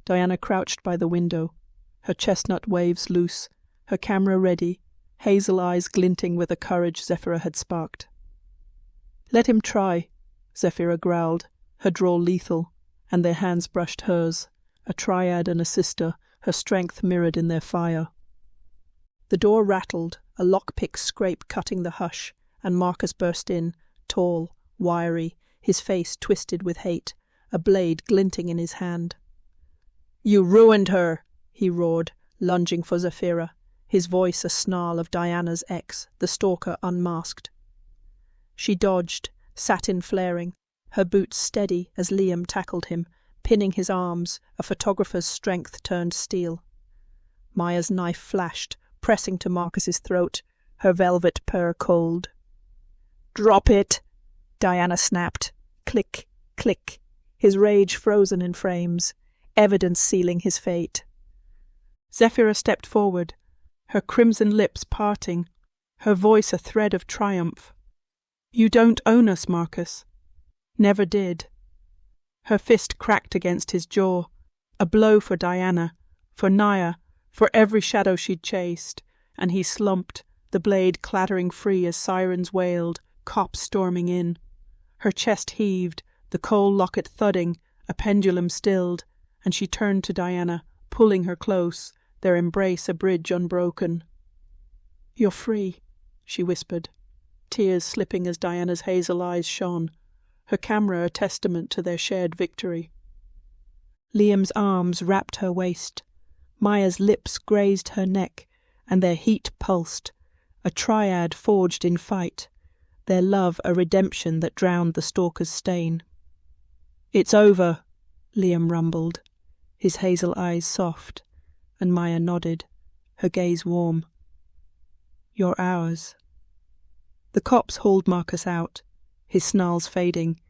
Diana crouched by the window, her chestnut waves loose, her camera ready, hazel eyes glinting with the courage Zephyra had sparked. "Let him try," Zephyra growled, her drawl lethal, and their hands brushed hers, a triad and a sister, her strength mirrored in their fire. The door rattled, a lockpick scrape cutting the hush, and Marcus burst in, tall, wiry, his face twisted with hate, a blade glinting in his hand. "You ruined her," he roared, lunging for Zephyra, his voice a snarl of Diana's ex, the stalker unmasked. She dodged, satin flaring, her boots steady as Liam tackled him, pinning his arms, a photographer's strength turned steel. Maya's knife flashed, pressing to Marcus's throat, her velvet purr cold. "Drop it!" Diana snapped. Click, click, his rage frozen in frames, evidence sealing his fate. Zephyra stepped forward, her crimson lips parting, her voice a thread of triumph. "You don't own us, Marcus." Never did. Her fist cracked against his jaw, a blow for Diana, for Naya, for every shadow she'd chased, and he slumped, the blade clattering free as sirens wailed, cops storming in. Her chest heaved, the coal locket thudding, a pendulum stilled, and she turned to Diana, pulling her close, their embrace a bridge unbroken. "You're free," she whispered, tears slipping as Diana's hazel eyes shone, her camera a testament to their shared victory. Liam's arms wrapped her waist. Maya's lips grazed her neck, and their heat pulsed, a triad forged in fight, their love a redemption that drowned the stalker's stain. "It's over," Liam rumbled, his hazel eyes soft, and Maya nodded, her gaze warm. "You're ours." The cops hauled Marcus out, his snarls fading,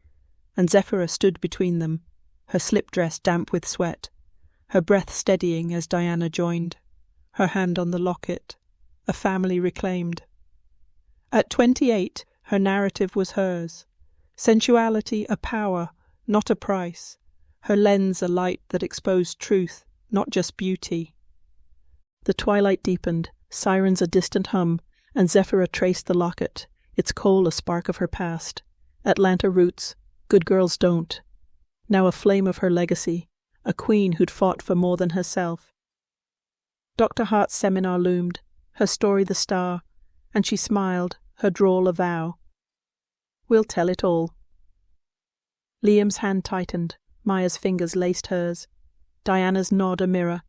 and Zephyra stood between them, her slip dress damp with sweat, her breath steadying as Diana joined, her hand on the locket, a family reclaimed. At 28, her narrative was hers, sensuality a power, not a price, her lens a light that exposed truth, not just beauty. The twilight deepened, sirens a distant hum, and Zephyra traced the locket, its coal a spark of her past. Atlanta roots, good girls don't. Now a flame of her legacy, a queen who'd fought for more than herself. Dr. Hart's seminar loomed, her story the star, and she smiled, her drawl a vow. "We'll tell it all." Liam's hand tightened, Maya's fingers laced hers, Diana's nod a mirror,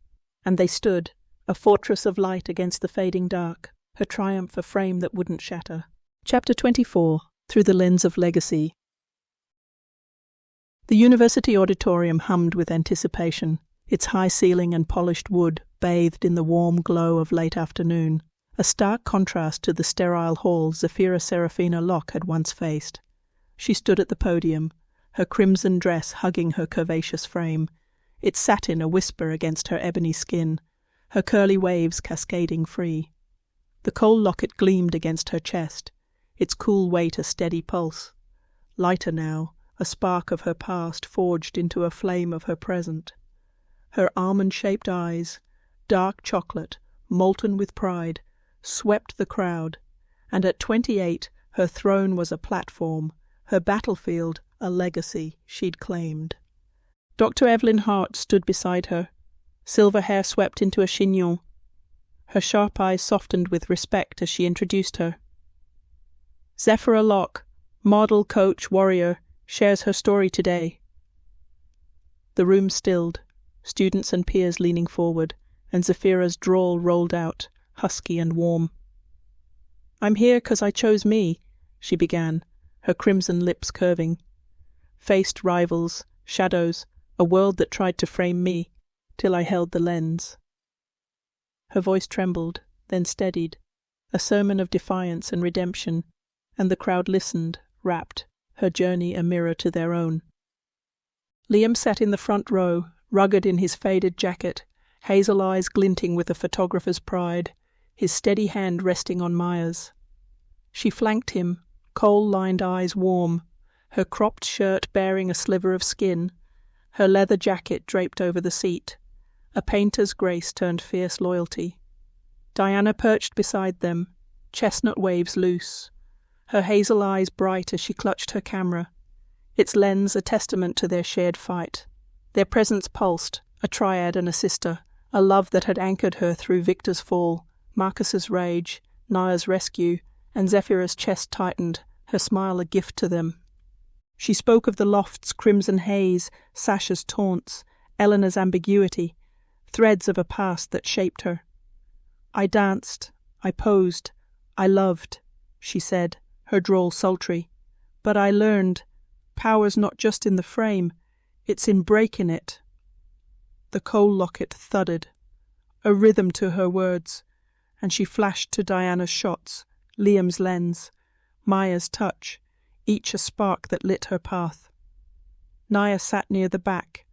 and they stood, a fortress of light against the fading dark, her triumph a frame that wouldn't shatter. Chapter 24, Through the Lens of Legacy. The university auditorium hummed with anticipation, its high ceiling and polished wood bathed in the warm glow of late afternoon, a stark contrast to the sterile hall Zephyra Seraphina Locke had once faced. She stood at the podium, her crimson dress hugging her curvaceous frame, its satin a whisper against her ebony skin, her curly waves cascading free. The coal locket gleamed against her chest, its cool weight a steady pulse. Lighter now, a spark of her past forged into a flame of her present. Her almond-shaped eyes, dark chocolate, molten with pride, swept the crowd, and at 28 her throne was a platform, her battlefield a legacy she'd claimed. Dr. Evelyn Hart stood beside her, silver hair swept into a chignon. Her sharp eyes softened with respect as she introduced her. Zephyra Locke, model, coach, warrior, shares her story today. The room stilled, students and peers leaning forward, and Zephyra's drawl rolled out, husky and warm. "I'm here 'cause I chose me," she began, her crimson lips curving. "Faced rivals, shadows, a world that tried to frame me, till I held the lens." Her voice trembled, then steadied, a sermon of defiance and redemption, and the crowd listened, rapt, her journey a mirror to their own. Liam sat in the front row, rugged in his faded jacket, hazel eyes glinting with a photographer's pride, his steady hand resting on Maya's. She flanked him, coal-lined eyes warm, her cropped shirt bearing a sliver of skin, her leather jacket draped over the seat, a painter's grace turned fierce loyalty. Diana perched beside them, chestnut waves loose, her hazel eyes bright as she clutched her camera, its lens a testament to their shared fight. Their presence pulsed, a triad and a sister, a love that had anchored her through Victor's fall, Marcus's rage, Naya's rescue, and Zephyra's chest tightened, her smile a gift to them. She spoke of the loft's crimson haze, Sasha's taunts, Eleanor's ambiguity, threads of a past that shaped her. "I danced, I posed, I loved," she said, her drawl sultry. "But I learned, power's not just in the frame, it's in breaking it." The coal locket thudded, a rhythm to her words, and she flashed to Diana's shots, Liam's lens, Maya's touch, each a spark that lit her path. Naya sat near the back,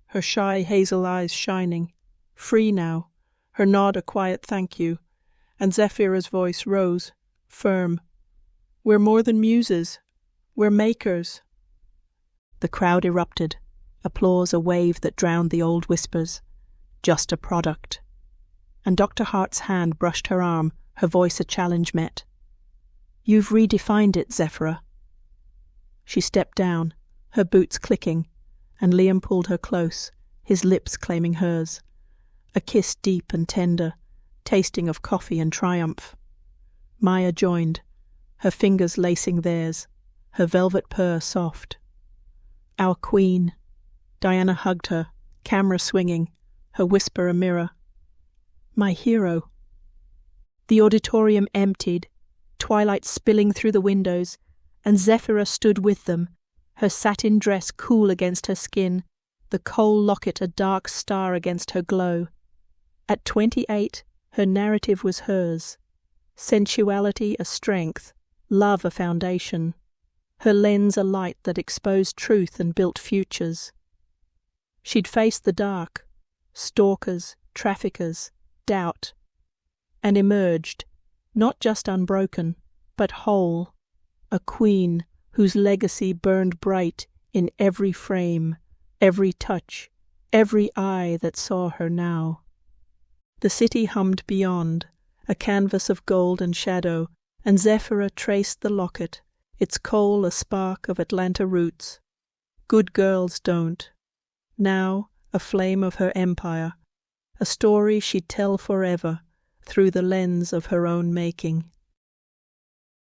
her shy hazel eyes shining, free now, her nod a quiet thank you, and Zephyra's voice rose, firm. "We're more than muses. We're makers." The crowd erupted, applause a wave that drowned the old whispers. Just a product. And Dr. Hart's hand brushed her arm, her voice a challenge met. "You've redefined it, Zephyra." She stepped down, her boots clicking, and Liam pulled her close, his lips claiming hers. A kiss deep and tender, tasting of coffee and triumph. Maya joined, her fingers lacing theirs, her velvet purr soft. "Our queen." Diana hugged her, camera swinging, her whisper a mirror. "My hero." The auditorium emptied, twilight spilling through the windows, and Zephyra stood with them, her satin dress cool against her skin, the coal locket a dark star against her glow. At 28, her narrative was hers. Sensuality a strength, love a foundation. Her lens a light that exposed truth and built futures. She'd faced the dark, stalkers, traffickers, doubt, and emerged, not just unbroken, but whole, a queen whose legacy burned bright in every frame, every touch, every eye that saw her now. The city hummed beyond, a canvas of gold and shadow, and Zephyra traced the locket, its coal a spark of Atlanta roots. Good girls don't. Now, a flame of her empire, a story she'd tell forever, through the lens of her own making.